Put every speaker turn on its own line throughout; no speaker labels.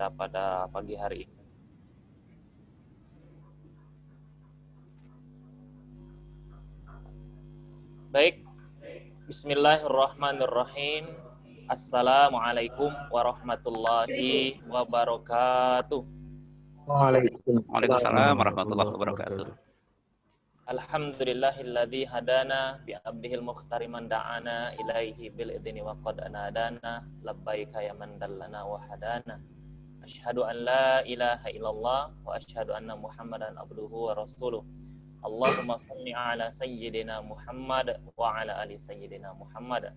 kita pada pagi hari ini. Baik, bismillahirrahmanirrahim. Assalamualaikum warahmatullahi wabarakatuh.
Waalaikumsalam warahmatullahi wabarakatuh.
Alhamdulillahilladzi hadana bi abdihil mukhtari man da'ana ilaihi bil idzni wa qad anadana labbaika ya man dallana wa hadana. Asyhadu an la ilaha illallah wa asyhadu anna Muhammadan abduhu wa rasuluh. Allahumma shalli ala sayyidina Muhammad wa ala ali sayyidina Muhammad.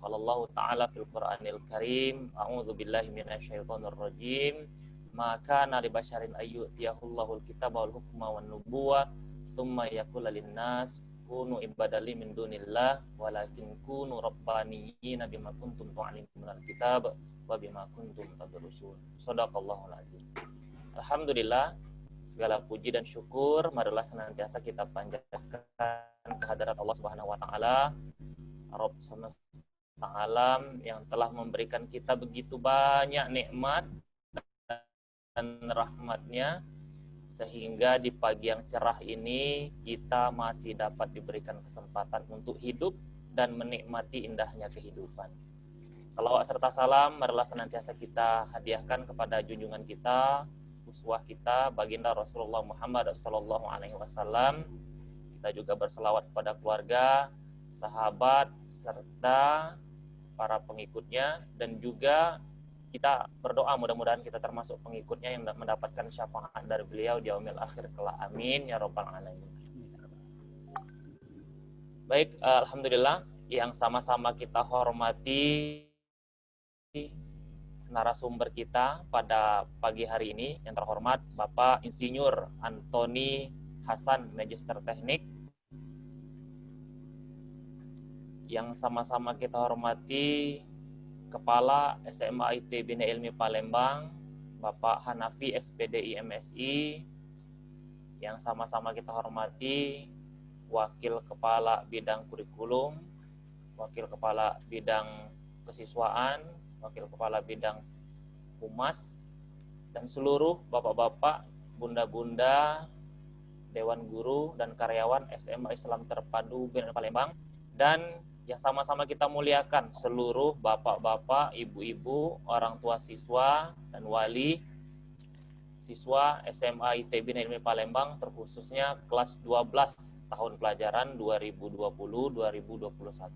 Qala Allah ta'ala fil Qur'anil Karim, a'udzu billahi minasyaitonir rajim. Ma kana li basyarin ayyutiyahullahu al-kitaba wal hukma wan nubuwah tsumma yaqulu lin-nas kunu ibadali min dunillah walakin kunu rabbaniyina bima kuntum tu'allimuna al-kitab wa bima kuntum tadrusun. Shadaqallahul azim. Alhamdulillah, segala puji dan syukur marilah senantiasa kita panjatkan kehadirat Allah Subhanahu wa taala, Rabb semesta alam yang telah memberikan kita begitu banyak nikmat dan rahmatnya, sehingga di pagi yang cerah ini kita masih dapat diberikan kesempatan untuk hidup dan menikmati indahnya kehidupan. Salawat serta salam marilah senantiasa kita hadiahkan kepada junjungan kita, uswah kita, baginda Rasulullah Muhammad sallallahu alaihi wasallam. Kita juga berselawat kepada keluarga, sahabat, serta para pengikutnya, dan juga kita berdoa mudah-mudahan kita termasuk pengikutnya yang mendapatkan syafaat dari beliau di yaumil akhir kelak. Amin ya rabbal alamin. Baik, alhamdulillah, yang sama-sama kita hormati narasumber kita pada pagi hari ini yang terhormat Bapak Insinyur Antoni Hasan, Magister Teknik. Yang sama-sama kita hormati Kepala SMA IT Bina Ilmi Palembang, Bapak Hanafi SPDI MSI. Yang sama-sama kita hormati Wakil Kepala Bidang Kurikulum, Wakil Kepala Bidang Kesiswaan, Wakil Kepala Bidang Humas, dan seluruh bapak-bapak, bunda-bunda, dewan guru, dan karyawan SMA Islam Terpadu Bina Palembang, dan yang sama-sama kita muliakan seluruh bapak-bapak, ibu-ibu, orang tua siswa, dan wali siswa SMA IT Bina Ilmi Palembang, terkhususnya kelas 12 tahun pelajaran 2020-2021.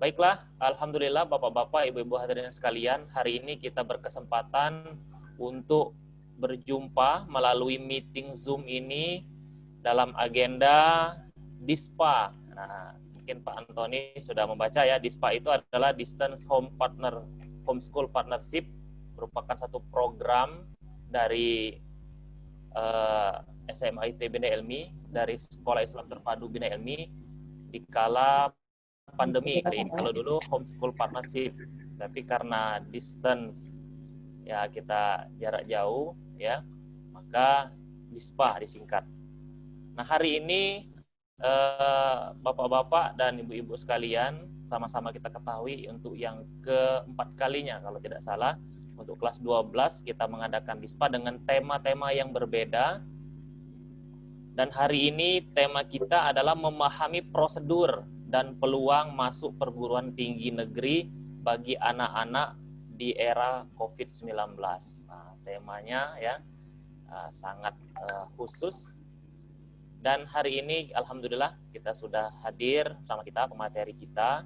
Baiklah, alhamdulillah bapak-bapak, ibu-ibu hadirin sekalian, hari ini kita berkesempatan untuk berjumpa melalui meeting Zoom ini dalam agenda DISPA. Nah, mungkin Pak Antoni sudah membaca ya, DISPA itu adalah Distance Homeschool Partnership, merupakan satu program dari SMA IT Bina Ilmi, dari Sekolah Islam Terpadu Bina Ilmi di kala pandemi kali ini. Kalau dulu homeschool partnership, tapi karena distance ya, kita jarak jauh ya, maka DISPA disingkat. Nah, hari ini bapak-bapak dan ibu-ibu sekalian, sama-sama kita ketahui untuk yang keempat kalinya kalau tidak salah, untuk kelas 12 kita mengadakan DISPA dengan tema-tema yang berbeda. Dan hari ini tema kita adalah memahami prosedur dan peluang masuk perguruan tinggi negeri bagi anak-anak di era COVID-19. Nah, temanya ya sangat khusus. Dan hari ini alhamdulillah kita sudah hadir sama kita pemateri kita.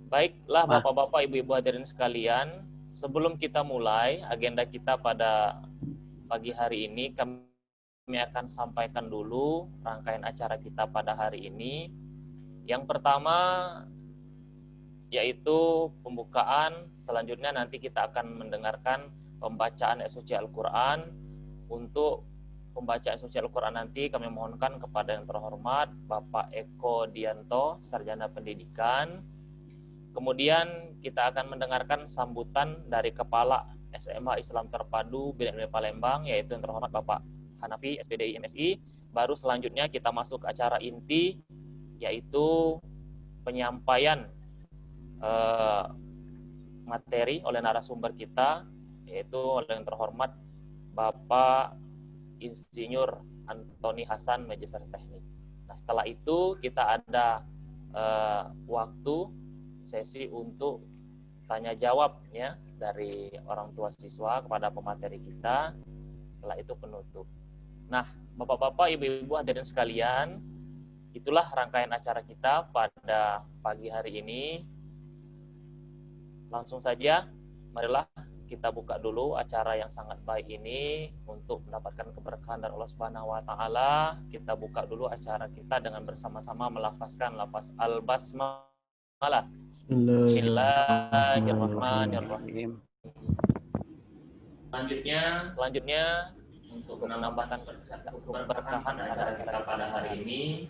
Baiklah bapak-bapak, ibu-ibu hadirin sekalian, sebelum kita mulai agenda kita pada pagi hari ini, kami akan sampaikan dulu rangkaian acara kita pada hari ini. Yang pertama yaitu pembukaan, selanjutnya nanti kita akan mendengarkan pembacaan suci Al-Quran. Untuk pembacaan suci Al-Quran nanti kami mohonkan kepada yang terhormat Bapak Eko Dianto, Sarjana Pendidikan. Kemudian kita akan mendengarkan sambutan dari Kepala SMA Islam Terpadu Bina Ilmi Palembang, yaitu yang terhormat Bapak Hanafi SPDI MSI. Baru selanjutnya kita masuk ke acara inti, yaitu penyampaian materi oleh narasumber kita, yaitu oleh yang terhormat Bapak Insinyur Antoni Hasan, Magister Teknik. Nah, setelah itu kita ada waktu sesi untuk tanya jawab ya dari orang tua siswa kepada pemateri kita. Setelah itu penutup. Nah, Bapak-bapak, Ibu-ibu hadirin sekalian, itulah rangkaian acara kita pada pagi hari ini. Langsung saja, marilah kita buka dulu acara yang sangat baik ini untuk mendapatkan keberkahan dari Allah Subhanahu wa taala. Kita buka dulu acara kita dengan bersama-sama melafazkan lafaz al-basmalah. Bismillahirrahmanirrahim. Selanjutnya untuk menambahkan keberkahan acara kita pada hari ini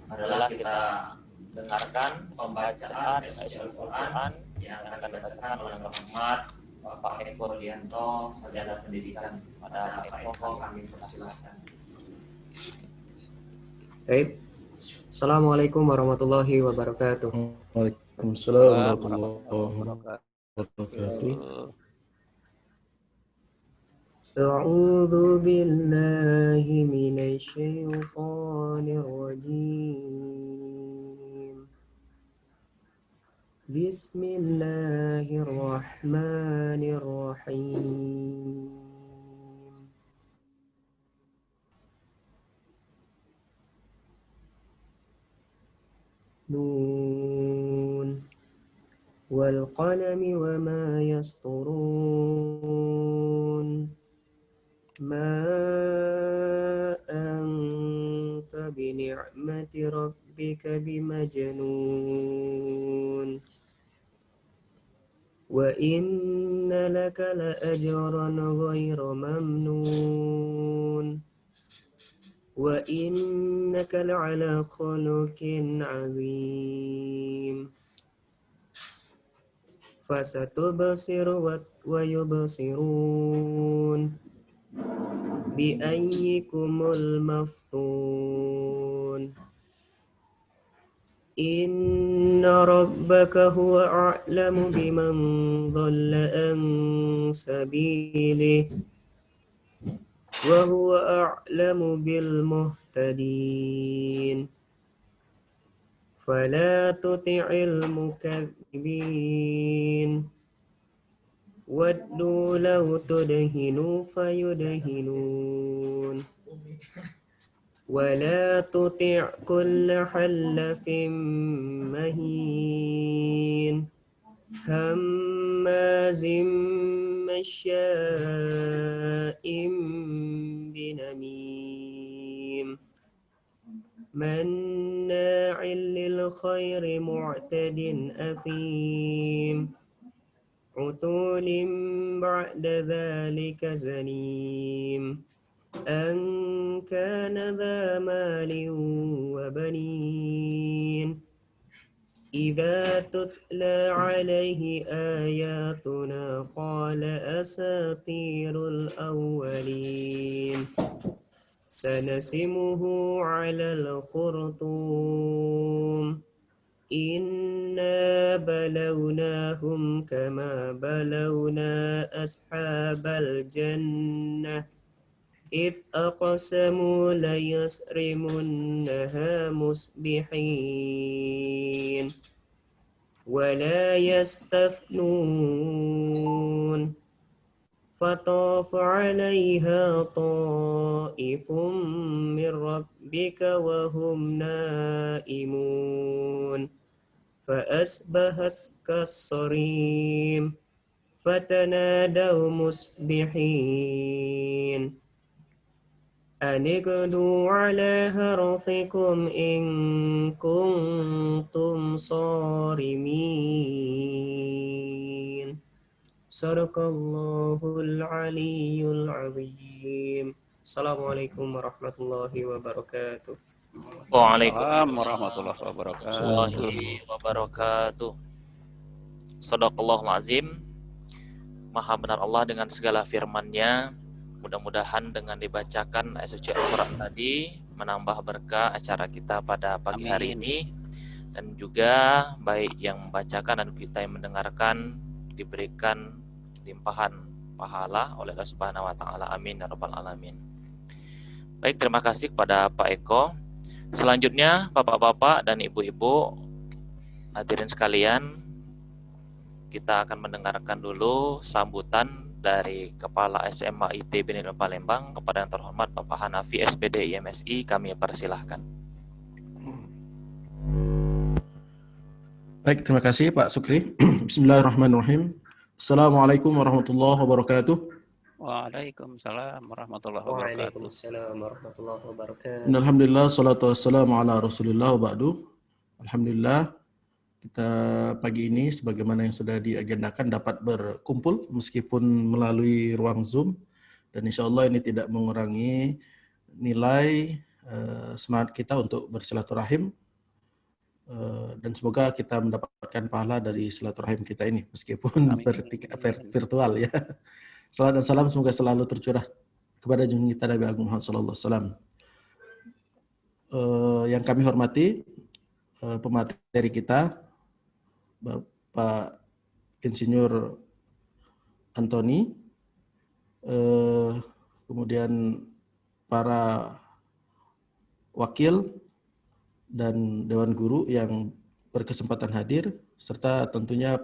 adalah kita dengarkan pembacaan Al-Quran yang akan dibacakan oleh Muhammad Bapak Eko Rianto, Sarjana Pendidikan. Pada Pak Eko kami persilakan.
Baik. Assalamualaikum warahmatullahi wabarakatuh.
Waalaikumsalam warahmatullahi wabarakatuh.
A'udzu billahi minasy syaithanir rajim. Bismillahirrahmanirrahim. Nun wal qalami wa ma yasturun. Ma anta bi ni'mati rabbika bimajnun. Wa inna laka la ajran ghayra mamnun. Wa innaka la'ala khuluqin 'azim. Fasatubsiru wa yubsirun. Bi ayyikumul maftun. Inna rabbaka huwa a'lamu biman dhalla an sabilihi wa huwa a'lamu bil muhtadin. Fala tuti'il mukaththibin. Waddu law tudhinu fayudhinun. Wala tuti' kulla hallafin mahin. Hammazim masya'im binamim. Manna'il lil khairi mu'tadin athim. Utulim ba'da dhalika zanim. An kana dha malin wa banin. Idza tutla alaihi ayatuna qala asatirul awwalin. Sanasimuhu 'alal khurtum. Inna balawnahum kama balawna ashabal jannah. Id aqsamu la yasrimunnaha musbihin. Wa la yastathnun. Fatafa 'alayha ta'ifum min rabbika wa hum naimun. Fa'asbahat kassarim. Fatanadaw musbihin. Anigdu ala harthikum in kuntum sarimin. Sadaqallahul aliyyul azim. Assalamualaikum warahmatullahi wabarakatuh.
Waalaikumsalam
Warahmatullahi
wabarakatuh. Shadaqallahul azim. Maha benar Allah dengan segala firman-Nya. Mudah-mudahan dengan dibacakan ayat suci Al-Quran tadi menambah berkah acara kita pada pagi hari ini, dan juga baik yang membacakan dan kita yang mendengarkan diberikan limpahan pahala oleh Allah Subhanahu wa taala. Amin ya rabbal alamin. Baik, terima kasih kepada Pak Eko. Selanjutnya, Bapak-bapak dan Ibu-ibu, hadirin sekalian, kita akan mendengarkan dulu sambutan dari Kepala SMA ITB Negeri Palembang kepada yang terhormat Bapak Hanafi SPD IMSI. Kami persilahkan.
Baik, terima kasih Pak Sukri. Bismillahirrahmanirrahim. Assalamualaikum warahmatullahi wabarakatuh.
Waalaikumsalam warahmatullahi wabarakatuh.
Waalaikumsalam warahmatullahi wabarakatuh.
Alhamdulillah, salatu wassalamu ala rasulillah wa ba'du. Alhamdulillah, kita pagi ini sebagaimana yang sudah diagendakan dapat berkumpul meskipun melalui ruang Zoom, dan insya Allah ini tidak mengurangi nilai semangat kita untuk bersilaturahim, dan semoga kita mendapatkan pahala dari silaturahim kita ini meskipun virtual ya. Salam dan salam semoga selalu tercurah kepada junjungan kita Nabi Agung Muhammad sallallahu alaihi wasallam. Yang kami hormati pemateri kita Bapak Insinyur Antoni, kemudian para wakil dan Dewan Guru yang berkesempatan hadir, serta tentunya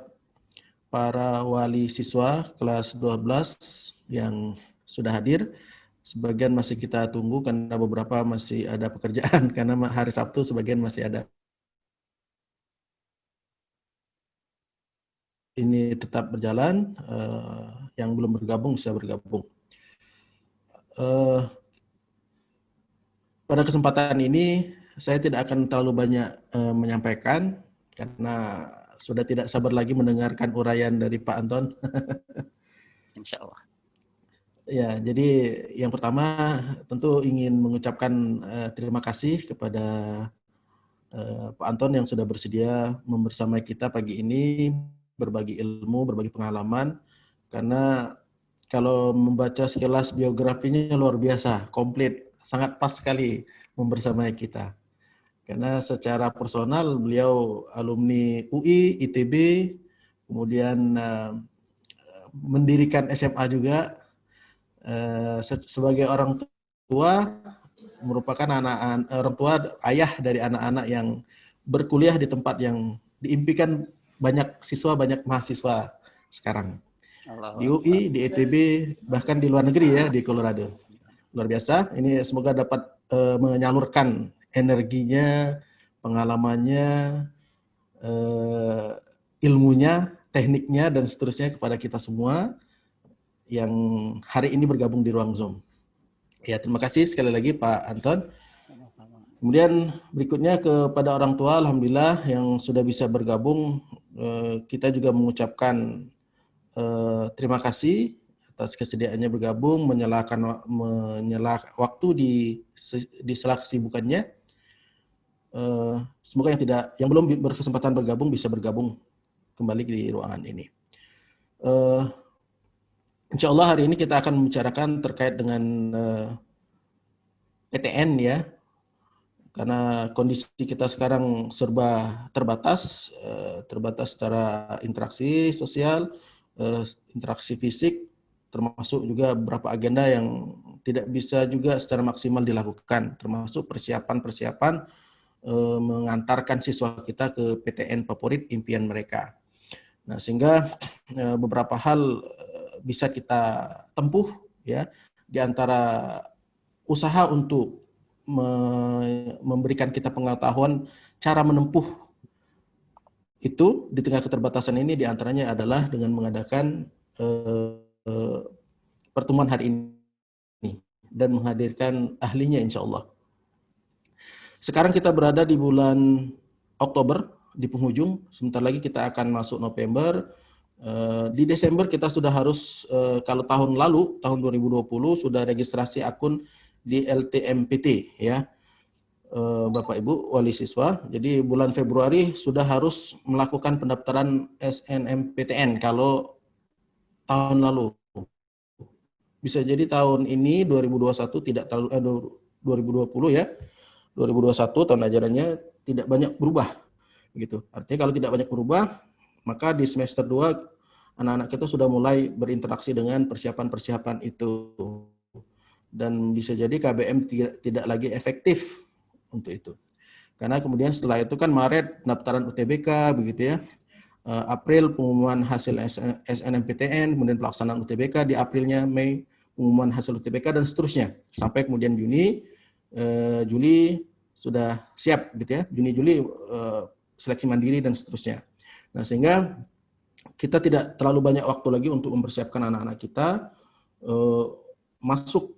para wali siswa kelas 12 yang sudah hadir. Sebagian masih kita tunggu karena beberapa masih ada pekerjaan, karena hari Sabtu sebagian masih ada. Ini tetap berjalan, yang belum bergabung bisa bergabung. Pada kesempatan ini saya tidak akan terlalu banyak menyampaikan karena sudah tidak sabar lagi mendengarkan uraian dari Pak Anton.
Insya Allah.
Ya, jadi yang pertama tentu ingin mengucapkan terima kasih kepada Pak Anton yang sudah bersedia membersamai kita pagi ini, berbagi ilmu, berbagi pengalaman, karena kalau membaca sekilas biografinya luar biasa, komplit, sangat pas sekali membersamai kita. Karena secara personal beliau alumni UI, ITB, kemudian mendirikan SMA juga, sebagai orang tua, merupakan orang tua ayah dari anak-anak yang berkuliah di tempat yang diimpikan banyak siswa, banyak mahasiswa sekarang. Di UI, di ITB, bahkan di luar negeri ya, di Colorado. Luar biasa, ini semoga dapat menyalurkan energinya, pengalamannya, ilmunya, tekniknya, dan seterusnya kepada kita semua yang hari ini bergabung di ruang Zoom. Ya, terima kasih sekali lagi Pak Anton. Kemudian berikutnya kepada orang tua, alhamdulillah yang sudah bisa bergabung, kita juga mengucapkan terima kasih atas kesediaannya bergabung, menyelakan waktu di sela kesibukannya. Semoga yang belum berkesempatan bergabung bisa bergabung kembali di ruangan ini. Insya Allah hari ini kita akan membicarakan terkait dengan PTN ya. Karena kondisi kita sekarang serba terbatas, terbatas secara interaksi sosial, interaksi fisik, termasuk juga beberapa agenda yang tidak bisa juga secara maksimal dilakukan, termasuk persiapan-persiapan mengantarkan siswa kita ke PTN favorit impian mereka. Nah, sehingga beberapa hal bisa kita tempuh ya, di antara usaha untuk memberikan kita pengetahuan cara menempuh itu di tengah keterbatasan ini, diantaranya adalah dengan mengadakan pertemuan hari ini dan menghadirkan ahlinya insya Allah. Sekarang kita berada di bulan Oktober, di penghujung, sebentar lagi kita akan masuk November. Di Desember kita sudah harus, kalau tahun lalu, tahun 2020, sudah registrasi akun di LTMPT ya, Bapak Ibu wali siswa. Jadi bulan Februari sudah harus melakukan pendaftaran SNMPTN kalau tahun lalu. Bisa jadi tahun ini 2021 tidak terlalu 2020 ya. 2021 tahun ajarannya tidak banyak berubah gitu. Artinya kalau tidak banyak berubah, maka di semester 2 anak-anak kita sudah mulai berinteraksi dengan persiapan-persiapan itu. Dan bisa jadi KBM tidak lagi efektif untuk itu. Karena kemudian setelah itu kan Maret pendaftaran UTBK begitu ya. April pengumuman hasil SNMPTN, kemudian pelaksanaan UTBK di Aprilnya, Mei pengumuman hasil UTBK dan seterusnya. Sampai kemudian Juli sudah siap gitu ya. Juni-Juli seleksi mandiri dan seterusnya. Nah, sehingga kita tidak terlalu banyak waktu lagi untuk mempersiapkan anak-anak kita masuk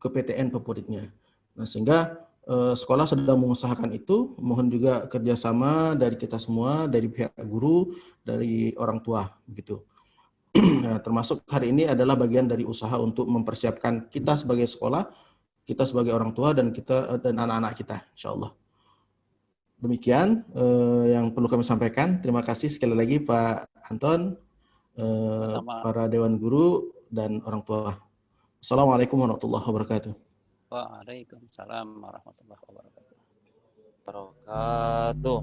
ke PTN favoritnya. Nah, sehingga sekolah sedang mengusahakan itu, mohon juga kerjasama dari kita semua, dari pihak guru, dari orang tua, begitu. Nah, termasuk hari ini adalah bagian dari usaha untuk mempersiapkan kita sebagai sekolah, kita sebagai orang tua, dan kita dan anak-anak kita, insya Allah. Demikian yang perlu kami sampaikan. Terima kasih sekali lagi Pak Anton, para Dewan Guru, dan orang tua. Assalamualaikum warahmatullahi wabarakatuh.
Waalaikumsalam warahmatullahi
wabarakatuh.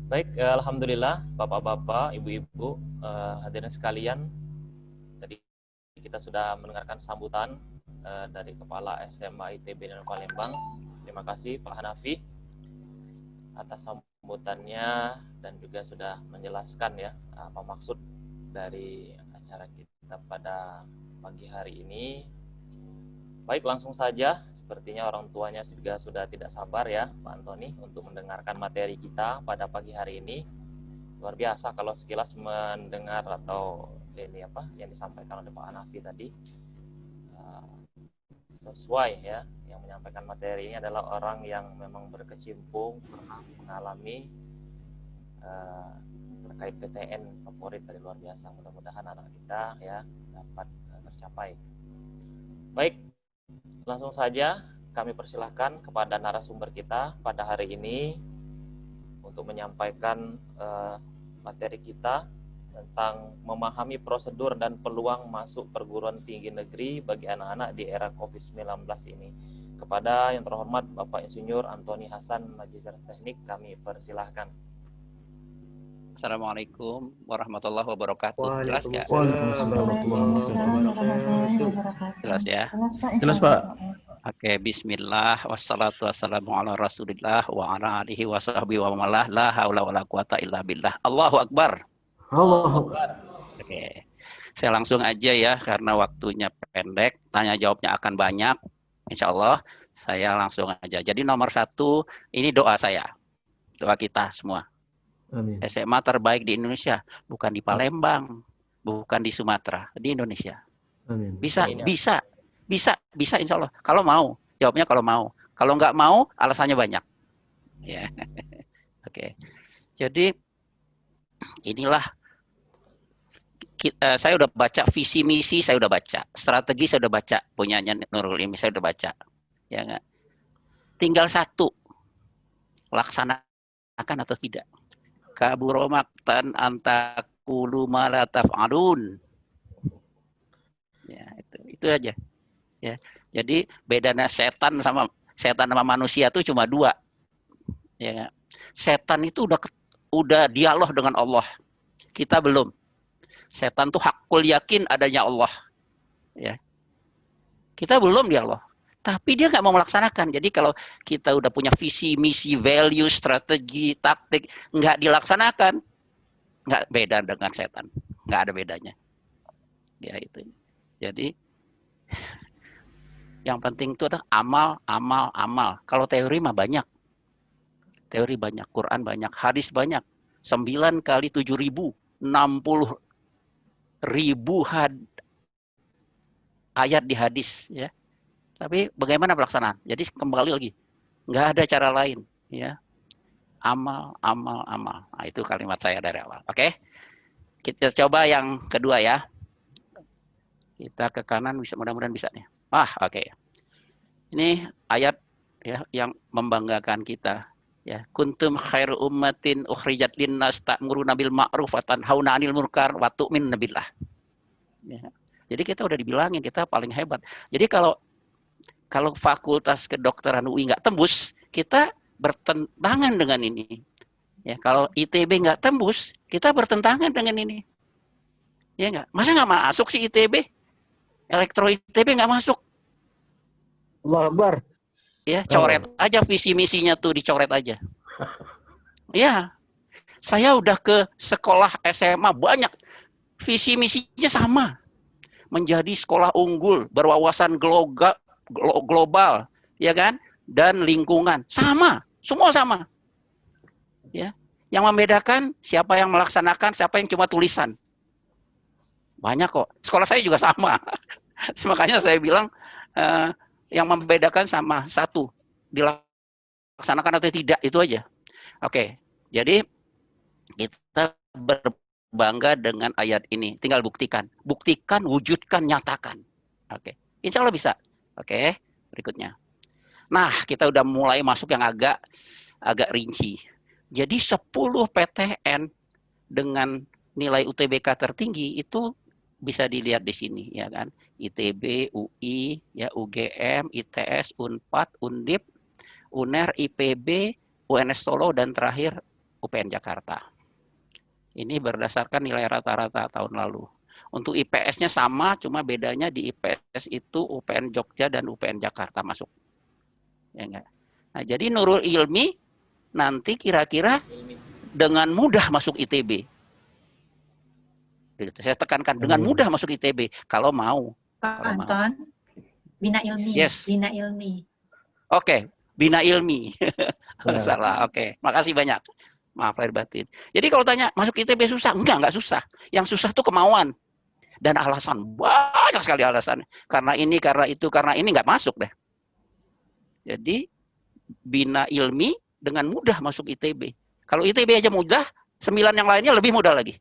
Baik, alhamdulillah Bapak-bapak, Ibu-ibu, hadirin sekalian. Tadi kita sudah mendengarkan sambutan dari Kepala SMA ITB dan Palembang. Terima kasih Pak Hanafi atas sambutannya dan juga sudah menjelaskan ya apa maksud dari acara kita pada pagi hari ini. Baik, langsung saja. Sepertinya orang tuanya juga sudah tidak sabar ya, Pak Antoni, untuk mendengarkan materi kita pada pagi hari ini. Luar biasa kalau sekilas mendengar atau ini apa yang disampaikan oleh Pak Hanafi tadi. Sesuai ya, yang menyampaikan materi ini adalah orang yang memang berkecimpung, pernah mengalami terkait PTN favorit dari luar biasa. Mudah-mudahan anak kita ya dapat tercapai. Baik, langsung saja kami persilahkan kepada narasumber kita pada hari ini untuk menyampaikan materi kita tentang memahami prosedur dan peluang masuk perguruan tinggi negeri bagi anak-anak di era COVID-19 ini. Kepada yang terhormat Bapak Insinyur Antoni Hasan, Majelis Teknik, kami persilahkan.
Assalamualaikum warahmatullahi wabarakatuh. Jelas ya?
Waalaikumsalam warahmatullahi wabarakatuh.
Jelas ya?
Jelas Pak.
Oke, bismillah, wassalatu wassalamu ala rasulillah wa ala alihi wa sahbihi wa malah, la haula wa la quwata illa billah. Allahu Akbar.
Allahu Akbar.
Oke, saya langsung aja ya, karena waktunya pendek, tanya jawabnya akan banyak. Insya Allah, saya langsung aja. Jadi nomor 1, ini doa saya. Doa kita semua.
Amin.
SMA terbaik di Indonesia, bukan di Palembang, bukan di Sumatera, di Indonesia.
Amin.
Bisa insya Allah. Kalau mau, jawabnya kalau mau. Kalau nggak mau, alasannya banyak. Ya, oke. Jadi inilah saya udah baca visi misi, saya udah baca strategi, saya udah baca punyanya Nurul Ilmi, saya udah baca. Ya nggak? Tinggal 1, laksanakan atau tidak. Kaburo maktan antakulu ma la taf'alun. Ya, itu aja. Ya. Jadi bedanya setan sama manusia itu cuma 2. Ya. Setan itu udah dialog dengan Allah. Kita belum. Setan tuh hakul yakin adanya Allah. Ya. Kita belum dialog. Tapi dia nggak mau melaksanakan. Jadi kalau kita udah punya visi, misi, value, strategi, taktik, nggak dilaksanakan, nggak beda dengan setan. Nggak ada bedanya. Ya itu. Jadi yang penting itu adalah amal. Kalau teori mah banyak. Teori banyak, Quran banyak, hadis banyak. 9 kali 7.000, 60.000 ayat di hadis, ya. Tapi bagaimana pelaksanaan? Jadi kembali lagi, nggak ada cara lain, ya. Amal. Nah, itu kalimat saya dari awal. Oke? Kita coba yang kedua ya. Kita ke kanan, mudah-mudahan bisa nih. Oke. Ini ayat ya yang membanggakan kita. Ya, kuntum khairu ummatin ukhrijat linnas ta'muruna bil ma'ruf wa tanhauna 'anil munkar wa tu'minuna billah. Ya. Jadi kita udah dibilangin kita paling hebat. Jadi kalau fakultas kedokteran UI nggak tembus, kita bertentangan dengan ini. Ya, kalau ITB nggak tembus, kita bertentangan dengan ini. Ya nggak? Masa nggak masuk sih ITB? Elektro ITB nggak masuk.
Allah Akbar.
Ya, coret aja visi misinya tuh, dicoret aja. Ya, saya udah ke sekolah SMA banyak, visi misinya sama. Menjadi sekolah unggul, berwawasan global, ya kan? Dan lingkungan sama, semua sama. Ya, yang membedakan siapa yang melaksanakan, siapa yang cuma tulisan. Banyak kok. Sekolah saya juga sama. Makanya saya bilang yang membedakan sama satu, dilaksanakan atau tidak, itu aja. Oke, jadi kita berbangga dengan ayat ini. Tinggal buktikan, wujudkan, nyatakan. Oke, insya Allah bisa. Oke, berikutnya. Nah, kita udah mulai masuk yang agak rinci. Jadi 10 PTN dengan nilai UTBK tertinggi itu bisa dilihat di sini, ya kan? ITB, UI, ya UGM, ITS, Unpad, Undip, UNER, IPB, UNS Solo, dan terakhir UPN Jakarta. Ini berdasarkan nilai rata-rata tahun lalu. Untuk IPS-nya sama, cuma bedanya di IPS itu UPN Jogja dan UPN Jakarta masuk. Ya enggak? Nah, jadi Nurul Ilmi nanti kira-kira dengan mudah masuk ITB. Saya tekankan dengan mudah masuk ITB kalau mau.
Pak Anton, Bina Ilmi.
Yes.
Bina Ilmi.
Oke, Bina Ilmi. Salah. Oke, makasih banyak. Maaf lahir batin. Jadi kalau tanya masuk ITB susah? Enggak susah. Yang susah tuh kemauan dan alasan. Banyak sekali alasan. Karena ini, karena itu, karena ini nggak masuk deh. Jadi Bina Ilmi dengan mudah masuk ITB. Kalau ITB aja mudah, 9 yang lainnya lebih mudah lagi.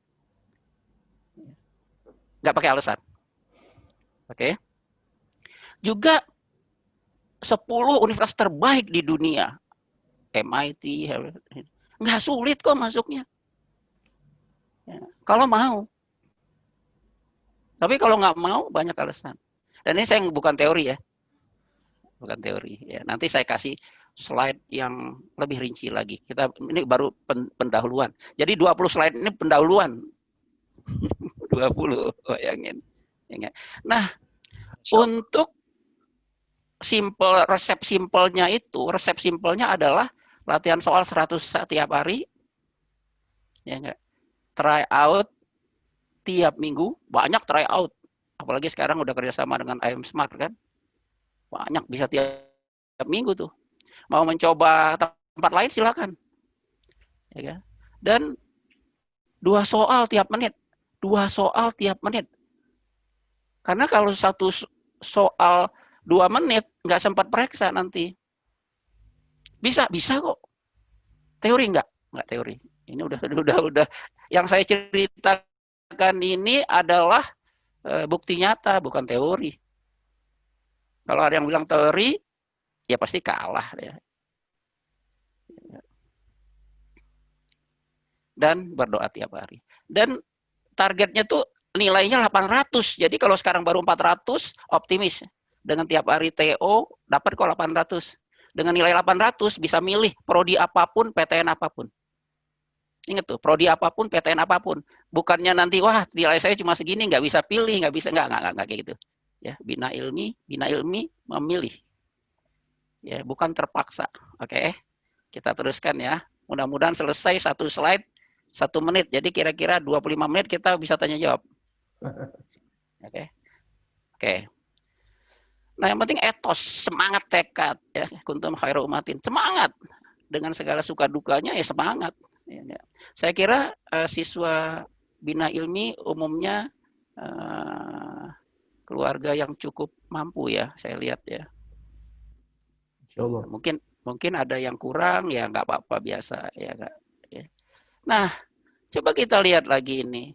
Nggak pakai alasan. Oke. Juga 10 universitas terbaik di dunia. MIT, nggak sulit kok masuknya. Ya, kalau mau. Tapi kalau nggak mau, banyak alasan. Dan ini saya bukan teori ya. Bukan teori. Ya, nanti saya kasih slide yang lebih rinci lagi. Ini baru pendahuluan. Jadi 20 slide ini pendahuluan. 20, bayangin. Nah, untuk resep simpelnya adalah latihan soal 100 setiap hari, ya enggak? Try out tiap minggu, banyak try out. Apalagi sekarang udah kerjasama dengan IM Smart kan, banyak bisa tiap minggu tuh. Mau mencoba tempat lain silakan, ya kan? Dan 2 soal tiap menit. Karena kalau satu soal 2 menit nggak sempat periksa nanti. Bisa kok. Teori nggak teori. Ini udah. Yang saya ceritakan ini adalah bukti nyata, bukan teori. Kalau ada yang bilang teori, ya pasti kalah ya. Dan berdoa tiap hari. Dan targetnya tuh nilainya 800. Jadi kalau sekarang baru 400, optimis. Dengan tiap hari TO, dapat kok 800. Dengan nilai 800, bisa milih prodi apapun, PTN apapun. Ingat tuh, prodi apapun, PTN apapun. Bukannya nanti, wah nilai saya cuma segini, nggak bisa pilih, nggak kayak gitu. Ya, Bina Ilmi memilih. Ya, bukan terpaksa. Oke, kita teruskan ya. Mudah-mudahan selesai satu slide 1 menit. Jadi kira-kira 25 menit kita bisa tanya jawab. Oke. Nah, yang penting etos, semangat, tekad ya. Kuntum khairu ummatin. Semangat. Dengan segala suka dukanya ya semangat. Ya. Saya kira siswa Bina Ilmi umumnya keluarga yang cukup mampu ya, saya lihat ya.
Insyaallah.
Mungkin ada yang kurang ya, nggak apa-apa, biasa ya, Kak. Ya. Nah, coba kita lihat lagi ini.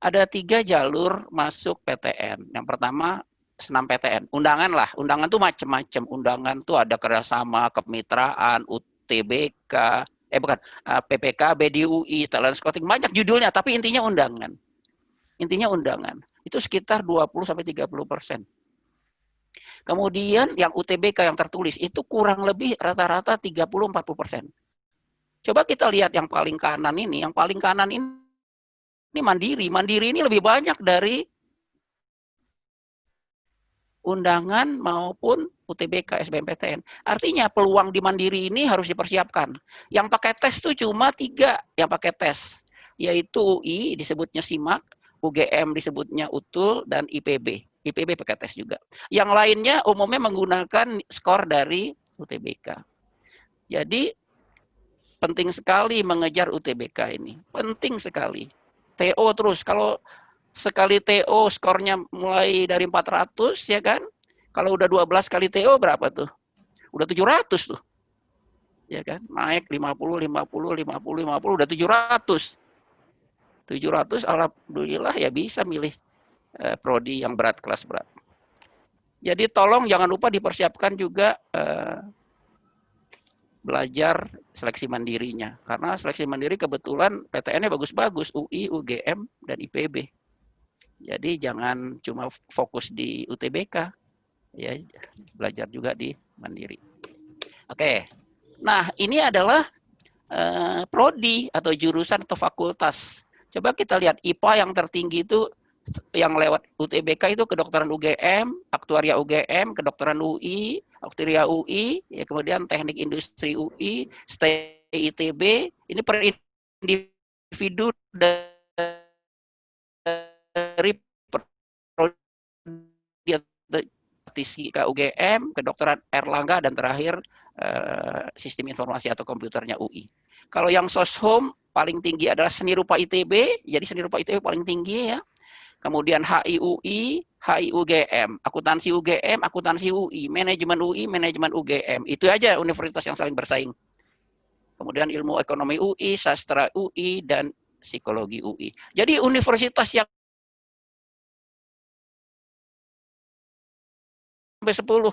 Ada 3 jalur masuk PTN. Yang pertama senam PTN. Undangan tuh macam-macam. Undangan tuh ada kerjasama, kemitraan, UTBK, PPK, BDUI, talent scouting, banyak judulnya, tapi intinya undangan. Itu sekitar 20-30%. Kemudian yang UTBK yang tertulis itu kurang lebih rata-rata 30-40%. Coba kita lihat yang paling kanan ini. Yang paling kanan ini Mandiri. Mandiri ini lebih banyak dari undangan maupun UTBK, SBMPTN. Artinya peluang di Mandiri ini harus dipersiapkan. Yang pakai tes itu cuma 3 yang pakai tes, yaitu UI disebutnya SIMAK, UGM disebutnya UTUL, dan IPB. IPB pakai tes juga. Yang lainnya umumnya menggunakan skor dari UTBK. Jadi penting sekali mengejar UTBK ini. Penting sekali. TO terus. Kalau sekali TO skornya mulai dari 400 ya kan. Kalau udah 12 kali TO berapa tuh? Udah 700 tuh. Ya kan? Naik 50, 50, 50, 50 udah 700. 700 alhamdulillah ya bisa milih prodi yang berat, kelas berat. Jadi tolong jangan lupa dipersiapkan juga belajar seleksi mandirinya. Karena seleksi mandiri kebetulan PTN-nya bagus-bagus, UI, UGM, dan IPB. Jadi jangan cuma fokus di UTBK, ya belajar juga di mandiri. Oke, nah ini adalah prodi atau jurusan atau fakultas. Coba kita lihat IPA yang tertinggi itu yang lewat UTBK itu kedokteran UGM, aktuaria UGM, kedokteran UI, aktuaria UI, ya kemudian teknik industri UI, STI ITB, ini per individu dari prodi ke UGM, kedokteran Erlangga, dan terakhir sistem informasi atau komputernya UI. Kalau yang soshum paling tinggi adalah seni rupa ITB, jadi seni rupa ITB paling tinggi ya. Kemudian HI-UI, HI-UGM, akuntansi UGM, akuntansi UI, manajemen UI, manajemen UGM. Itu aja universitas yang saling bersaing. Kemudian ilmu ekonomi UI, sastra UI, dan psikologi UI. Jadi universitas yang sampai 10.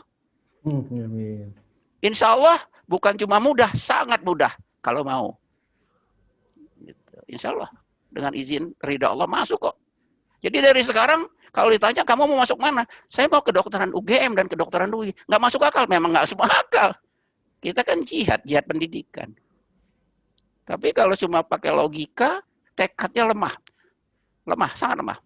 Insya Allah bukan cuma mudah, sangat mudah kalau mau. Insya Allah dengan izin ridha Allah masuk kok. Jadi dari sekarang kalau ditanya kamu mau masuk mana? Saya mau kedokteran UGM dan kedokteran UI. Nggak masuk akal, memang nggak masuk akal. Kita kan jihad pendidikan. Tapi kalau cuma pakai logika, tekadnya lemah. Lemah, sangat lemah.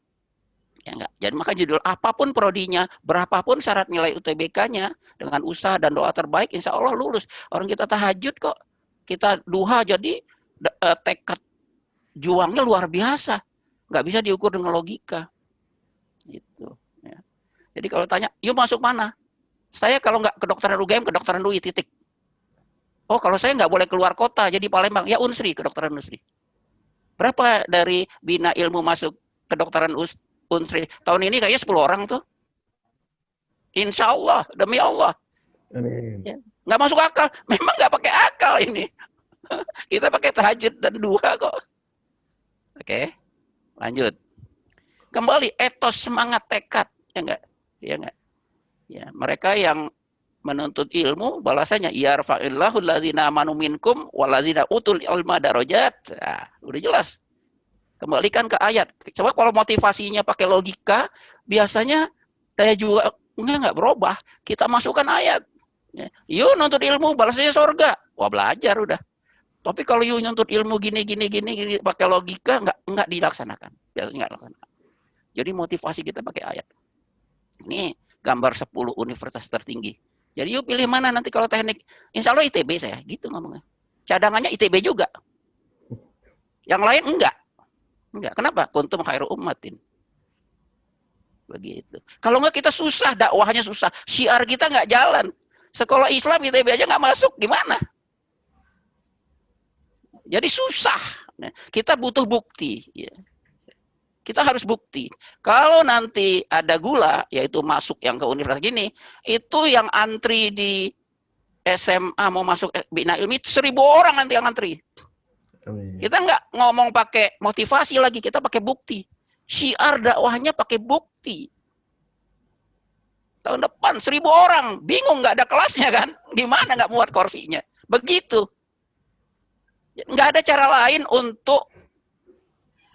Ya enggak. Jadi maka judul apapun prodinya, berapapun syarat nilai UTBK-nya, dengan usaha dan doa terbaik, insya Allah lulus. Orang kita tahajud kok. Kita duha, jadi tekad juangnya luar biasa. Nggak bisa diukur dengan logika. Gitu. Ya. Jadi kalau tanya, yuk masuk mana? Saya kalau nggak kedokteran UGM, kedokteran UI, titik. Oh, kalau saya nggak boleh keluar kota, jadi Palembang. Ya Unsri, kedokteran Unsri. Berapa dari Bina Ilmu masuk kedokteran Unsri? Tahun ini kayaknya 10 orang tuh. Insya Allah, demi Allah.
Amin.
Ya. Nggak masuk akal. Memang nggak pakai akal ini. Kita pakai tahajud dan duha kok. Oke. Lanjut. Kembali etos semangat tekad, ya enggak? Ya enggak? Ya, mereka yang menuntut ilmu balasannya yarfa'illahu allazina amanu minkum wallazina utul ilma darajat. Nah, udah jelas. Kembalikan ke ayat. Coba kalau motivasinya pakai logika, biasanya daya juangnya enggak berubah. Kita masukkan ayat. Ya. Yuk nuntut ilmu balasannya surga. Wah, belajar udah. Tapi kalau you nuntut ilmu gini pakai logika enggak dilaksanakan. Biasanya enggak dilaksanakan. Jadi motivasi kita pakai ayat. Ini gambar 10 universitas tertinggi. Jadi you pilih mana nanti kalau teknik. Insya Allah ITB saya, gitu ngomongnya. Cadangannya ITB juga. Yang lain enggak. Enggak. Kenapa? Kuntum khairu ummatin. Begitu. Kalau enggak kita susah, dakwahnya susah. Syiar kita enggak jalan. Sekolah Islam ITB aja enggak masuk, gimana? Jadi susah. Kita butuh bukti. Ya. Kita harus bukti. Kalau nanti ada gula, yaitu masuk yang ke universitas gini, itu yang antri di SMA mau masuk Bina Ilmi, 1000 orang nanti yang antri. Amin. Kita nggak ngomong pakai motivasi lagi, kita pakai bukti. Syiar dakwahnya pakai bukti. Tahun depan 1000 orang, bingung nggak ada kelasnya kan? Gimana nggak muat kursinya? Begitu. Nggak ada cara lain untuk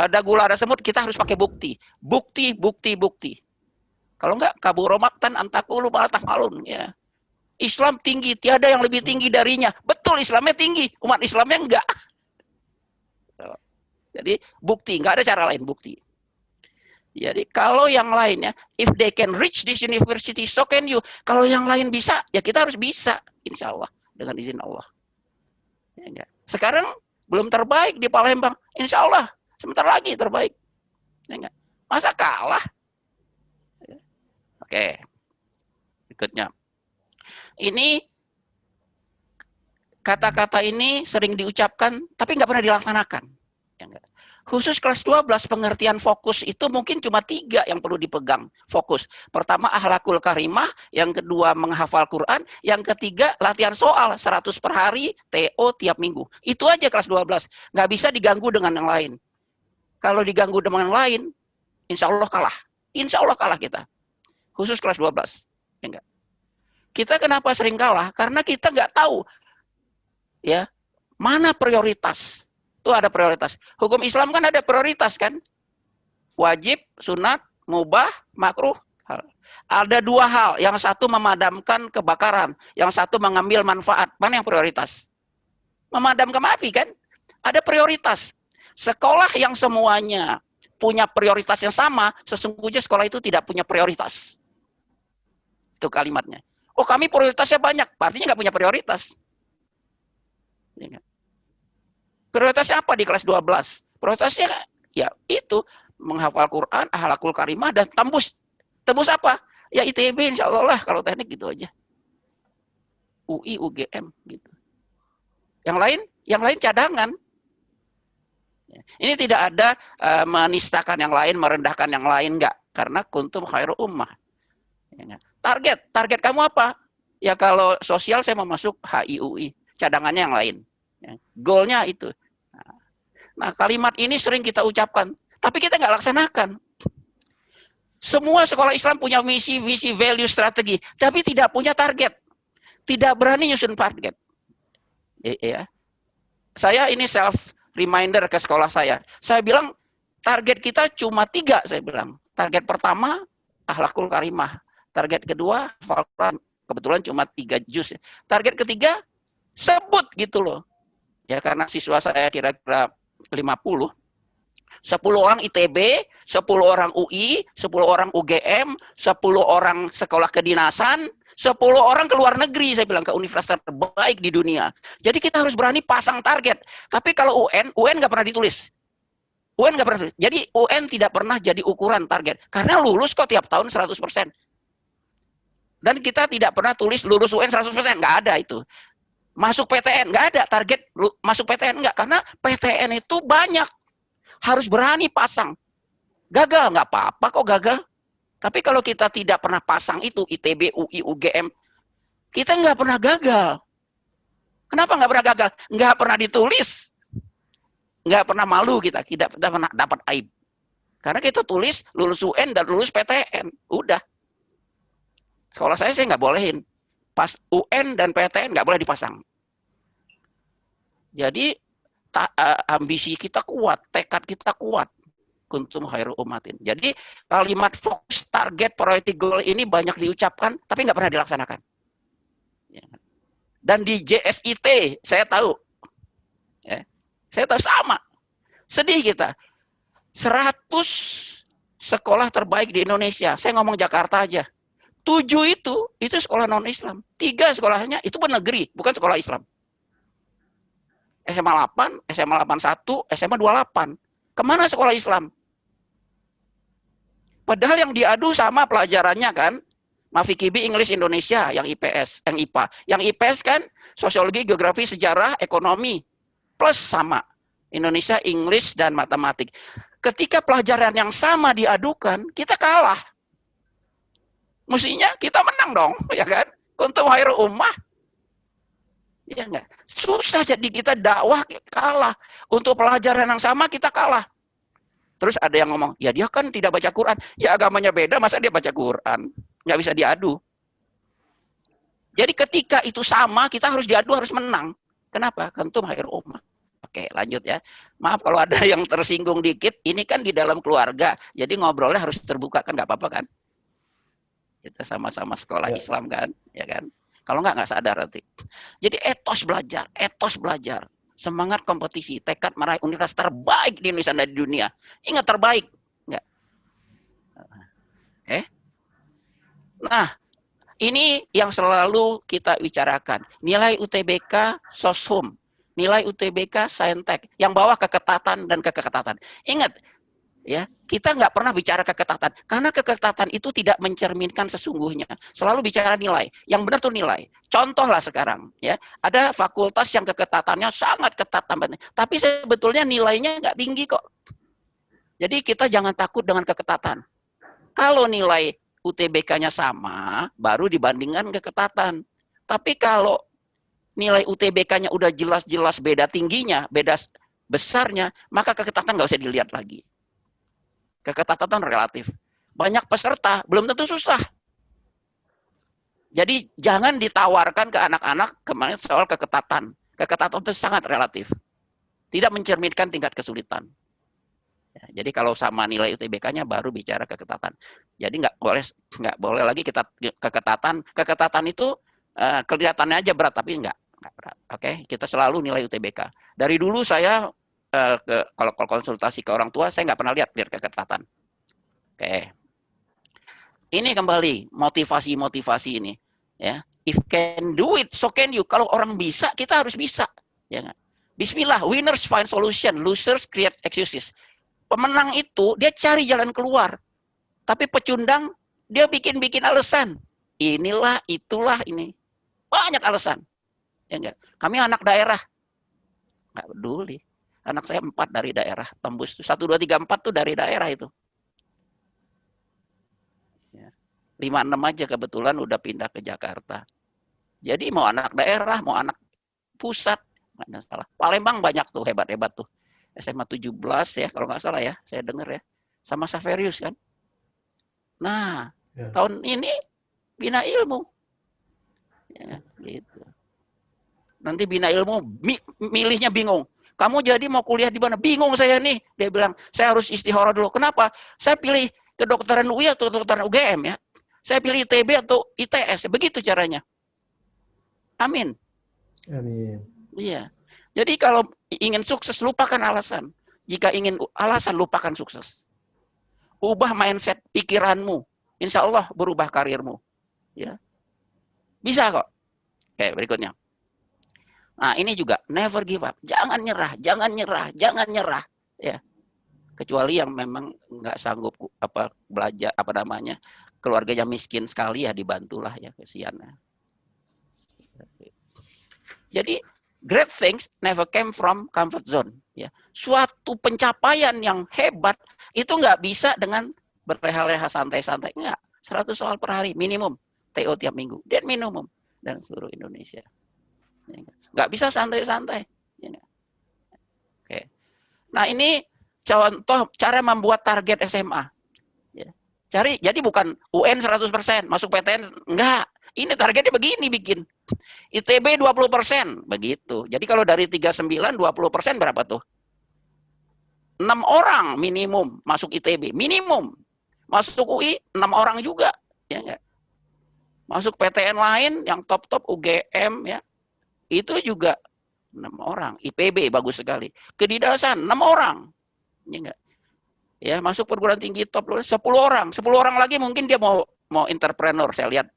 ada gula, ada semut, kita harus pakai bukti. Bukti. Kalau enggak, kaburo maktan antakulu malatah malun. Ya. Islam tinggi, tiada yang lebih tinggi darinya. Betul, Islamnya tinggi, umat Islamnya enggak. Jadi bukti, nggak ada cara lain, bukti. Jadi kalau yang lainnya, if they can reach this university, so can you. Kalau yang lain bisa, ya kita harus bisa, insya Allah, dengan izin Allah. Ya, enggak. Sekarang belum terbaik di Palembang, insya Allah sebentar lagi terbaik. Ya, enggak. Masa kalah? Oke, berikutnya. Ini kata-kata ini sering diucapkan, tapi nggak pernah dilaksanakan. Ya, enggak. Khusus kelas 12 pengertian fokus itu mungkin cuma 3 yang perlu dipegang fokus. Pertama akhlakul karimah, yang kedua menghafal Quran, yang ketiga latihan soal 100 per hari, TO tiap minggu. Itu aja kelas 12. Nggak bisa diganggu dengan yang lain. Kalau diganggu dengan yang lain, insya Allah kalah. Insya Allah kalah kita. Khusus kelas 12. Ya enggak? Kita kenapa sering kalah? Karena kita nggak tahu ya mana prioritas. Itu ada prioritas. Hukum Islam kan ada prioritas kan? Wajib, sunat, mubah, makruh. Ada 2 hal. Yang satu memadamkan kebakaran. Yang satu mengambil manfaat. Mana yang prioritas? Memadamkan api kan? Ada prioritas. Sekolah yang semuanya punya prioritas yang sama, sesungguhnya sekolah itu tidak punya prioritas. Itu kalimatnya. Oh kami prioritasnya banyak. Artinya nggak punya prioritas. Ya, prioritasnya apa di kelas 12? Prioritasnya ya itu menghafal Quran, akhlakul karimah dan tembus. Tembus apa? Ya ITB insya Allah lah, kalau teknik gitu aja. UI, UGM gitu. Yang lain cadangan. Ini tidak ada menistakan yang lain, merendahkan yang lain enggak, karena kuntum khairu ummah. Target kamu apa? Ya kalau sosial saya mau masuk HI UI, cadangannya yang lain. Goalnya itu. Nah kalimat ini sering kita ucapkan, tapi kita nggak laksanakan. Semua sekolah Islam punya misi, visi, value, strategi, tapi tidak punya target. Tidak berani nyusun target. Ya. Saya ini self reminder ke sekolah saya. Saya bilang target kita cuma 3, saya bilang. Target pertama akhlakul karimah. Target kedua Al-Quran. Kebetulan cuma 3 juz. Target ketiga sebut gitu loh. Ya karena siswa saya kira-kira 50. 10 orang ITB, 10 orang UI, 10 orang UGM, 10 orang sekolah kedinasan, 10 orang ke luar negeri, saya bilang, ke universitas terbaik di dunia. Jadi kita harus berani pasang target. Tapi kalau UN nggak pernah ditulis. UN nggak pernah ditulis. Jadi UN tidak pernah jadi ukuran target. Karena lulus kok tiap tahun 100%. Dan kita tidak pernah tulis lulus UN 100%. Nggak ada itu. Masuk PTN, nggak ada target masuk PTN, nggak. Karena PTN itu banyak. Harus berani pasang. Gagal, nggak apa-apa kok gagal. Tapi kalau kita tidak pernah pasang itu, ITB, UI, UGM, kita nggak pernah gagal. Kenapa nggak pernah gagal? Nggak pernah ditulis. Nggak pernah malu kita, tidak pernah dapat aib. Karena kita tulis lulus UN dan lulus PTN. Udah. Sekolah saya nggak bolehin. Pas UN dan PTN nggak boleh dipasang. Jadi ambisi kita kuat, tekad kita kuat. Kuntum khairu ummatin. Jadi kalimat fokus, target, priority goal ini banyak diucapkan, tapi nggak pernah dilaksanakan. Dan di JSIT saya tahu, ya, saya tahu sama. Sedih kita. 100 sekolah terbaik di Indonesia. Saya ngomong Jakarta aja. 7 itu sekolah non-Islam. 3 sekolahnya itu pun negeri, bukan sekolah Islam. SMA 8, SMA 81, SMA 28. Kemana sekolah Islam? Padahal yang diadu sama pelajarannya kan, Mafikibi, English, Indonesia, yang IPS, yang IPA. Yang IPS kan, sosiologi, geografi, sejarah, ekonomi. Plus sama, Indonesia, English, dan matematik. Ketika pelajaran yang sama diadukan, kita kalah. Mestinya kita menang dong, ya kan? Kuntum khairu ummah. Ya enggak? Susah jadi kita dakwah kalah. Untuk pelajaran yang sama kita kalah. Terus ada yang ngomong, ya dia kan tidak baca Quran. Ya agamanya beda, masa dia baca Quran? Nggak bisa diadu. Jadi ketika itu sama, kita harus diadu, harus menang. Kenapa? Kuntum khairu ummah. Oke, lanjut ya. Maaf kalau ada yang tersinggung dikit. Ini kan di dalam keluarga. Jadi ngobrolnya harus terbuka, kan nggak apa-apa kan? Kita sama-sama sekolah Islam kan, ya kan? Kalau nggak sadar nanti. Jadi etos belajar, semangat kompetisi, tekad meraih universitas terbaik di Indonesia dan di dunia. Ingat terbaik. Enggak. Nah, ini yang selalu kita bicarakan. Nilai UTBK Soshum, nilai UTBK Saintek, yang bawah keketatan dan keketatan. Ingat, ya, kita nggak pernah bicara keketatan karena keketatan itu tidak mencerminkan sesungguhnya. Selalu bicara nilai. Yang benar tuh nilai. Contohlah sekarang, ya, ada fakultas yang keketatannya sangat ketat tambahnya, tapi sebetulnya nilainya nggak tinggi kok. Jadi kita jangan takut dengan keketatan. Kalau nilai UTBK-nya sama, baru dibandingkan keketatan. Tapi kalau nilai UTBK-nya udah jelas-jelas beda tingginya, beda besarnya, maka keketatan nggak usah dilihat lagi. Keketatan relatif. Banyak peserta, belum tentu susah. Jadi jangan ditawarkan ke anak-anak kemarin soal keketatan. Keketatan itu sangat relatif. Tidak mencerminkan tingkat kesulitan. Ya, jadi kalau sama nilai UTBK-nya baru bicara keketatan. Jadi nggak boleh lagi kita keketatan. Keketatan itu kelihatannya aja berat, tapi nggak berat. Oke, kita selalu nilai UTBK. Dari dulu saya kalau konsultasi ke orang tua, saya nggak pernah lihat keketatan. Oke. Ini kembali motivasi ini, ya. If can do it, so can you. Kalau orang bisa, kita harus bisa, ya nggak? Bismillah, winners find solution, losers create excuses. Pemenang itu dia cari jalan keluar, tapi pecundang dia bikin alasan. Inilah, itulah ini, banyak alasan, ya enggak? Kami anak daerah, nggak peduli. Anak saya 4 dari daerah, tembus 1, 2, 3, 4 tuh dari daerah itu. 5, 6 aja kebetulan udah pindah ke Jakarta. Jadi mau anak daerah, mau anak pusat, nggak salah. Palembang banyak tuh hebat-hebat tuh. SMA 17 ya, kalau nggak salah ya, saya dengar ya. Sama Saverius kan. Nah, ya, tahun ini Bina Ilmu. Ya, gitu. Nanti Bina Ilmu milihnya bingung. Kamu jadi mau kuliah di mana? Bingung saya nih. Dia bilang, saya harus istikharah dulu. Kenapa? Saya pilih kedokteran UI atau kedokteran UGM ya. Saya pilih ITB atau ITS. Begitu caranya. Amin.
Amin.
Iya. Jadi kalau ingin sukses, lupakan alasan. Jika ingin alasan, lupakan sukses. Ubah mindset pikiranmu. Insya Allah berubah karirmu. Ya. Bisa kok. Oke, berikutnya. Nah, ini juga never give up. Jangan nyerah, jangan nyerah, jangan nyerah. Ya. Kecuali yang memang nggak sanggup belajar keluarganya miskin sekali ya, dibantulah ya, kesian. Jadi great things never came from comfort zone. Ya. Suatu pencapaian yang hebat itu nggak bisa dengan berleha-leha santai-santai. Enggak. 100 soal per hari minimum. TO tiap minggu. Dan minimum. Dan seluruh Indonesia. Nggak bisa santai-santai. Ya. Oke. Nah ini contoh cara membuat target SMA. Ya. Jadi bukan UN 100%, masuk PTN. Enggak. Ini targetnya begini bikin. ITB 20%, begitu. Jadi kalau dari 39, 20% berapa tuh? 6 orang minimum masuk ITB, minimum. Masuk UI 6 orang juga, ya enggak? Masuk PTN lain yang top-top UGM ya. Itu juga 6 orang. IPB bagus sekali. Kedinasan 6 orang. Ya enggak? Ya, masuk perguruan tinggi top 10 orang. 10 orang lagi mungkin dia mau entrepreneur, saya lihat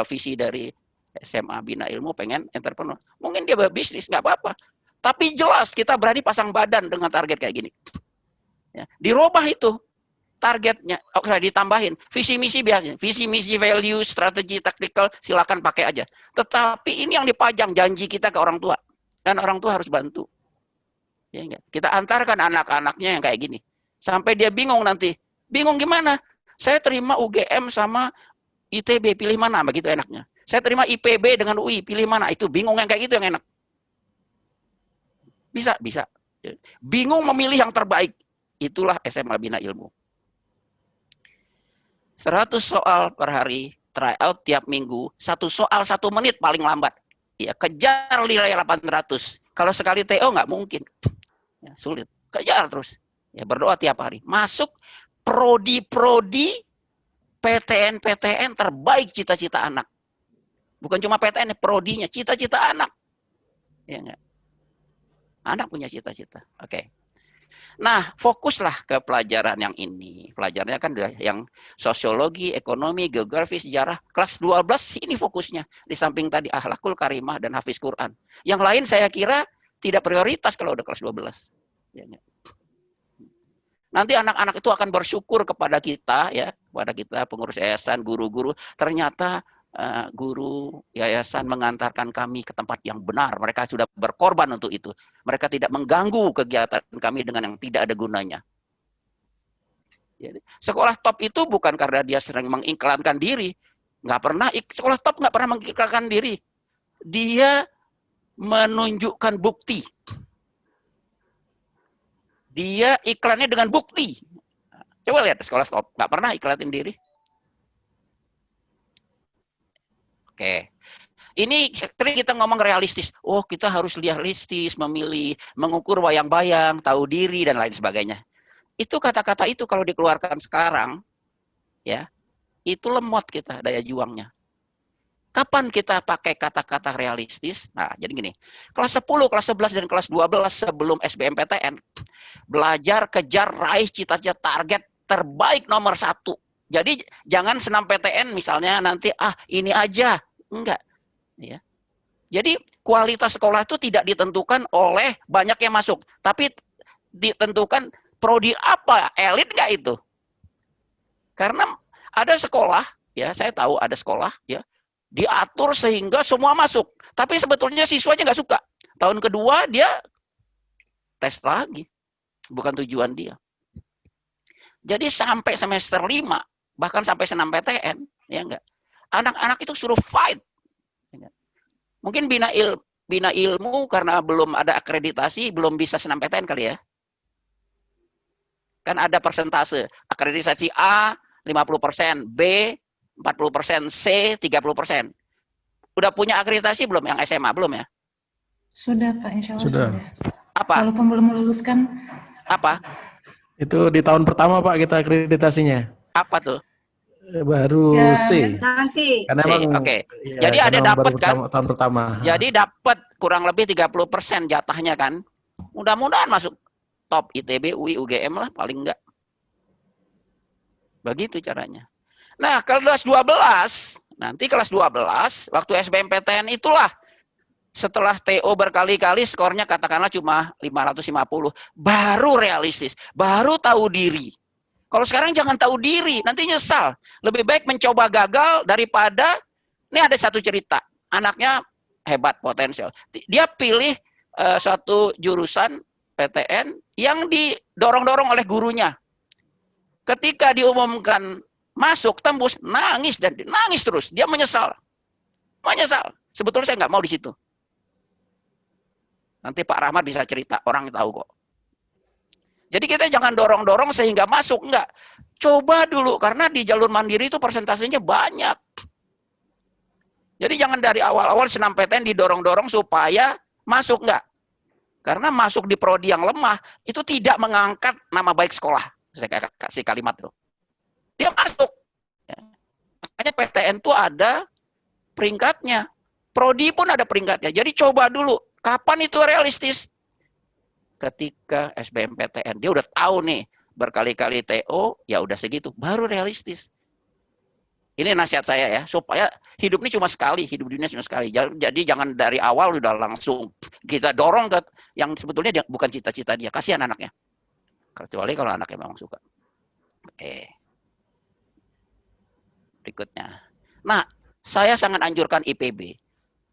visi dari SMA Bina Ilmu pengen entrepreneur. Mungkin dia berbisnis, nggak apa-apa. Tapi jelas kita berani pasang badan dengan target kayak gini. Ya, dirubah itu targetnya, ditambahin. Visi misi biasanya. Visi misi, value, strategi, taktikal, silakan pakai aja. Tetapi ini yang dipajang janji kita ke orang tua. Dan orang tua harus bantu. Ya, enggak? Kita antarkan anak-anaknya yang kayak gini. Sampai dia bingung nanti. Bingung gimana? Saya terima UGM sama ITB, pilih mana? Begitu enaknya. Saya terima IPB dengan UI, pilih mana? Itu bingung yang kayak gitu yang enak. Bisa. Bingung memilih yang terbaik. Itulah SMA Bina Ilmu. 100 soal per hari, tryout tiap minggu, 1 soal 1 menit paling lambat. Ya, kejar nilai 800. Kalau sekali TO nggak mungkin. Ya, sulit. Kejar terus. Ya, berdoa tiap hari. Masuk prodi-prodi PTN terbaik cita-cita anak. Bukan cuma PTN, prodinya, cita-cita anak. Ya enggak? Anak punya cita-cita. Oke. Nah, fokuslah ke pelajaran yang ini. Pelajarannya kan yang sosiologi, ekonomi, geografi, sejarah. Kelas 12 ini fokusnya. Di samping tadi akhlakul karimah dan hafiz Quran. Yang lain saya kira tidak prioritas kalau udah kelas 12. Ya, ya. Nanti anak-anak itu akan bersyukur kepada kita, ya, kepada kita pengurus yayasan, guru-guru. Ternyata guru yayasan mengantarkan kami ke tempat yang benar. Mereka sudah berkorban untuk itu. Mereka tidak mengganggu kegiatan kami dengan yang tidak ada gunanya. Jadi, sekolah top itu bukan karena dia sering mengiklankan diri. Nggak pernah, sekolah top nggak pernah mengiklankan diri. Dia menunjukkan bukti. Dia iklannya dengan bukti. Coba lihat sekolah top, nggak pernah iklanin diri. Oke, ini sering kita ngomong realistis. Oh, kita harus realistis, memilih, mengukur bayang-bayang, tahu diri dan lain sebagainya. Itu kata-kata itu kalau dikeluarkan sekarang, ya, itu lemot kita daya juangnya. Kapan kita pakai kata-kata realistis? Nah, jadi gini, kelas 10, kelas 11, dan kelas 12 sebelum SBMPTN, belajar, kejar, raih cita-cita target terbaik nomor 1. Jadi jangan senam PTN misalnya nanti, ini aja. Enggak. Ya. Jadi kualitas sekolah itu tidak ditentukan oleh banyak yang masuk, tapi ditentukan prodi apa, elit nggak itu. Karena ada sekolah, ya saya tahu ada sekolah, ya diatur sehingga semua masuk, tapi sebetulnya siswanya nggak suka. Tahun kedua dia tes lagi, bukan tujuan dia. Jadi sampai semester 5, bahkan sampai senam PTN, ya enggak. Anak-anak itu suruh fight. Mungkin bina ilmu karena belum ada akreditasi, belum bisa senam PTN kali ya. Kan ada persentase. Akreditasi A 50%, B 40%, C 30%. Udah punya akreditasi belum yang SMA? Belum ya?
Sudah Pak, insya Allah
Sudah.
sudah.
Apa?
Walaupun belum meluluskan.
Apa?
Itu di tahun pertama Pak kita akreditasinya.
Apa tuh?
Baru
Ya,
C.
Nanti.
Karena
C,
emang
oke.
ya,
Jadi
karena
ada
baru
dapat kan?
tahun pertama.
Jadi dapat kurang lebih 30% jatahnya kan. Mudah-mudahan masuk top ITB, UI, UGM lah paling enggak. Begitu caranya. Nah, kelas 12, nanti kelas 12 waktu SBMPTN itulah setelah TO berkali-kali skornya katakanlah cuma 550, baru realistis, baru tahu diri. Kalau sekarang jangan tahu diri, nanti nyesal. Lebih baik mencoba gagal daripada, ini ada satu cerita, anaknya hebat, potensial. Dia pilih suatu jurusan PTN yang didorong-dorong oleh gurunya. Ketika diumumkan masuk, tembus, nangis dan nangis terus. Dia menyesal. Menyesal. Sebetulnya saya nggak mau di situ. Nanti Pak Rahmat bisa cerita, orang tahu kok. Jadi kita jangan dorong-dorong sehingga masuk, enggak. Coba dulu, karena di jalur mandiri itu persentasenya banyak. Jadi jangan dari awal-awal senam PTN didorong-dorong supaya masuk, enggak. Karena masuk di prodi yang lemah, itu tidak mengangkat nama baik sekolah. Saya kasih kalimat itu. Dia masuk. Makanya PTN itu ada peringkatnya. Prodi pun ada peringkatnya. Jadi coba dulu, kapan itu realistis? Ketika SBMPTN, dia udah tahu nih berkali-kali TO, ya udah segitu, baru realistis. Ini nasihat saya ya, supaya hidup ini cuma sekali, hidup dunia cuma sekali. Jadi jangan dari awal udah langsung kita dorong ke yang sebetulnya dia, bukan cita-cita dia, kasihan anaknya. Kecuali kalau anaknya memang suka. Oke. Berikutnya. Nah, saya sangat anjurkan IPB.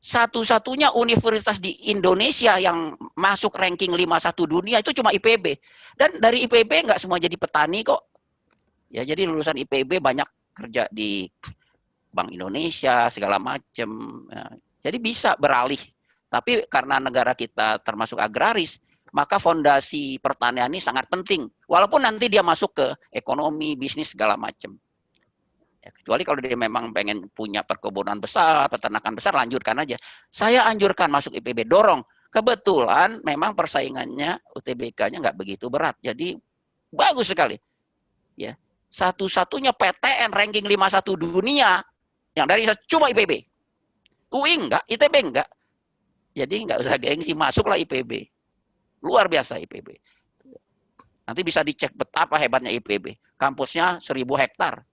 Satu-satunya universitas di Indonesia yang masuk ranking 51 dunia itu cuma IPB. Dan dari IPB nggak semua jadi petani kok. Ya, jadi lulusan IPB banyak kerja di Bank Indonesia, segala macam. Ya, jadi bisa beralih. Tapi karena negara kita termasuk agraris, maka fondasi pertanian ini sangat penting. Walaupun nanti dia masuk ke ekonomi, bisnis, segala macam. Ya, kecuali kalau dia memang pengen punya perkebunan besar, peternakan besar, lanjutkan aja. Saya anjurkan masuk IPB, dorong. Kebetulan memang persaingannya UTBK-nya nggak begitu berat, jadi bagus sekali. Ya, satu-satunya PTN ranking 51 dunia yang dari cuma IPB. UI enggak, ITB enggak. Jadi enggak usah gengsi, masuklah IPB. Luar biasa IPB. Nanti bisa dicek betapa hebatnya IPB. Kampusnya 1000 hektar.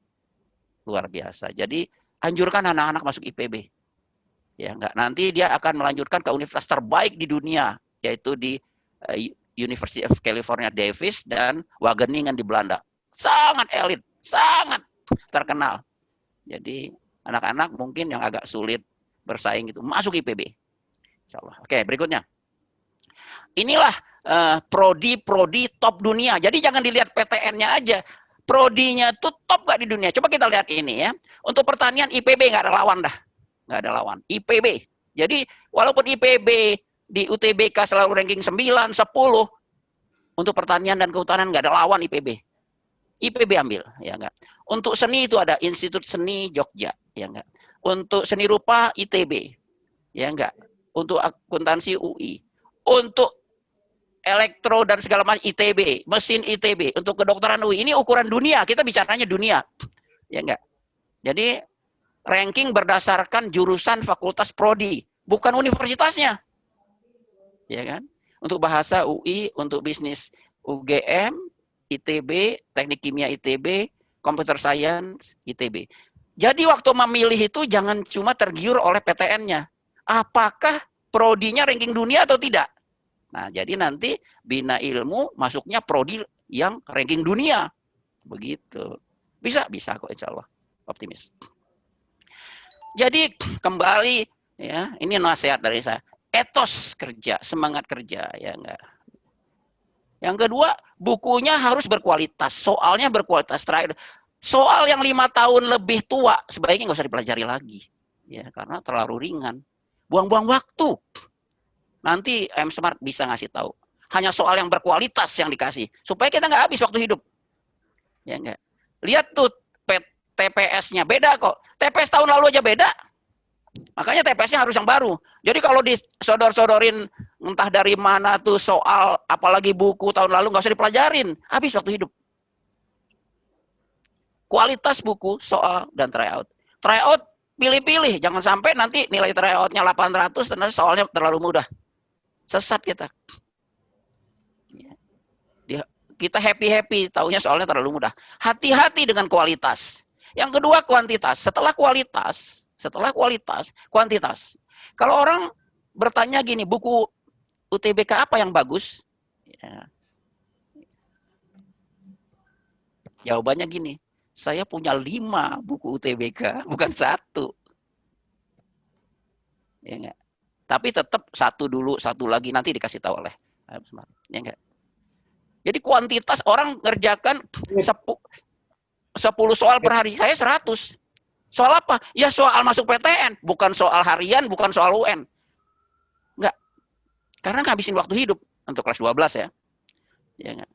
Luar biasa. Jadi anjurkan anak-anak masuk IPB. Ya enggak, nanti dia akan melanjutkan ke universitas terbaik di dunia, yaitu di University of California Davis dan Wageningen di Belanda. Sangat elit, sangat terkenal. Jadi anak-anak mungkin yang agak sulit bersaing itu masuk IPB. Insyaallah. Oke, berikutnya. Inilah prodi top dunia. Jadi jangan dilihat PTN-nya aja. Prodinya tuh top gak di dunia. Coba kita lihat ini ya. Untuk pertanian IPB nggak ada lawan dah. Nggak ada lawan. IPB. Jadi walaupun IPB di UTBK selalu ranking 9, 10, untuk pertanian dan kehutanan nggak ada lawan IPB. IPB ambil, ya enggak. Untuk seni itu ada Institut Seni Jogja, ya enggak. Untuk seni rupa ITB, ya enggak. Untuk akuntansi UI. Untuk elektro dan segala macam ITB, mesin ITB. Untuk kedokteran UI, ini ukuran dunia, kita bicaranya dunia. Ya enggak. Jadi ranking berdasarkan jurusan fakultas prodi, bukan universitasnya. Ya kan? Untuk bahasa UI, untuk bisnis UGM, ITB, teknik kimia ITB, computer science ITB. Jadi waktu memilih itu jangan cuma tergiur oleh PTN-nya. Apakah prodinya ranking dunia atau tidak? Nah, jadi nanti Bina Ilmu masuknya prodi yang ranking dunia. Begitu. Bisa kok insya Allah. Optimis. Jadi kembali ya, ini nasihat dari saya. Etos kerja, semangat kerja, ya enggak. Yang kedua, bukunya harus berkualitas, soalnya berkualitas. Terakhir, soal yang 5 tahun lebih tua sebaiknya nggak usah dipelajari lagi, ya karena terlalu ringan, buang-buang waktu. Nanti M-Smart bisa ngasih tahu. Hanya soal yang berkualitas yang dikasih, supaya kita nggak habis waktu hidup, ya enggak. Lihat tuh TPS-nya beda kok. TPS tahun lalu aja beda. Makanya TPS-nya harus yang baru. Jadi kalau disodor-sodorin entah dari mana tuh soal, apalagi buku tahun lalu nggak usah dipelajarin. Habis waktu hidup. Kualitas buku, soal, dan tryout. Tryout pilih-pilih. Jangan sampai nanti nilai tryout-nya 800, ternyata soalnya terlalu mudah. Sesat kita. Kita happy-happy, taunya soalnya terlalu mudah. Hati-hati dengan kualitas. Yang kedua kuantitas. Setelah kualitas, kuantitas. Kalau orang bertanya gini, buku UTBK apa yang bagus? Ya. Jawabannya gini, saya punya 5 buku UTBK, bukan 1. Ya enggak? Tapi tetap 1 dulu, 1 lagi, nanti dikasih tahu oleh. Ya enggak? Jadi kuantitas orang ngerjakan 10 soal per hari, saya 100. Soal apa? Ya soal masuk PTN, bukan soal harian, bukan soal UN. Enggak. Karena ngabisin waktu hidup untuk kelas 12 ya. Ya enggak.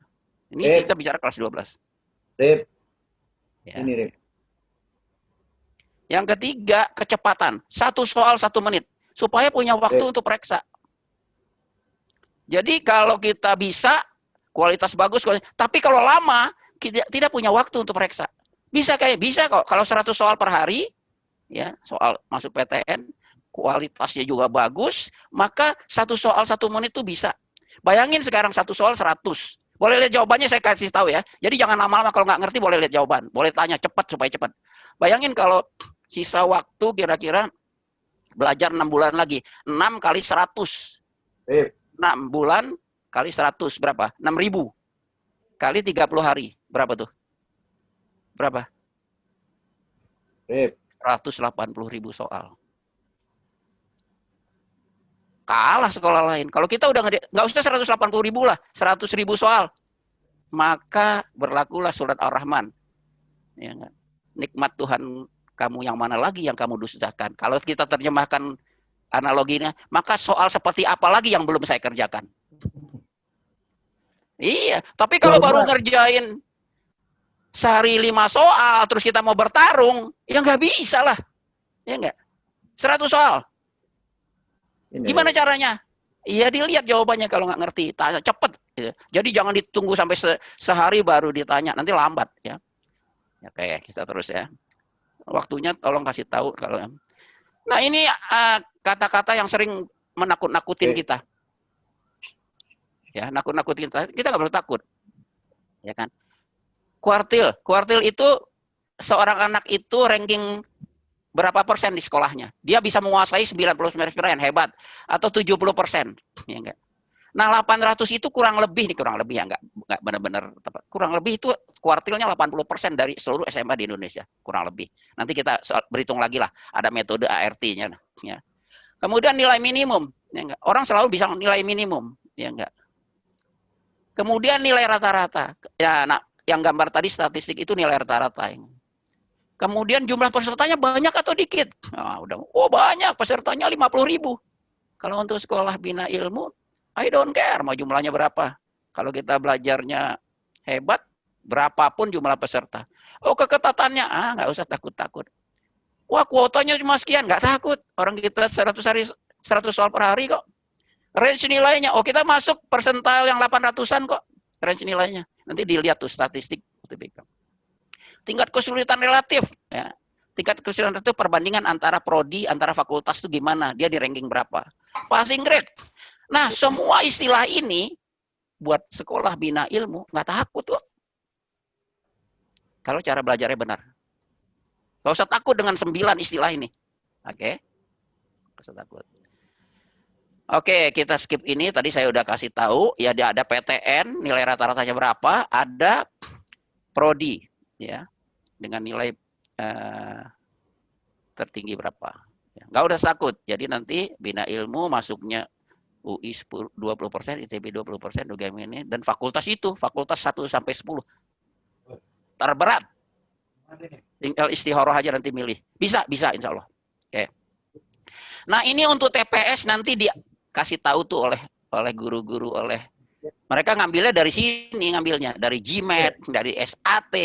Ini kita bicara kelas 12.
Rip.
Ya.
Ini Rip.
Yang ketiga, kecepatan. 1 soal 1 menit. Supaya punya waktu untuk periksa. Jadi kalau kita bisa, kualitas bagus, tapi kalau lama, kita tidak punya waktu untuk periksa. Bisa kok. Kalau 100 soal per hari, ya soal masuk PTN, kualitasnya juga bagus, maka 1 soal 1 menit itu bisa. Bayangin sekarang 1 soal 100. Boleh lihat jawabannya, saya kasih tahu ya. Jadi jangan lama-lama, kalau nggak ngerti boleh lihat jawaban. Boleh tanya cepat supaya cepat. Bayangin kalau sisa waktu kira-kira belajar 6 bulan lagi. 6 kali 100. 6 bulan kali 100 berapa? 6.000. Kali 30 hari. Berapa tuh? Berapa? 180.000 soal. Kalah sekolah lain. Kalau kita udah nggak usah 180.000 lah, 100.000 soal. Maka berlakulah surat Ar-Rahman. Ya, nikmat Tuhan kamu yang mana lagi yang kamu dustakan. Kalau kita terjemahkan analoginya, maka soal seperti apa lagi yang belum saya kerjakan. Iya, tapi kalau baru ngerjain sehari 5 soal, terus kita mau bertarung, ya nggak bisa lah. Ya nggak? 100 soal. Gimana caranya? Iya, dilihat jawabannya kalau nggak ngerti. Tanya cepet. Gitu. Jadi jangan ditunggu sampai sehari baru ditanya. Nanti lambat. Ya. Oke, kita terus ya. Waktunya tolong kasih tahu. Kalau Nah ini kata-kata yang sering menakut-nakutin kita. Ya, nakut-nakutin kita. Kita nggak perlu takut. Ya kan? Kuartil itu seorang anak itu ranking berapa persen di sekolahnya? Dia bisa menguasai 99%, hebat. Atau 70%. Ya enggak? Nah, 800 itu kurang lebih ya, enggak benar-benar tepat. Kurang lebih itu kuartilnya 80% dari seluruh SMA di Indonesia, kurang lebih. Nanti kita berhitung lagi lah, ada metode ART-nya. Ya. Kemudian nilai minimum, ya enggak? Orang selalu bisa nilai minimum, ya enggak? Kemudian nilai rata-rata, ya, nah, yang gambar tadi statistik itu nilai rata-rata. Kemudian jumlah pesertanya banyak atau dikit? Nah, banyak, pesertanya 50.000. Kalau untuk sekolah bina ilmu, I don't care mau jumlahnya berapa. Kalau kita belajarnya hebat, berapapun jumlah peserta. Oh, keketatannya, nggak usah takut-takut. Wah, kuotanya cuma sekian, nggak takut. Orang kita 100 soal per hari kok. Range nilainya, kita masuk persentil yang 800-an kok. Range nilainya. Nanti dilihat tuh statistik UTBK. Tingkat kesulitan relatif, ya. Tingkat kesulitan itu perbandingan antara prodi, antara fakultas itu gimana, dia di ranking berapa. Passing grade. Nah, semua istilah ini buat sekolah bina ilmu nggak takut kok. Kalau cara belajarnya benar. Nggak usah takut dengan 9 istilah ini. Oke? Nggak usah takut. Oke, kita skip ini. Tadi saya udah kasih tahu, ya dia ada PTN, nilai rata-ratanya berapa, ada prodi, ya, dengan nilai tertinggi berapa. Ya, nggak usah takut. Jadi nanti bina ilmu masuknya UI 20%, ITB 20%, UGM ini, dan fakultas 1 sampai 10. Terberat. Tinggal istikharah aja nanti milih. Bisa insya Allah. Oke. Nah, ini untuk TPS nanti dikasih tahu tuh oleh guru-guru, mereka ngambilnya dari sini, dari GMAT, dari SAT.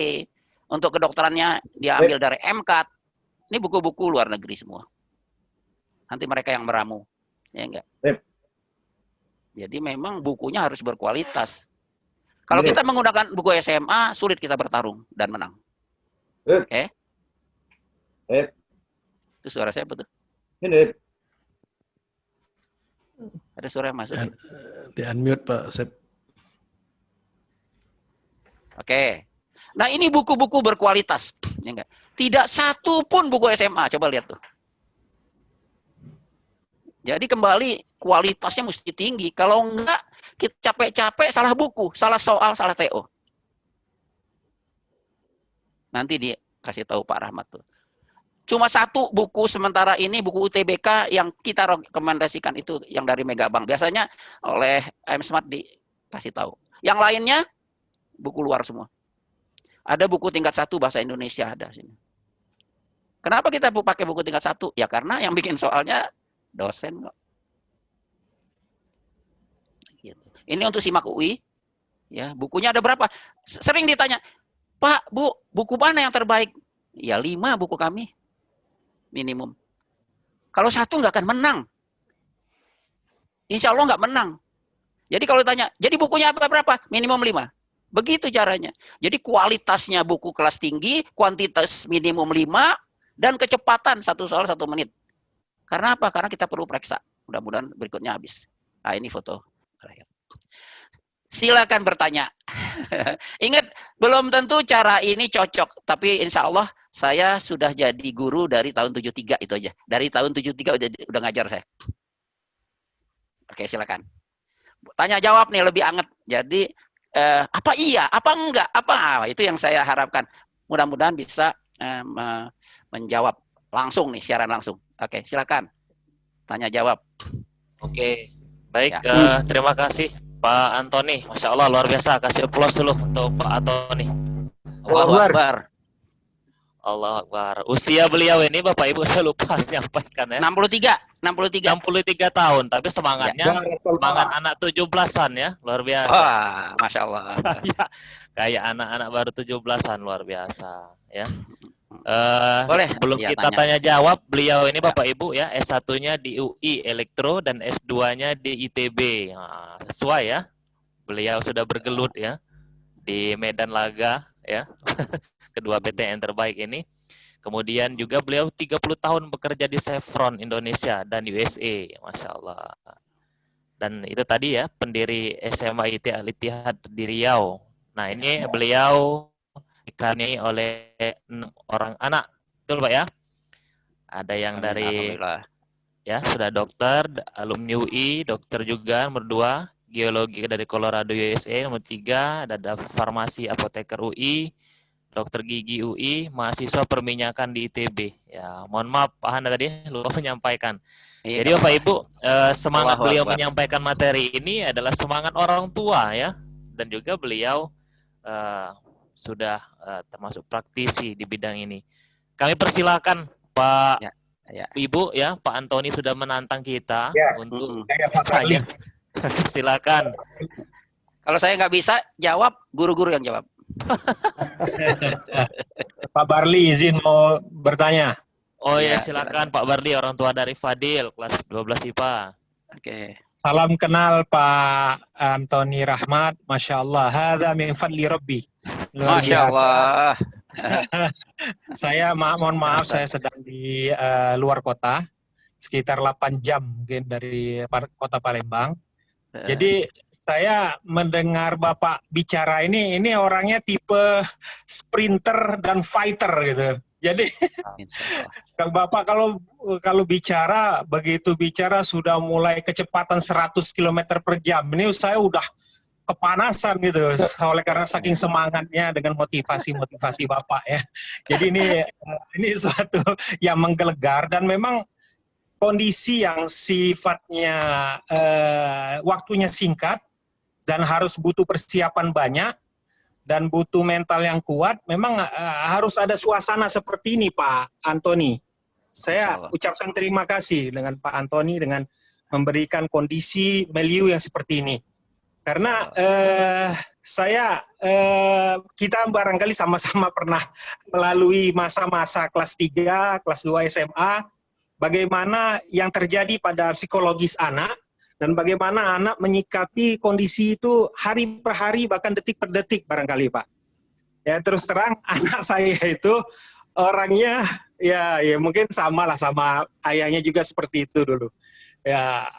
Untuk kedokterannya dia ambil dari MCAT. Ini buku-buku luar negeri semua. Nanti mereka yang meramu. Ya enggak? Jadi memang bukunya harus berkualitas. Kalau kita menggunakan buku SMA, sulit kita bertarung dan menang. Oke? Itu suara saya betul? Ada suara yang masuk.
Di unmute Pak Sep.
Oke. Nah, ini buku-buku berkualitas. Ya enggak? Tidak satu pun buku SMA. Coba lihat tuh. Jadi kembali kualitasnya mesti tinggi. Kalau enggak, kita capek-capek salah buku, salah soal, salah TO. Nanti dikasih tahu Pak Rahmat tuh. Cuma satu buku sementara ini, buku UTBK yang kita rekomendasikan itu yang dari Megabank. Biasanya oleh AM Smart dikasih tahu. Yang lainnya buku luar semua. Ada buku tingkat 1 bahasa Indonesia ada sini. Kenapa kita pakai buku tingkat 1? Ya karena yang bikin soalnya dosen kok. Gitu. Ini untuk simak UI. Ya, bukunya ada berapa? Sering ditanya, Pak, Bu, buku mana yang terbaik? Ya 5 buku kami. Minimum. Kalau 1 nggak akan menang. Insya Allah nggak menang. Jadi kalau ditanya, jadi bukunya berapa? Minimum 5. Begitu caranya. Jadi kualitasnya buku kelas tinggi, kuantitas minimum 5, dan kecepatan 1 soal 1 menit. Karena apa? Karena kita perlu periksa. Mudah-mudahan berikutnya habis. Nah, ini foto. Silakan bertanya. Ingat, belum tentu cara ini cocok. Tapi insya Allah saya sudah jadi guru dari tahun 73 itu aja. Dari tahun 73 udah ngajar saya. Oke, silakan. Tanya jawab nih lebih anget. Jadi apa iya, apa enggak, apa itu yang saya harapkan. Mudah-mudahan bisa menjawab langsung nih, siaran langsung. Oke, silakan. Tanya jawab.
Oke, baik.
Ya.
Terima kasih Pak Antoni. Masya Allah, luar biasa. Kasih aplaus dulu untuk Pak Antoni.
Allahu Akbar.
Allah Akbar. Usia beliau ini Bapak Ibu saya lupa menyampaikan ya.
63
tahun, tapi semangatnya semangat anak 17-an ya, luar biasa.
Wah, Masya Allah.
Kayak anak-anak baru 17-an, luar biasa ya.
Boleh
Sebelum
ya,
kita tanya jawab, beliau ini Bapak Ibu ya, S1-nya di UI Elektro dan S2-nya di ITB. Nah, sesuai ya. Beliau sudah bergelut ya di Medan Laga ya. Kedua PTN terbaik ini. Kemudian juga beliau 30 tahun bekerja di Chevron Indonesia dan USA, Masya Allah. Dan itu tadi ya, pendiri SMA IT Al-Ittihad di Riau. Nah, ini beliau dikaruniai oleh 6 orang anak. Betul, Pak ya? Ada yang
Amin,
dari
alhamdulillah.
ya sudah dokter, alumni UI, dokter juga nomor 2, geologi dari Colorado USA nomor 3, ada farmasi apoteker UI, dokter gigi UI, mahasiswa perminyakan di ITB. Ya, mohon maaf Pak Hana tadi lupa menyampaikan.
Iya,
Jadi
nggak
Bapak
apa-apa.
Ibu, semangat
Allahu
beliau
Akbar.
menyampaikan materi ini adalah semangat orang tua ya, dan juga beliau sudah termasuk praktisi di bidang ini. Kami persilakan Pak
Ya, ya.
Ibu ya, Pak Antoni sudah menantang kita
Ya.
untuk
Saya Pak Barli.
silakan.
Kalau saya nggak bisa jawab, guru-guru yang jawab.
Pak Barli izin mau bertanya.
Oh ya,
Ya,
silakan Pak Barli, orang tua dari Fadil, kelas 12 IPA.
Oke.
Salam kenal Pak Antoni Rahmat. Masya Allah. Hadza min fadli Rabbi. Luar
Masya
biasa.
Allah.
Saya mohon maaf, saya sedang di luar kota. Sekitar 8 jam mungkin dari kota Palembang. Jadi saya mendengar Bapak bicara ini orangnya tipe sprinter dan fighter gitu. Jadi Bapak kalau bicara, begitu bicara sudah mulai kecepatan 100 km per jam. Ini saya udah kepanasan gitu, oleh karena saking semangatnya dengan motivasi Bapak ya. Jadi ini suatu yang menggelegar, dan memang kondisi yang sifatnya waktunya singkat dan harus butuh persiapan banyak dan butuh mental yang kuat, memang harus ada suasana seperti ini Pak Antoni. Saya ucapkan terima kasih dengan Pak Antoni dengan memberikan kondisi milieu yang seperti ini. Karena kita barangkali sama-sama pernah melalui masa-masa kelas 3, kelas 2 SMA, bagaimana yang terjadi pada psikologis anak, dan bagaimana anak menyikapi kondisi itu hari per hari, bahkan detik per detik barangkali Pak. Ya terus terang, anak saya itu orangnya ya mungkin sama lah sama ayahnya juga seperti itu dulu. Ya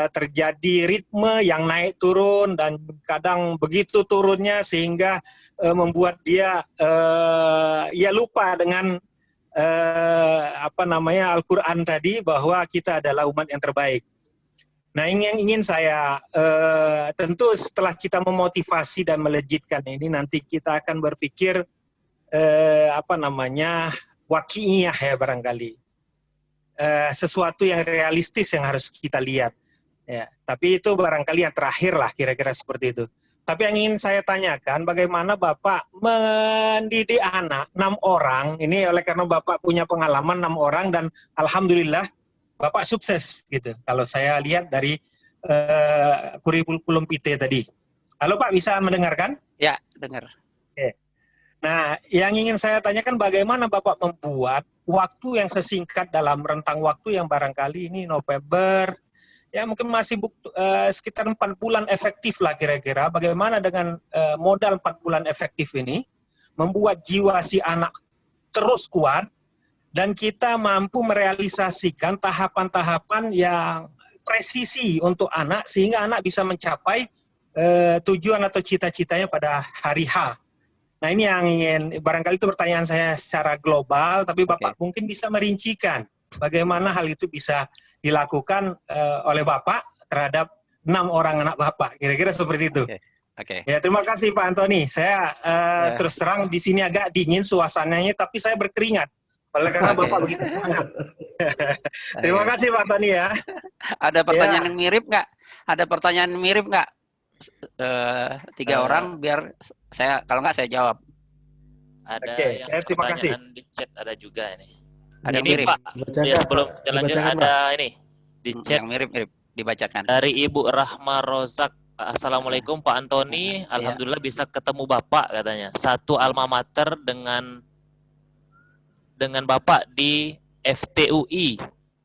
terjadi ritme yang naik turun, dan kadang begitu turunnya sehingga membuat dia ya lupa dengan Al-Quran tadi, bahwa kita adalah umat yang terbaik. Nah, yang ingin saya tentu setelah kita memotivasi dan melejitkan ini, nanti kita akan berpikir waqi'iyah ya barangkali, sesuatu yang realistis yang harus kita lihat. Ya, tapi itu barangkali yang terakhir lah, kira-kira seperti itu. Tapi yang ingin saya tanyakan, bagaimana Bapak mendidik anak 6 orang, ini oleh karena Bapak punya pengalaman 6 orang, dan Alhamdulillah Bapak sukses gitu. Kalau saya lihat dari kurikulum PT tadi. Halo Pak, bisa mendengarkan?
Ya, dengar.
Oke. Nah, yang ingin saya tanyakan, bagaimana Bapak membuat waktu yang sesingkat dalam rentang waktu yang barangkali ini November, ya mungkin masih sekitar 4 bulan efektif lah kira-kira. Bagaimana dengan modal 4 bulan efektif ini membuat jiwa si anak terus kuat, dan kita mampu merealisasikan tahapan-tahapan yang presisi untuk anak, sehingga anak bisa mencapai tujuan atau cita-citanya pada hari H. Nah, ini yang ingin, barangkali itu pertanyaan saya secara global, tapi Bapak mungkin bisa merincikan bagaimana hal itu bisa dilakukan oleh Bapak terhadap 6 orang anak Bapak, kira-kira seperti itu.
Oke.
Ya, terima kasih Pak Antoni. Saya terus terang di sini agak dingin suasananya, tapi saya berkeringat oleh karena Bapak begitu semangat. Terima kasih Pak Antoni ya.
Ada pertanyaan yang mirip nggak? Ada pertanyaan mirip nggak? 3 orang, biar saya, kalau nggak saya jawab.
Ada yang
saya terima kasih.
pertanyaan di chat ada juga ini.
Ada
Ini
mirip.
Pak, ya sebelum kita lanjut ada ini di chat
Yang mirip-mirip dibacakan.
dari Ibu Rahma Rozak. Assalamualaikum Pak Antoni, alhamdulillah bisa ketemu Bapak katanya. Satu alma mater dengan Bapak di FTUI.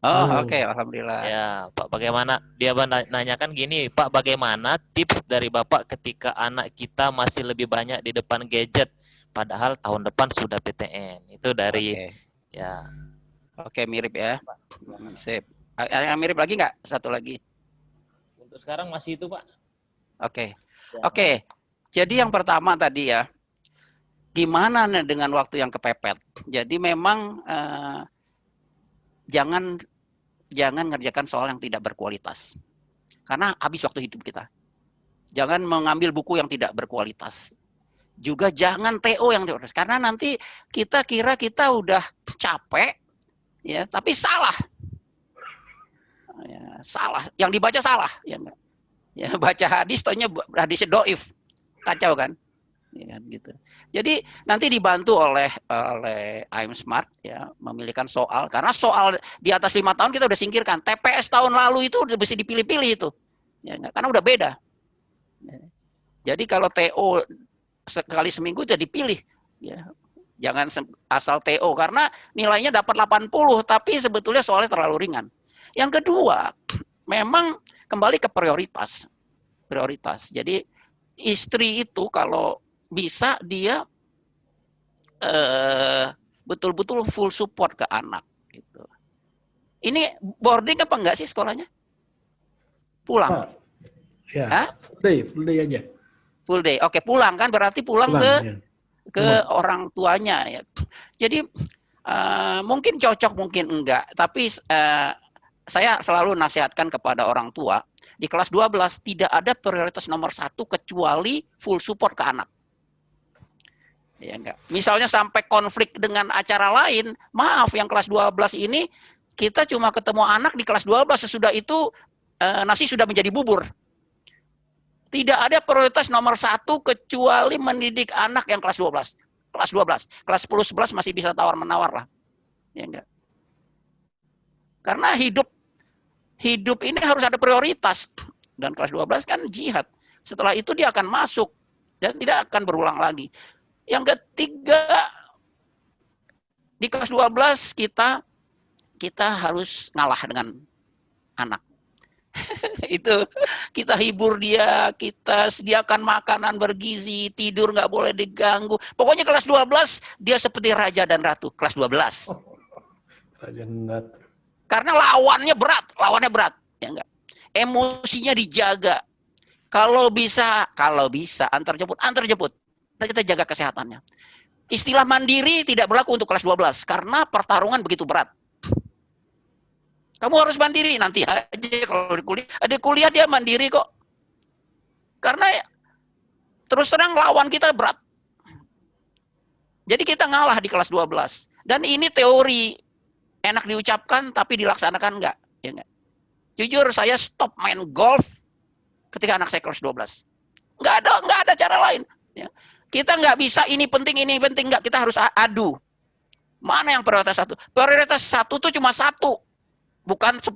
Oh, oke, alhamdulillah.
Ya, Pak, bagaimana dia nanyakan gini, Pak, bagaimana tips dari Bapak ketika anak kita masih lebih banyak di depan gadget, padahal tahun depan sudah PTN. Itu dari Ya.
Oke, mirip ya. Sip. Yang mirip lagi nggak? Satu lagi.
Untuk sekarang masih itu, Pak.
Oke.
Ya.
Oke. Jadi yang pertama tadi ya, gimana nih dengan waktu yang kepepet? Jadi memang jangan ngerjakan soal yang tidak berkualitas. Karena habis waktu hidup kita. Jangan mengambil buku yang tidak berkualitas. Juga jangan TO yang tidak berkualitas. Karena nanti kita kira kita udah capek, ya, tapi salah. Ya, salah. Yang dibaca salah. Ya, ya, baca hadis, taunya hadisnya doif. Kacau kan? Ya, gitu. Jadi nanti dibantu oleh I'm Smart ya, memilihkan soal, karena soal di atas 5 tahun kita udah singkirkan. TPS tahun lalu itu udah bisa dipilih-pilih itu, ya, karena udah beda. Ya. Jadi kalau TO sekali seminggu udah dipilih, ya. Jangan asal TO karena nilainya dapat 80 tapi sebetulnya soalnya terlalu ringan. Yang kedua, memang kembali ke prioritas. Jadi istri itu kalau bisa dia betul-betul full support ke anak gitu. Ini boarding apa enggak sih sekolahnya? Pulang.
Pak, ya.
Hah?
Full day aja.
Full day. Oke, pulang kan berarti pulang
ya.
ke orang tuanya ya. Jadi mungkin cocok, mungkin enggak, tapi saya selalu nasihatkan kepada orang tua di kelas 12 tidak ada prioritas nomor 1 kecuali full support ke anak. Ya enggak. Misalnya sampai konflik dengan acara lain, maaf yang kelas 12 ini kita cuma ketemu anak di kelas 12, sesudah itu nasi sudah menjadi bubur. Tidak ada prioritas nomor 1 kecuali mendidik anak yang kelas 12. Kelas 12. Kelas 10-11 masih bisa tawar-menawar lah. Ya enggak. Karena hidup ini harus ada prioritas. Dan kelas 12 kan jihad. Setelah itu dia akan masuk dan tidak akan berulang lagi. Yang ketiga, di kelas 12 kita harus ngalah dengan anak. Itu kita hibur dia, kita sediakan makanan bergizi, tidur nggak boleh diganggu. Pokoknya kelas 12 dia seperti raja dan ratu. Kelas 12.
Raja dan ratu.
Karena lawannya berat, ya enggak. Emosinya dijaga. Kalau bisa antar jemput. Kita jaga kesehatannya. Istilah mandiri tidak berlaku untuk kelas 12 karena pertarungan begitu berat. Kamu harus mandiri nanti aja kalau di kuliah. Ada kuliah dia mandiri kok. Karena terus terang lawan kita berat. Jadi kita ngalah di kelas 12. Dan ini teori enak diucapkan tapi dilaksanakan enggak, ya enggak. Jujur saya stop main golf ketika anak saya kelas 12. Enggak ada cara lain, ya. Kita nggak bisa ini penting, enggak. Kita harus adu. Mana yang prioritas 1? Prioritas 1 itu cuma 1, bukan 10.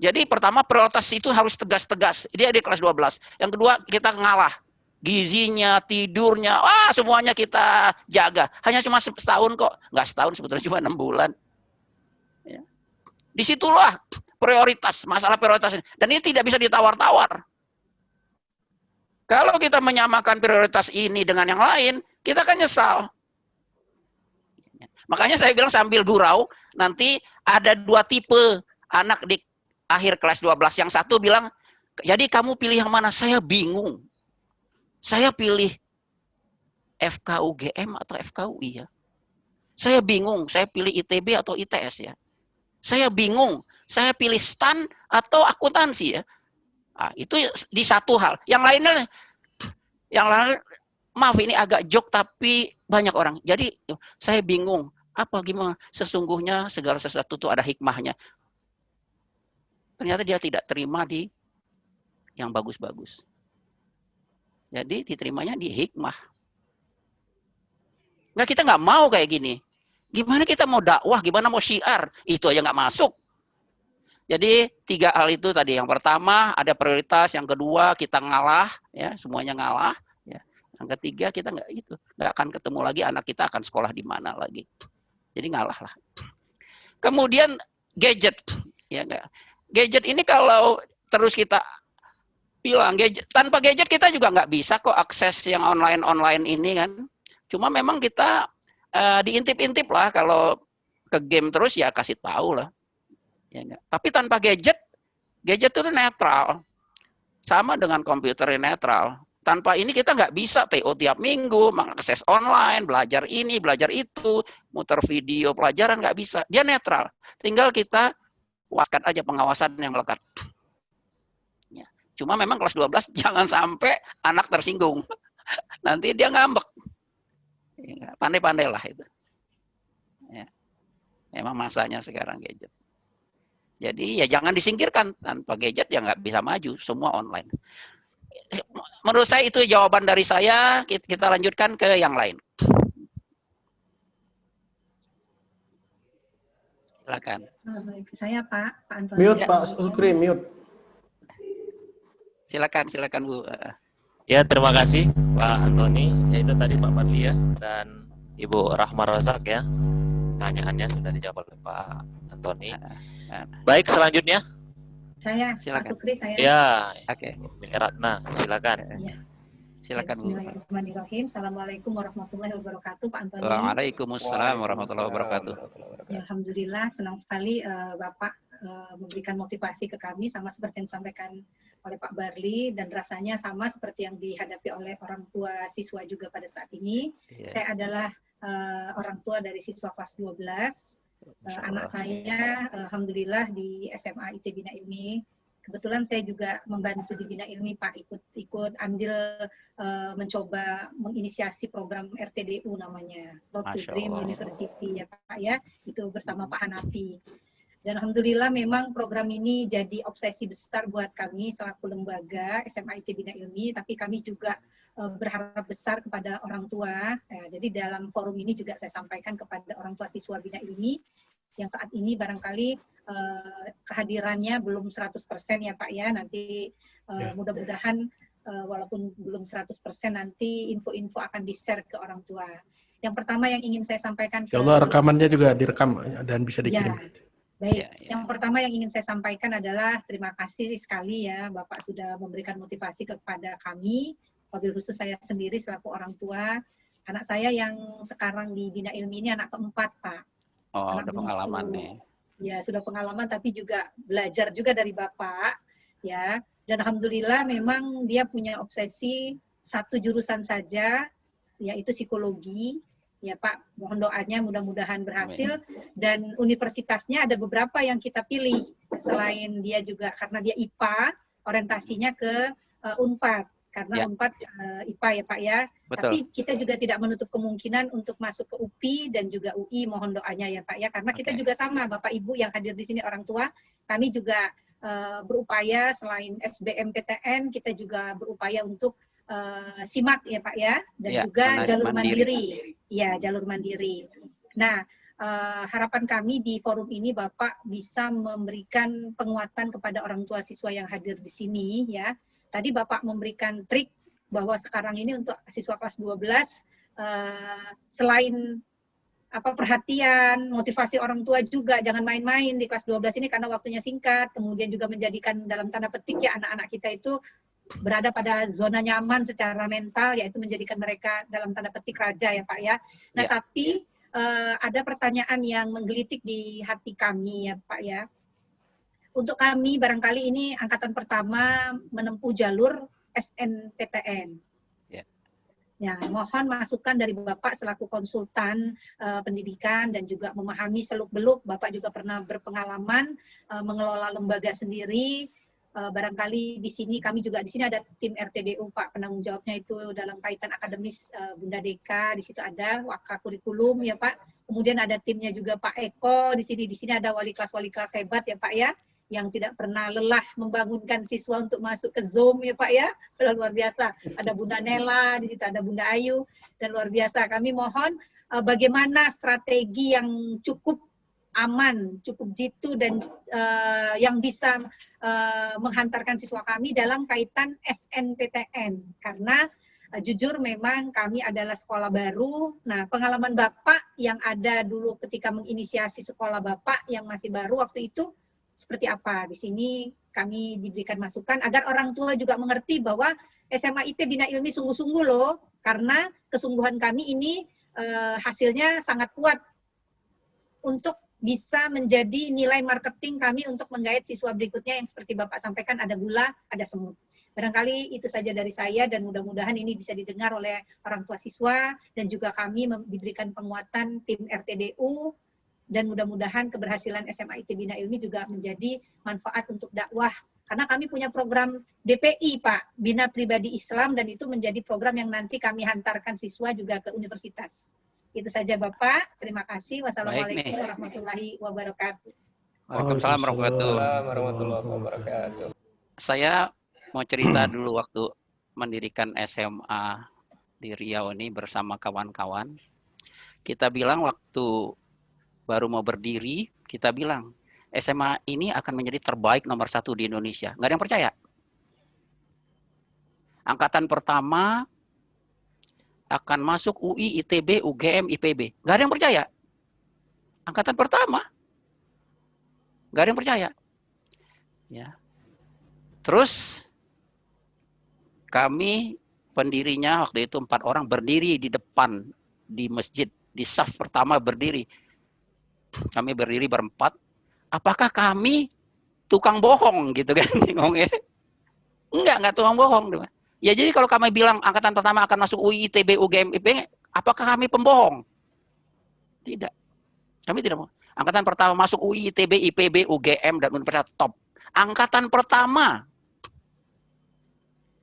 Jadi pertama prioritas itu harus tegas-tegas. Dia di kelas 12. Yang kedua kita ngalah. Gizinya, tidurnya, semuanya kita jaga. Hanya cuma setahun kok. Nggak setahun, sebetulnya cuma 6 bulan. Ya. Disitulah prioritas, masalah prioritas ini. Dan ini tidak bisa ditawar-tawar. Kalau kita menyamakan prioritas ini dengan yang lain, kita kan nyesal. Makanya saya bilang sambil gurau, nanti ada 2 tipe anak di akhir kelas 12. Yang satu bilang, jadi kamu pilih yang mana? Saya bingung. Saya pilih FKUGM atau FKUI ya. Saya bingung, saya pilih ITB atau ITS ya. Saya bingung, saya pilih STAN atau akuntansi ya. Nah, itu di satu hal. Yang lain, maaf ini agak joke tapi banyak orang. Jadi saya bingung, gimana? Sesungguhnya segala sesuatu itu ada hikmahnya. Ternyata dia tidak terima di yang bagus-bagus. Jadi diterimanya di hikmah. Kita nggak mau kayak gini. Gimana kita mau dakwah, gimana mau syiar? Itu aja nggak masuk. Jadi 3 hal itu tadi. Yang pertama ada prioritas, yang kedua kita ngalah, ya semuanya ngalah. Ya. Yang ketiga kita nggak akan ketemu lagi anak kita akan sekolah di mana lagi. Jadi ngalah lah. Kemudian gadget, ya enggak. Gadget ini kalau terus kita bilang gadget, tanpa gadget kita juga nggak bisa kok akses yang online ini kan. Cuma memang kita diintip-intip lah, kalau ke game terus ya kasih tahu lah. Ya, tapi tanpa gadget itu netral. Sama dengan komputer netral. Tanpa ini kita nggak bisa TO tiap minggu, mengakses online, belajar ini, belajar itu, muter video pelajaran, nggak bisa. Dia netral. Tinggal kita waskan aja pengawasan yang melekat. Ya. Cuma memang kelas 12 jangan sampai anak tersinggung. Nanti dia ngambek. Ya, pandai-pandai lah itu. Ya. Memang masanya sekarang gadget. Jadi ya jangan disingkirkan, tanpa gadget ya nggak bisa maju, semua online. Menurut saya itu jawaban dari saya, kita lanjutkan ke yang lain. Silakan.
Baik, saya Pak Antoni.
Mute Pak Sukri, mute.
Silakan Bu.
Ya, terima kasih Pak Antoni. Ya, itu tadi Pak Barli ya, dan Ibu Rahma Razak ya. Pertanyaannya sudah dijawab oleh Pak Antoni. Baik, selanjutnya.
Saya Pak
Silakan.
Sukri, saya.
Ya,
Oke.
Ratna, silakan.
Ya.
Silakan Bu.
Bismillahirrahmanirrahim. Assalamualaikum warahmatullahi wabarakatuh, Pak Antoni.
Waalaikumsalam warahmatullahi wabarakatuh.
Ya, alhamdulillah, senang sekali Bapak memberikan motivasi ke kami, sama seperti yang disampaikan oleh Pak Barli, dan rasanya sama seperti yang dihadapi oleh orang tua siswa juga pada saat ini.
Yeah.
Saya adalah orang tua dari siswa kelas 12. Anak saya, alhamdulillah di SMA IT Bina Ilmi. Kebetulan saya juga membantu di Bina Ilmi, Pak, ikut andil mencoba menginisiasi program RTDU namanya, Road to Dream University ya Pak ya, itu bersama Pak Hanafi. Dan alhamdulillah memang program ini jadi obsesi besar buat kami selaku lembaga SMA IT Bina Ilmi, tapi kami juga berharap besar kepada orang tua. Jadi dalam forum ini juga saya sampaikan kepada orang tua siswa Bina Ilmi yang saat ini barangkali kehadirannya belum 100% ya Pak ya. Nanti mudah-mudahan walaupun belum 100% nanti info-info akan di-share ke orang tua. Yang pertama yang ingin saya sampaikan ke
Insyaallah rekamannya juga direkam dan bisa dikirim.
Ya. Baik, yang pertama yang ingin saya sampaikan adalah terima kasih sekali ya Bapak sudah memberikan motivasi kepada kami, wabil khusus saya sendiri selaku orang tua. Anak saya yang sekarang di Bina Ilmi ini anak keempat, Pak.
Oh,
anak
ada pengalaman nih.
Ya, sudah pengalaman tapi juga belajar juga dari Bapak, ya. Dan alhamdulillah memang dia punya obsesi satu jurusan saja, yaitu psikologi. Ya Pak, mohon doanya mudah-mudahan berhasil. Dan universitasnya ada beberapa yang kita pilih. Selain dia juga karena dia IPA, orientasinya ke UNPAD. Karena UNPAD IPA ya Pak ya.
Betul.
Tapi kita juga tidak menutup kemungkinan untuk masuk ke UPI dan juga UI, mohon doanya ya Pak ya. Karena kita juga sama, Bapak Ibu yang hadir di sini orang tua, kami juga berupaya selain SBMPTN, kita juga berupaya untuk SIMAK ya Pak ya, dan juga jalur mandiri. Ya, jalur mandiri. Nah, harapan kami di forum ini Bapak bisa memberikan penguatan kepada orang tua siswa yang hadir di sini ya. Tadi Bapak memberikan trik bahwa sekarang ini untuk siswa kelas 12 selain perhatian, motivasi orang tua juga jangan main-main di kelas 12 ini karena waktunya singkat, kemudian juga menjadikan dalam tanda petik ya anak-anak kita itu berada pada zona nyaman secara mental, yaitu menjadikan mereka dalam tanda petik raja ya Pak ya. Nah tapi ada pertanyaan yang menggelitik di hati kami ya Pak ya. Untuk kami barangkali ini angkatan pertama menempuh jalur SNPTN. Ya, mohon masukan dari Bapak selaku konsultan pendidikan dan juga memahami seluk-beluk. Bapak juga pernah berpengalaman mengelola lembaga sendiri. Barangkali di sini kami juga di sini ada tim RTDU Pak, penanggung jawabnya itu dalam kaitan akademis Bunda Deka, di situ ada Waka Kurikulum ya Pak. Kemudian ada timnya juga Pak Eko di sini ada wali kelas hebat ya Pak ya, yang tidak pernah lelah membangunkan siswa untuk masuk ke Zoom ya Pak ya. Luar biasa. Ada Bunda Nela, di situ ada Bunda Ayu, dan luar biasa. Kami mohon bagaimana strategi yang cukup aman, cukup jitu dan yang bisa menghantarkan siswa kami dalam kaitan SNPTN. Karena jujur memang kami adalah sekolah baru. Nah, pengalaman Bapak yang ada dulu ketika menginisiasi sekolah Bapak yang masih baru waktu itu seperti apa? Di sini kami diberikan masukan agar orang tua juga mengerti bahwa SMA IT Bina Ilmi sungguh-sungguh loh, karena kesungguhan kami ini hasilnya sangat kuat untuk bisa menjadi nilai marketing kami untuk menggait siswa berikutnya yang seperti Bapak sampaikan, ada gula, ada semut. Barangkali itu saja dari saya, dan mudah-mudahan ini bisa didengar oleh orang tua siswa, dan juga kami diberikan penguatan tim RTDU, dan mudah-mudahan keberhasilan SMA IT Bina Ilmi juga menjadi manfaat untuk dakwah. Karena kami punya program DPI, Pak, Bina Pribadi Islam, dan itu menjadi program yang nanti kami hantarkan siswa juga ke universitas. Itu saja Bapak, terima kasih. Wassalamualaikum warahmatullahi wabarakatuh.
Waalaikumsalam
warahmatullahi wabarakatuh.
Saya mau cerita dulu waktu mendirikan SMA di Riau ini bersama kawan-kawan. Kita bilang waktu baru mau berdiri, kita bilang SMA ini akan menjadi terbaik nomor 1 di Indonesia. Nggak ada yang percaya. Angkatan pertama akan masuk UI, ITB, UGM, IPB. Nggak ada yang percaya. Angkatan pertama. Nggak ada yang percaya. Ya. Terus kami pendirinya waktu itu 4 orang berdiri di depan di masjid, di saf pertama berdiri. Kami berdiri berempat. Apakah kami tukang bohong gitu kan? Enggak tukang bohong. Ya jadi kalau kami bilang angkatan pertama akan masuk UI, ITB, UGM, IPB, apakah kami pembohong? Tidak. Kami tidak mau. Angkatan pertama masuk UI, ITB, IPB, UGM, dan universitas top. Angkatan pertama.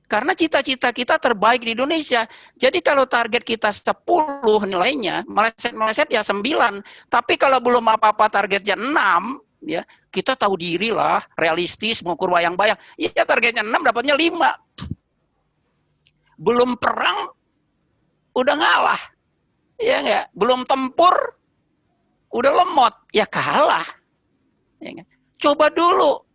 Karena cita-cita kita terbaik di Indonesia. Jadi kalau target kita 10 nilainya, meleset ya 9. Tapi kalau belum apa-apa targetnya 6, ya kita tahu diri lah, realistis, mengukur bayang-bayang. Iya targetnya 6, dapatnya 5. Belum perang, udah ngalah. Ya enggak? Belum tempur, udah lemot. Ya kalah. Ya enggak? Coba dulu.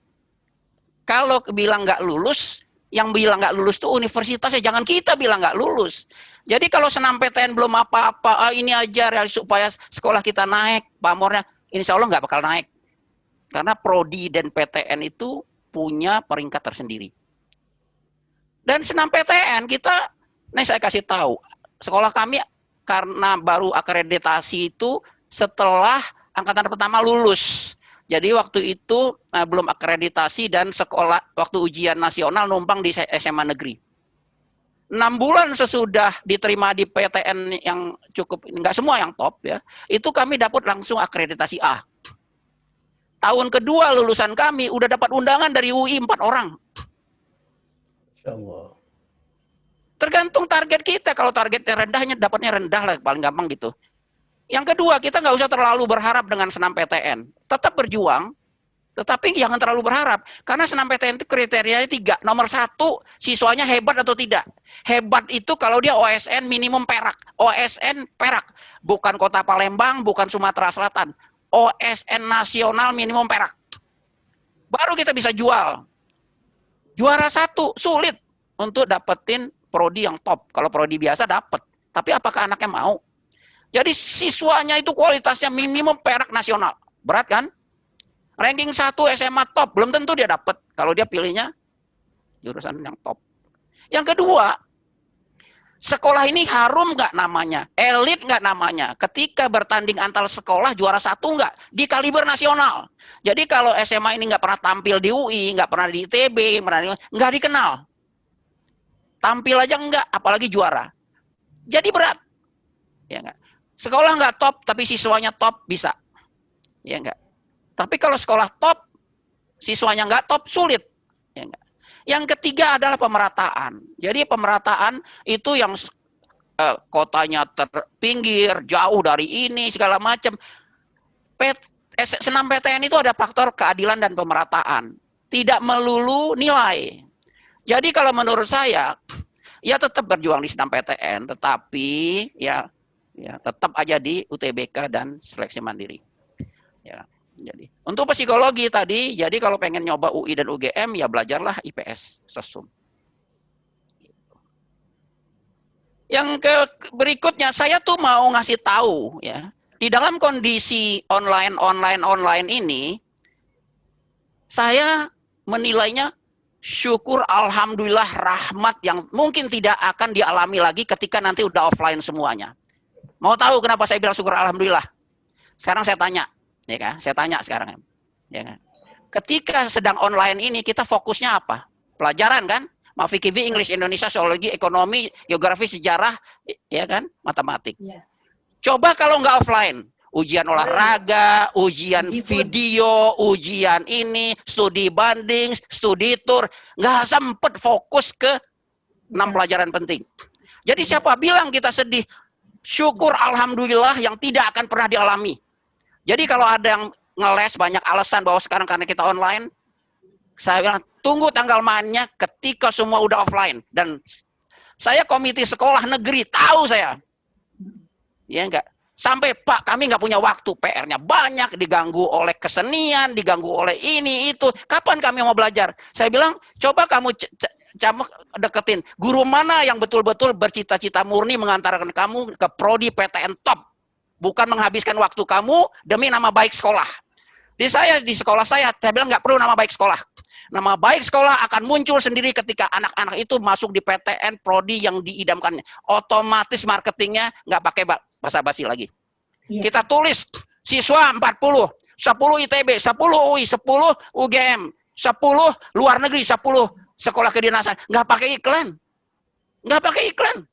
Kalau bilang nggak lulus, yang bilang nggak lulus tuh universitasnya. Jangan kita bilang nggak lulus. Jadi kalau senam PTN belum apa-apa, ini aja supaya sekolah kita naik, pamornya, insya Allah nggak bakal naik. Karena Prodi dan PTN itu punya peringkat tersendiri. Dan senam PTN kita, nih saya kasih tahu, sekolah kami karena baru akreditasi itu setelah angkatan pertama lulus. Jadi waktu itu belum akreditasi dan sekolah waktu ujian nasional numpang di SMA negeri. 6 bulan sesudah diterima di PTN yang cukup, enggak semua yang top ya, itu kami dapat langsung akreditasi A. Tahun kedua lulusan kami udah dapat undangan dari UI 4 orang.
Allah.
Tergantung target kita. Kalau targetnya rendahnya, dapatnya rendah lah, paling gampang gitu. Yang kedua, kita nggak usah terlalu berharap dengan senam PTN. Tetap berjuang, tetapi jangan terlalu berharap. Karena senam PTN itu kriterianya 3. Nomor 1, siswanya hebat atau tidak. Hebat itu kalau dia OSN minimum Perak. OSN Perak. Bukan Kota Palembang, bukan Sumatera Selatan. OSN nasional minimum Perak. Baru kita bisa jual. Juara 1 sulit untuk dapetin prodi yang top. Kalau prodi biasa dapat. Tapi apakah anaknya mau? Jadi siswanya itu kualitasnya minimum Perak nasional. Berat kan? Ranking 1 SMA top. Belum tentu dia dapat. Kalau dia pilihnya jurusan yang top. Yang kedua, sekolah ini harum nggak namanya? Elit nggak namanya? Ketika bertanding antar sekolah juara 1 nggak? Di kaliber nasional. Jadi kalau SMA ini nggak pernah tampil di UI, nggak pernah di ITB, nggak dikenal. Tampil aja nggak, apalagi juara. Jadi berat. Ya nggak? Sekolah nggak top, tapi siswanya top, bisa. Ya nggak? Tapi kalau sekolah top, siswanya nggak top, sulit. Ya nggak? Yang ketiga adalah pemerataan. Jadi pemerataan itu yang kotanya terpinggir, jauh dari ini, segala macam. Senam PTN itu ada faktor keadilan dan pemerataan. Tidak melulu nilai. Jadi kalau menurut saya, ya tetap berjuang di senam PTN, tetapi ya tetap aja di UTBK dan seleksi mandiri. Ya, jadi untuk psikologi tadi, jadi kalau pengen nyoba UI dan UGM, ya belajarlah IPS, sosum. Yang berikutnya, saya tuh mau ngasih tahu ya. Di dalam kondisi online ini, saya menilainya syukur, alhamdulillah, rahmat yang mungkin tidak akan dialami lagi ketika nanti udah offline semuanya. Mau tahu kenapa saya bilang syukur alhamdulillah? Sekarang saya tanya, ya kan? Saya tanya sekarang, ya kan? Ketika sedang online ini kita fokusnya apa? Pelajaran kan? Mau fikih, English, Indonesia, Sosiologi, Ekonomi, Geografi, Sejarah, ya kan? Matematik.
Iya.
Coba kalau nggak offline, ujian olahraga, ujian video, ujian ini, studi banding, studi tour, nggak sempet fokus ke 6 pelajaran penting. Jadi siapa bilang kita sedih? Syukur alhamdulillah yang tidak akan pernah dialami. Jadi kalau ada yang ngeles banyak alasan bahwa sekarang karena kita online, saya bilang tunggu tanggal mainnya ketika semua udah offline. Dan saya komite sekolah negeri, tahu saya. Ya enggak? Sampai Pak kami nggak punya waktu, PR-nya banyak, diganggu oleh kesenian, diganggu oleh ini, itu. Kapan kami mau belajar? Saya bilang, coba kamu deketin guru mana yang betul-betul bercita-cita murni mengantarkan kamu ke prodi PTN top, bukan menghabiskan waktu kamu demi nama baik sekolah. Di sekolah saya bilang nggak perlu nama baik sekolah. Nama baik sekolah akan muncul sendiri ketika anak-anak itu masuk di PTN prodi yang diidamkannya. Otomatis marketingnya nggak pakai basa-basi lagi. Kita tulis siswa 40, 10 ITB, 10 UI, 10 UGM, 10 luar negeri, 10 sekolah kedinasan, nggak pakai iklan, nggak pakai iklan,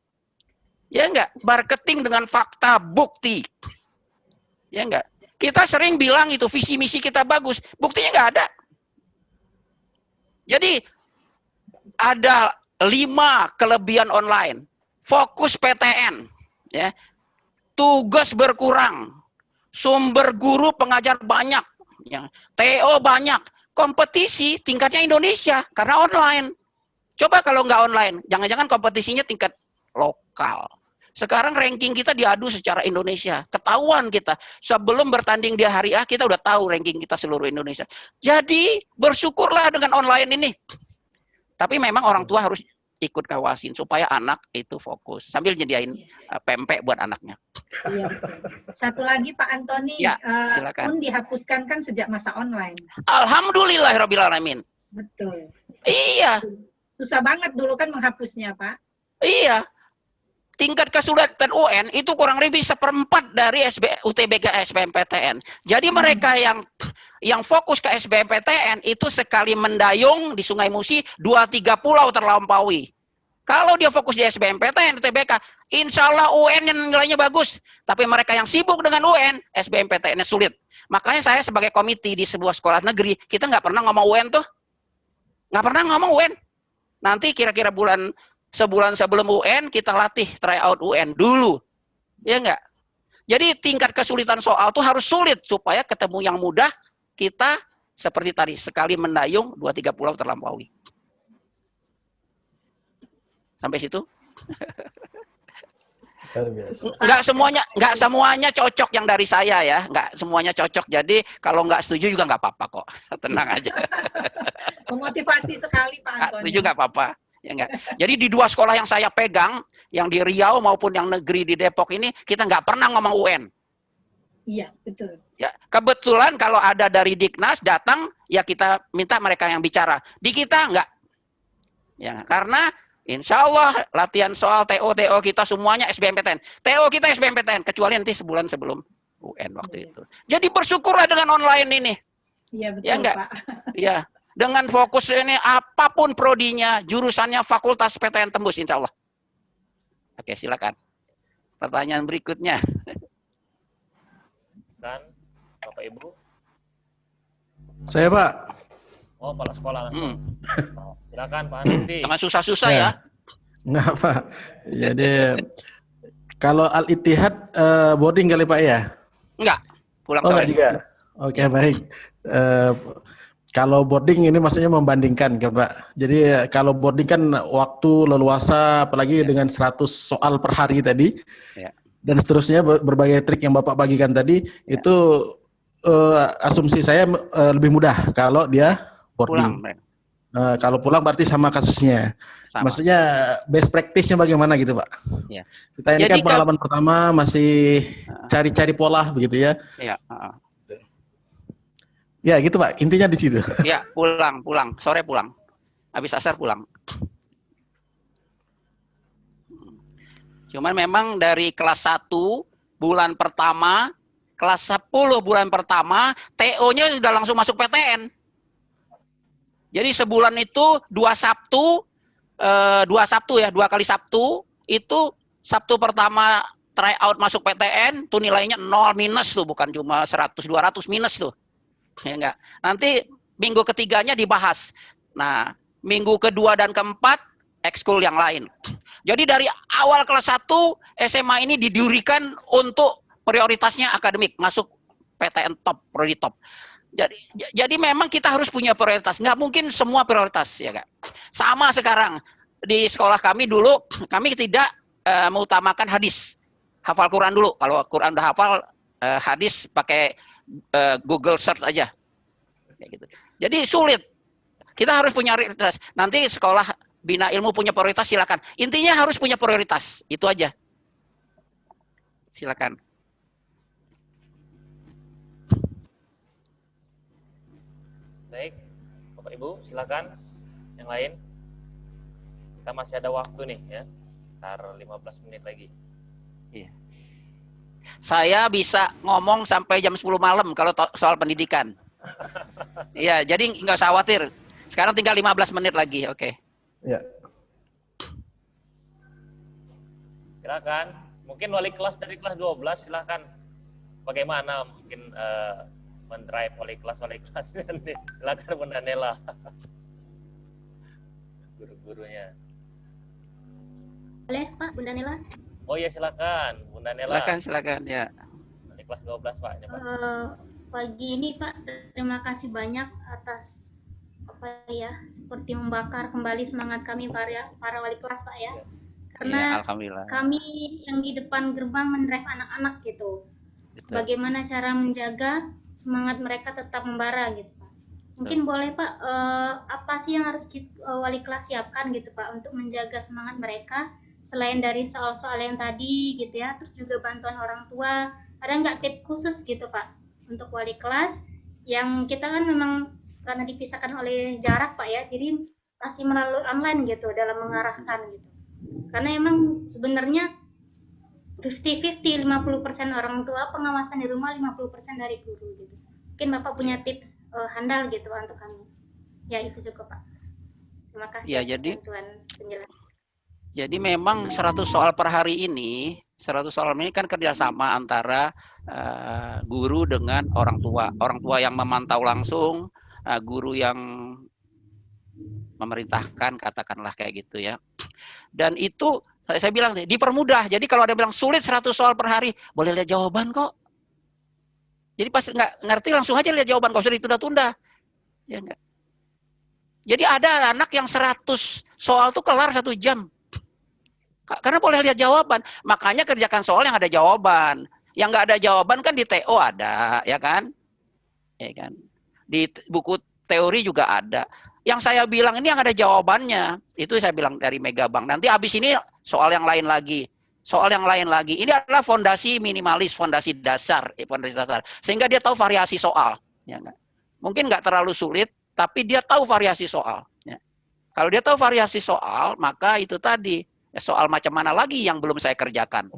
ya nggak, marketing dengan fakta bukti, ya nggak. Kita sering bilang itu visi misi kita bagus, buktinya nggak ada. Jadi ada 5 kelebihan online, fokus PTN, ya, tugas berkurang, sumber guru pengajar banyak, ya, TO banyak. Kompetisi tingkatnya Indonesia karena online. Coba kalau nggak online, jangan-jangan kompetisinya tingkat lokal. Sekarang ranking kita diadu secara Indonesia. Ketahuan kita. Sebelum bertanding di hari A, kita udah tahu ranking kita seluruh Indonesia. Jadi bersyukurlah dengan online ini. Tapi memang orang tua harus ikut kawasin supaya anak itu fokus. Sambil nyediain pempek buat anaknya.
Iya, betul. Satu lagi Pak Antoni,
Ya, silakan.
dihapuskan kan sejak masa online.
Alhamdulillahirabbil alamin.
Betul.
Iya.
Susah banget dulu kan menghapusnya, Pak.
Iya. Tingkat kesulitan UN itu kurang lebih 1/4 dari UTBK SBMPTN. Jadi mereka yang fokus ke SBMPTN itu sekali mendayung di Sungai Musi 2-3 pulau terlampaui. Kalau dia fokus di SBMPTN, UTBK, insya Allah UN yang nilainya bagus. Tapi mereka yang sibuk dengan UN, SBMPTN-nya sulit. Makanya saya sebagai komite di sebuah sekolah negeri, kita nggak pernah ngomong UN tuh. Nggak pernah ngomong UN. Nanti kira-kira sebulan sebelum UN, kita latih tryout UN dulu. Ya nggak? Jadi tingkat kesulitan soal tuh harus sulit, supaya ketemu yang mudah, kita seperti tadi, sekali mendayung, 2-3 pulau terlampaui. Sampai situ? Nggak semuanya cocok yang dari saya ya, nggak semuanya cocok. Jadi kalau nggak setuju juga nggak apa-apa kok, tenang aja.
Memotivasi sekali Pak
Nggak
Antoni.
setuju nggak apa-apa, ya nggak. Jadi di 2 sekolah yang saya pegang, yang di Riau maupun yang negeri di Depok ini, kita nggak pernah ngomong UN.
Iya, betul.
Ya, kebetulan kalau ada dari Diknas datang, ya kita minta mereka yang bicara. Di kita nggak, ya karena insya Allah latihan soal TO kita semuanya SBMPTN. TO kita SBMPTN, kecuali nanti sebulan sebelum UN waktu itu. Jadi bersyukurlah dengan online ini.
Iya, betul
Ya enggak?
Pak.
Ya, dengan fokus ini apapun prodinya, jurusannya fakultas PTN tembus insya Allah. Oke, silakan. Pertanyaan berikutnya.
Dan Bapak Ibu,
Saya Pak.
oh kepala sekolah langsung. Oh, silakan Pak Hanifi.
Jangan susah-susah ya.
Enggak Pak. Jadi kalau Al-Ittihad boarding kali Pak ya?
Enggak. Pulang
Oh
sore.
enggak juga. Oke baik. Kalau boarding ini maksudnya membandingkan kan Pak. Jadi kalau boarding kan waktu leluasa apalagi dengan 100 soal per hari tadi.
Ya.
Dan seterusnya berbagai trik yang Bapak bagikan tadi itu asumsi saya lebih mudah kalau dia boarding.
Pulang.
Kalau pulang berarti sama kasusnya.
Sama.
Maksudnya best practice-nya bagaimana gitu Pak?
Ya.
Kita ini
Jadi
kan pengalaman pertama masih cari-cari pola begitu ya.
Iya.
Ya gitu Pak, intinya di situ.
Ya, pulang. Sore pulang. Habis asar pulang. Cuman memang dari kelas 1 bulan pertama, kelas 10 bulan pertama, TO-nya sudah langsung masuk PTN. Jadi sebulan itu 2 Sabtu, 2 kali Sabtu, itu Sabtu pertama try out masuk PTN, tuh nilainya 0 minus tuh, bukan cuma 100, 200 minus tuh. Ya enggak. Nanti minggu ketiganya dibahas. Nah, minggu kedua dan keempat, ekskul yang lain. Jadi dari awal kelas 1, SMA ini didirikan untuk prioritasnya akademik, masuk PTN top, prodi top. Jadi memang kita harus punya prioritas. Nggak mungkin semua prioritas, ya Kak. Sama sekarang, di sekolah kami dulu, kami tidak mengutamakan hadis. Hafal Quran dulu. Kalau Quran udah hafal, hadis pakai Google search aja. Kayak gitu. Jadi sulit. Kita harus punya prioritas. Nanti sekolah bina ilmu punya prioritas, silakan. Intinya harus punya prioritas. Itu aja. Silakan.
Baik, Bapak Ibu, silakan. Yang lain. Kita masih ada waktu nih ya. Sekitar 15 menit lagi.
Iya. Saya bisa ngomong sampai jam 10 malam kalau soal pendidikan. Iya, jadi nggak usah khawatir. Sekarang tinggal 15 menit lagi, oke.
Ya.
Silakan. Mungkin wali kelas dari kelas 12 silakan. Bagaimana mungkin mendrive wali kelas nanti. Silakan Bunda Nela. Guru-gurunya.
Boleh Pak, Bunda Nela?
Oh iya silakan, Bunda Nela.
Silakan ya.
Wali kelas 12 Pak. Ya, Pak.
Pagi ini Pak, terima kasih banyak atas seperti membakar kembali semangat kami para wali kelas Pak ya. Karena
Alhamdulillah.
kami yang di depan gerbang mendrive anak-anak gitu.
Betul.
Bagaimana cara menjaga semangat mereka tetap membara gitu Pak. Mungkin boleh Pak, apa sih yang harus wali kelas siapkan gitu Pak untuk menjaga semangat mereka selain dari soal-soal yang tadi gitu ya, terus juga bantuan orang tua, ada nggak tips khusus gitu Pak untuk wali kelas yang kita kan memang karena dipisahkan oleh jarak Pak ya, jadi masih melalui online gitu dalam mengarahkan gitu. Karena emang sebenarnya 50-50, 50% orang tua pengawasan di rumah, 50% dari guru gitu. Mungkin Bapak punya tips handal gitu Pak untuk kami. Ya itu cukup Pak. Terima kasih
Ya,
atas
jadi
bantuan penjelasan.
Jadi memang 100 soal per hari ini, 100 soal ini kan kerjasama antara guru dengan orang tua. Orang tua yang memantau langsung, guru yang memerintahkan, katakanlah kayak gitu ya. Dan itu saya bilang dipermudah. Jadi kalau ada bilang sulit 100 soal per hari, boleh lihat jawaban kok. Jadi pas nggak ngerti langsung aja lihat jawaban, nggak usah ditunda-tunda. Ya enggak. Jadi ada anak yang 100 soal tuh kelar 1 jam. Karena boleh lihat jawaban. Makanya kerjakan soal yang ada jawaban. Yang nggak ada jawaban kan di TO ada, ya kan? Ya kan? Di buku teori juga ada. Yang saya bilang ini yang ada jawabannya. Itu saya bilang dari Megabank. Nanti habis ini soal yang lain lagi. Soal yang lain lagi. Ini adalah fondasi minimalis, fondasi dasar. Sehingga dia tahu variasi soal. Ya kan? Mungkin nggak terlalu sulit, tapi dia tahu variasi soal. Ya. Kalau dia tahu variasi soal, maka itu tadi. Soal macam mana lagi yang belum saya kerjakan.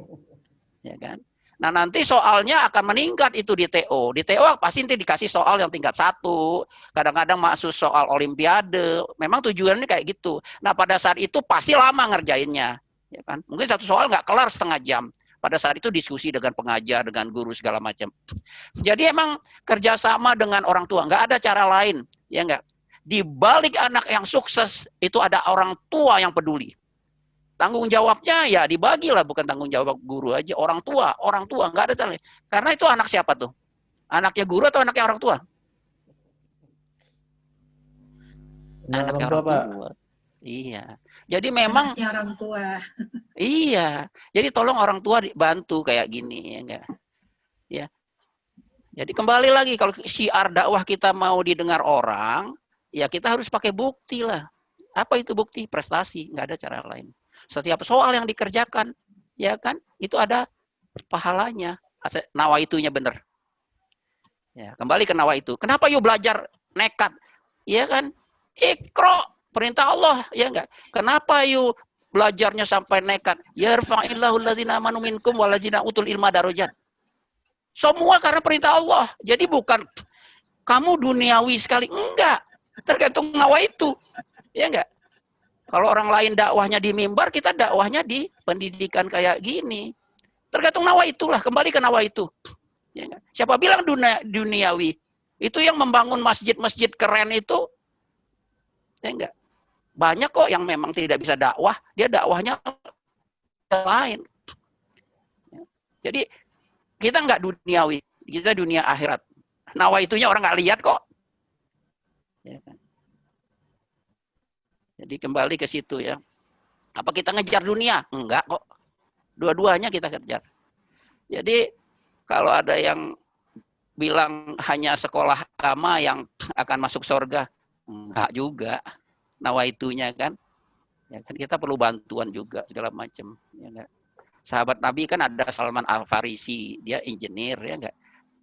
Ya kan? Nah nanti soalnya akan meningkat itu di TO. Di TO pasti nanti dikasih soal yang tingkat 1. Kadang-kadang masuk soal olimpiade. Memang tujuannya kayak gitu. Nah pada saat itu pasti lama ngerjainnya. Ya kan? Mungkin 1 soal nggak kelar setengah jam. Pada saat itu diskusi dengan pengajar, dengan guru segala macam. Jadi emang kerjasama dengan orang tua. Nggak ada cara lain. Ya nggak? Di balik anak yang sukses itu ada orang tua yang peduli. Tanggung jawabnya ya dibagilah, bukan tanggung jawab guru aja, orang tua nggak ada cara. Karena itu anak siapa tuh? Anaknya guru atau anaknya orang tua? Anaknya orang tua. Iya. Jadi memang
Anaknya orang tua.
Iya. Jadi tolong orang tua bantu kayak gini ya enggak? Ya. Jadi kembali lagi kalau syiar dakwah kita mau didengar orang, ya kita harus pakai bukti lah. Apa itu bukti? Prestasi, nggak ada cara lain. Setiap soal yang dikerjakan, ya kan, itu ada pahalanya. Nawaitunya benar. Ya, kembali ke nawaitu. Kenapa yuk belajar nekat? Ya kan, Iqra, perintah Allah, ya enggak. Kenapa yuk belajarnya sampai nekat. Yarfa'illahu alladzina amanu minkum walladzina utul ilma darajat. Semua karena perintah Allah. Jadi bukan kamu duniawi sekali, enggak. Tergantung nawaitu. Ya enggak? Kalau orang lain dakwahnya di mimbar, kita dakwahnya di pendidikan kayak gini. Tergantung nawaitulah, kembali ke nawaitu. Ya enggak? Siapa bilang duniawi? Itu yang membangun masjid-masjid keren itu, ya enggak? Banyak kok yang memang tidak bisa dakwah, dia dakwahnya lain. Jadi kita enggak duniawi, kita dunia akhirat. Nawaitunya orang nggak lihat kok. Ya kan? Jadi kembali ke situ ya. Apa kita ngejar dunia? Enggak kok. Dua-duanya kita kejar. Jadi kalau ada yang bilang hanya sekolah agama yang akan masuk surga, enggak juga. Nawaitunya kan. Ya kan kita perlu bantuan juga segala macam. Ya enggak? Sahabat Nabi kan ada Salman Al-Farisi, dia engineer ya enggak.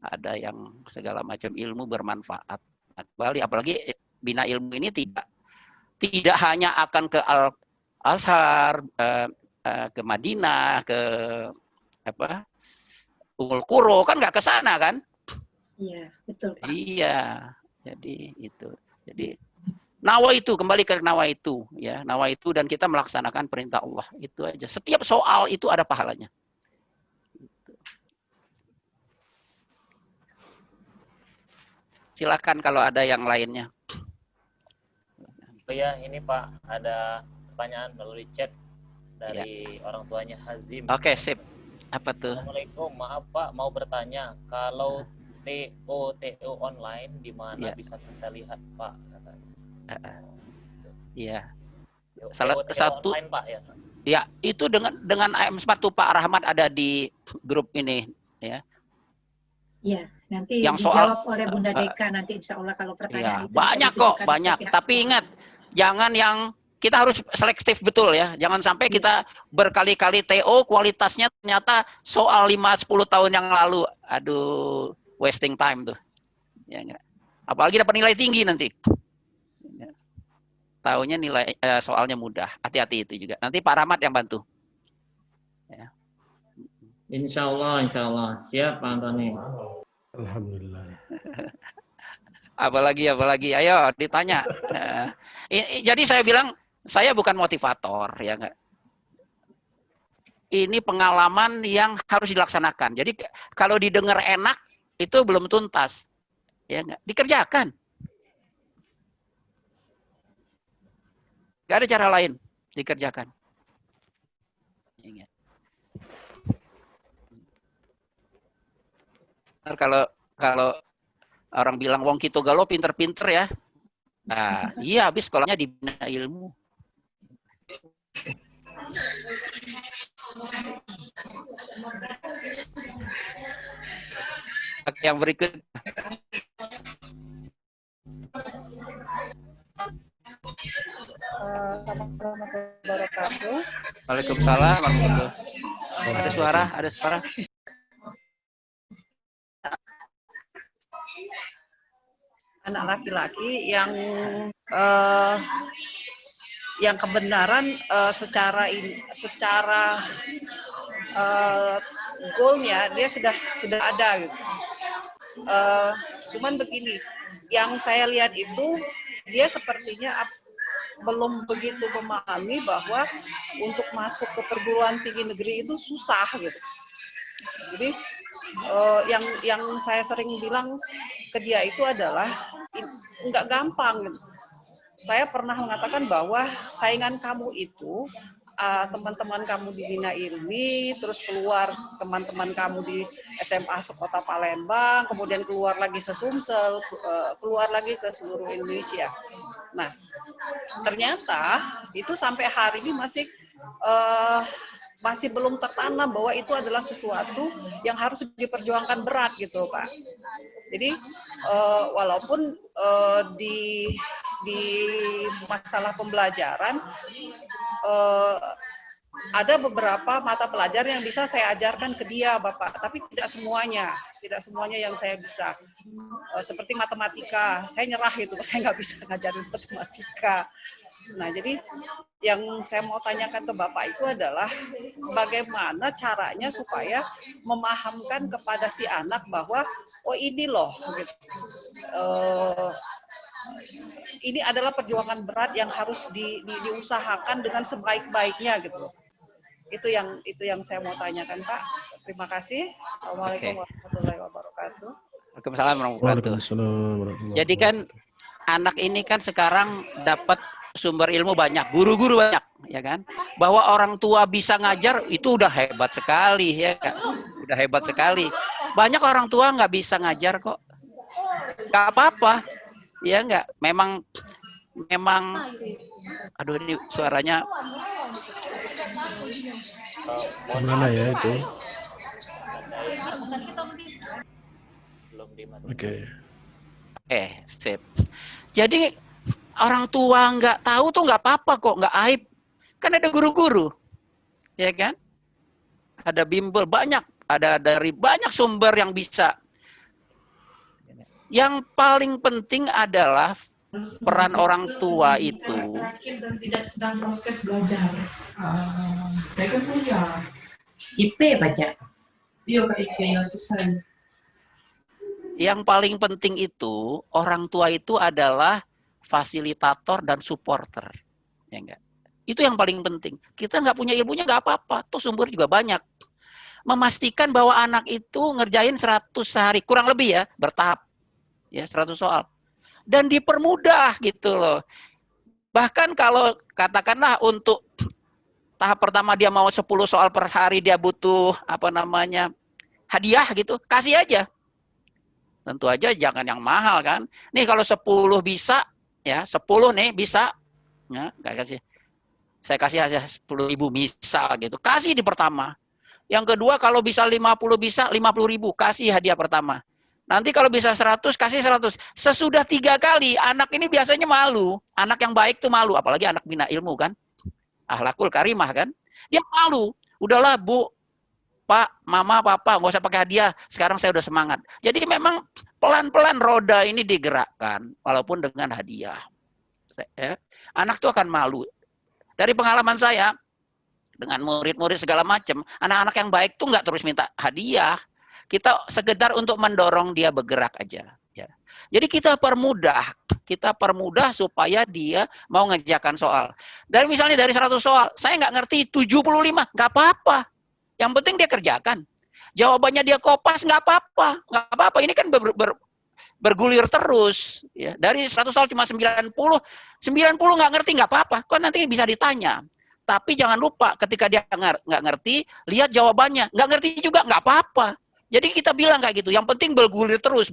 Ada yang segala macam ilmu bermanfaat. Kembali apalagi bina ilmu ini tidak hanya akan ke Al-Azhar, ke Madinah, ke apa? Ummul Qura kan nggak ke sana kan?
Iya, betul Pak.
Iya. Jadi itu. Jadi nawaitu, kembali ke nawaitu ya, nawaitu dan kita melaksanakan perintah Allah. Itu aja. Setiap soal itu ada pahalanya. Silakan kalau ada yang lainnya.
Oh ya, ini Pak, ada pertanyaan melalui chat dari orang tuanya Hazim.
Oke, sip. Apa tuh?
Assalamualaikum, maaf Pak, mau bertanya, kalau TO online di mana bisa kita lihat Pak?
Iya.
Salah satu online Pak ya.
Ya, itu dengan AM4 tuh Pak Rahmat ada di grup ini ya.
Iya, nanti
yang
dijawab
soal,
oleh Bunda Deka nanti insya Allah kalau pertanyaan
ya,
itu.
banyak kok, banyak. Tapi ingat, jangan yang kita harus selektif betul ya. Jangan sampai kita berkali-kali TO kualitasnya ternyata soal 5-10 tahun yang lalu. Aduh, wasting time tuh. Ya enggak. Apalagi dapat nilai tinggi nanti. Ya. Taunya nilai soalnya mudah. Hati-hati itu juga. Nanti Pak Rahmat yang bantu. Ya.
Insya Allah. Siap Pak Antoni.
Alhamdulillah.
Apalagi, ayo ditanya. Jadi saya bilang, saya bukan motivator, ya enggak. Ini pengalaman yang harus dilaksanakan. Jadi kalau didengar enak, itu belum tuntas. Ya enggak, dikerjakan. Gak ada cara lain, dikerjakan. Kalau orang bilang wong Kito Galo pinter-pinter ya. Nah, iya habis sekolahnya di bina ilmu. Oke, yang berikut. Waalaikumsalam warahmatullahi. Ada suara.
Anak laki-laki yang kebenaran secara goalnya dia sudah ada gitu. Cuman begini, yang saya lihat itu dia sepertinya belum begitu memahami bahwa untuk masuk ke perguruan tinggi negeri itu susah gitu. Jadi yang saya sering bilang ke dia itu adalah nggak gampang gitu. Saya pernah mengatakan bahwa saingan kamu itu teman-teman kamu di Bina Ilmi, terus keluar teman-teman kamu di SMA sekota Palembang, kemudian keluar lagi se-Sumsel, keluar lagi ke seluruh Indonesia. Nah, ternyata itu sampai hari ini masih belum tertanam bahwa itu adalah sesuatu yang harus diperjuangkan berat gitu Pak. Jadi walaupun di masalah pembelajaran ada beberapa mata pelajaran yang bisa saya ajarkan ke dia Bapak, tapi tidak semuanya yang saya bisa. Seperti matematika, saya nyerah gitu, saya nggak bisa ngajarin matematika. Nah, jadi yang saya mau tanyakan ke Bapak itu adalah bagaimana caranya supaya memahamkan kepada si anak bahwa oh ini loh gitu. Ini adalah perjuangan berat yang harus diusahakan dengan sebaik-baiknya gitu. Itu yang saya mau tanyakan, Pak. Terima kasih. Assalamualaikum warahmatullahi wabarakatuh.
Waalaikumsalam warahmatullahi wabarakatuh. Jadi kan anak ini kan sekarang dapat sumber ilmu banyak, guru-guru banyak, ya kan? Bahwa orang tua bisa ngajar itu udah hebat sekali, ya kan? Udah hebat sekali. Banyak orang tua nggak bisa ngajar kok, nggak apa-apa, ya nggak. Memang, aduh ini suaranya.
Mana ya itu? Oke.
Sip. Jadi orang tua nggak tahu tuh nggak apa-apa kok, nggak aib. Kan ada guru-guru, ya kan? Ada bimbel banyak, ada dari banyak sumber yang bisa. Yang paling penting adalah peran orang tua itu.
Dan tidak sedang proses belajar. Mereka punya IP baca. Iya Kak IP yang selesai.
Yang paling penting itu orang tua itu adalah fasilitator dan supporter, ya enggak? Itu yang paling penting. Kita nggak punya ilmunya nggak apa-apa, tuh sumber juga banyak. Memastikan bahwa anak itu ngerjain 100 sehari, kurang lebih ya, bertahap, ya 100 soal. Dan dipermudah gitu loh. Bahkan kalau katakanlah untuk tahap pertama dia mau 10 soal per hari, dia butuh hadiah gitu, kasih aja. Tentu aja jangan yang mahal kan. Nih kalau 10 bisa, ya 10 nih bisa, ya nggak kasih. Saya kasih aja 10.000 misal gitu. Kasih di pertama. Yang kedua kalau bisa 50 bisa 50.000 kasih hadiah pertama. Nanti kalau bisa 100 kasih 100. Sesudah 3 kali anak ini biasanya malu. Anak yang baik tuh malu, apalagi anak bina ilmu kan. Akhlakul karimah kan. Dia malu. Udahlah Bu, Pak, Mama, Papa, nggak usah pakai hadiah. Sekarang saya udah semangat. Jadi memang pelan-pelan roda ini digerakkan, walaupun dengan hadiah. Anak itu akan malu. Dari pengalaman saya, dengan murid-murid segala macam, anak-anak yang baik tuh nggak terus minta hadiah. Kita sekedar untuk mendorong dia bergerak aja. Ya. Jadi kita permudah supaya dia mau ngerjakan soal. Dari misalnya dari 100 soal, saya nggak ngerti 75, nggak apa-apa. Yang penting dia kerjakan. Jawabannya dia kopas, nggak apa-apa. Nggak apa-apa, ini kan bergulir terus. Ya. Dari 100 soal cuma 90 nggak ngerti, nggak apa-apa. Kok nanti bisa ditanya. Tapi jangan lupa ketika dia nggak ngerti, lihat jawabannya. Nggak ngerti juga, nggak apa-apa. Jadi kita bilang kayak gitu, yang penting bergulir terus.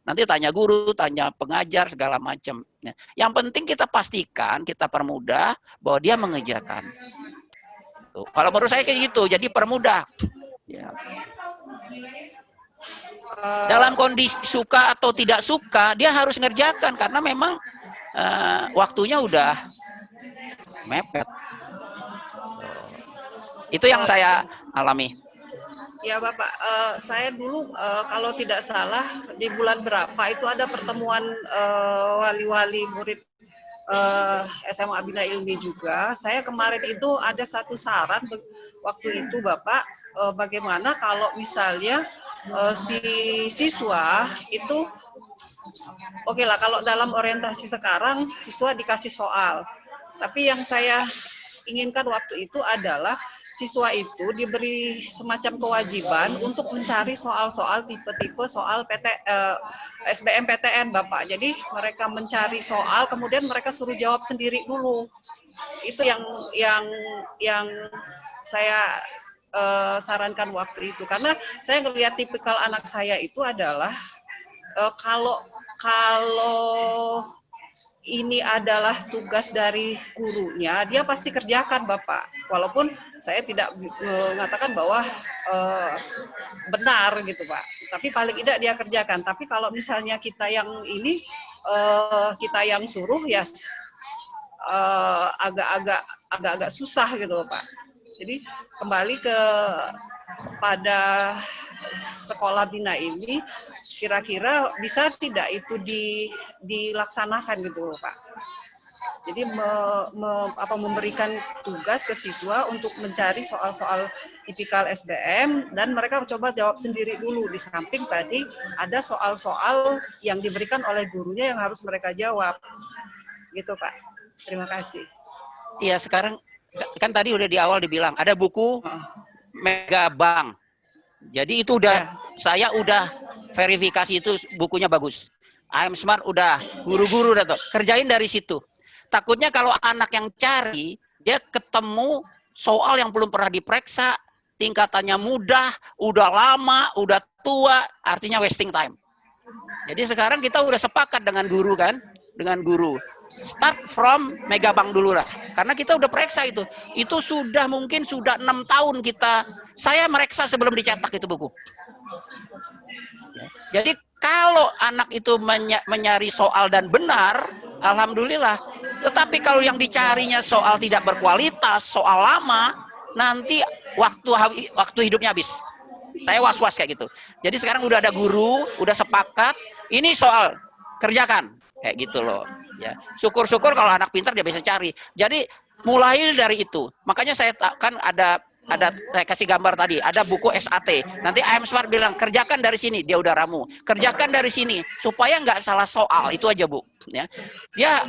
Nanti tanya guru, tanya pengajar, segala macam. Ya. Yang penting kita pastikan, kita permudah bahwa dia mengerjakan. Tuh. Kalau menurut saya kayak gitu, jadi permudah. Ya. Dalam kondisi suka atau tidak suka, dia harus ngerjakan karena memang waktunya udah mepet. Itu yang saya alami.
Ya Bapak, saya dulu kalau tidak salah di bulan berapa itu ada pertemuan wali-wali murid SMA Bina Ilmi juga. Saya kemarin itu ada satu saran waktu itu Bapak, bagaimana kalau misalnya si siswa itu, oke lah kalau dalam orientasi sekarang siswa dikasih soal. Tapi yang saya inginkan waktu itu adalah siswa itu diberi semacam kewajiban untuk mencari soal-soal tipe-tipe soal SBMPTN Bapak. Jadi mereka mencari soal, kemudian mereka suruh jawab sendiri dulu. Itu yang saya sarankan waktu itu. Karena saya ngelihat tipikal anak saya itu adalah kalau ini adalah tugas dari gurunya, dia pasti kerjakan Bapak. Walaupun saya tidak mengatakan bahwa benar gitu Pak. Tapi paling tidak dia kerjakan. Tapi kalau misalnya kita yang ini, kita yang suruh ya agak-agak susah gitu Pak. Jadi kembali pada sekolah bina ini, kira-kira bisa tidak itu dilaksanakan gitu Pak. Jadi memberikan tugas ke siswa untuk mencari soal-soal tipikal SBM dan mereka coba jawab sendiri dulu. Di samping tadi ada soal-soal yang diberikan oleh gurunya yang harus mereka jawab. Gitu Pak. Terima kasih.
Iya, sekarang kan tadi udah di awal dibilang ada buku Megabank. Jadi itu udah saya udah verifikasi itu bukunya bagus. I'm Smart udah, guru-guru udah tuh. Kerjain dari situ. Takutnya kalau anak yang cari, dia ketemu soal yang belum pernah diperiksa, tingkatannya mudah, udah lama, udah tua, artinya wasting time. Jadi sekarang kita udah sepakat dengan guru kan, dengan guru. Start from Megabank dulu lah. Karena kita udah periksa itu. Itu sudah mungkin sudah 6 tahun saya mereksa sebelum dicetak itu buku. Jadi kalau anak itu mencari soal dan benar, alhamdulillah. Tetapi kalau yang dicarinya soal tidak berkualitas, soal lama, nanti waktu hidupnya habis. Saya was-was kayak gitu. Jadi sekarang udah ada guru, udah sepakat, ini soal kerjakan, kayak gitu loh. Ya, syukur-syukur kalau anak pintar dia bisa cari. Jadi mulai dari itu. Makanya saya kan ada saya kasih gambar tadi, ada buku SAT. Nanti I'm Smart bilang, kerjakan dari sini, dia udah ramu. Kerjakan dari sini, supaya nggak salah soal, itu aja Bu. Ya,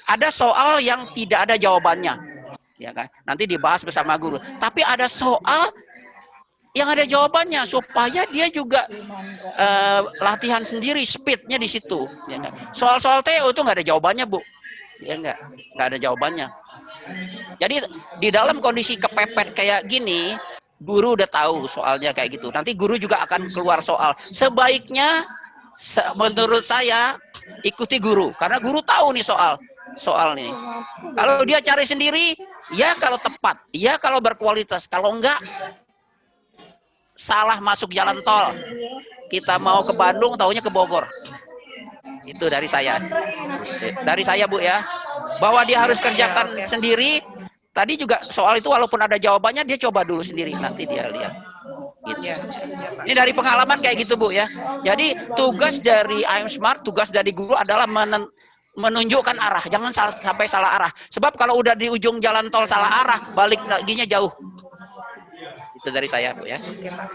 ada soal yang tidak ada jawabannya. Ya kan? Nanti dibahas bersama guru. Tapi ada soal yang ada jawabannya, supaya dia juga latihan sendiri, speednya di situ. Ya kan? Soal-soal TO itu nggak ada jawabannya Bu. Ya nggak ada jawabannya. Jadi di dalam kondisi kepepet kayak gini, guru udah tahu soalnya kayak gitu. Nanti guru juga akan keluar soal. Sebaiknya menurut saya ikuti guru, karena guru tahu nih soal nih. Kalau dia cari sendiri, ya kalau tepat, ya kalau berkualitas. Kalau enggak, salah masuk jalan tol. Kita mau ke Bandung, taunya ke Bogor. Itu dari saya. Dari saya Bu ya. Bahwa dia harus kerjakan sendiri. Tadi juga soal itu walaupun ada jawabannya, dia coba dulu sendiri. Nanti dia lihat. Gitu. Ini dari pengalaman kayak gitu Bu ya. Jadi tugas dari I'm Smart, tugas dari guru adalah menunjukkan arah. Jangan sampai salah arah. Sebab kalau udah di ujung jalan tol salah arah, balik laginya jauh. Itu dari saya Bu ya.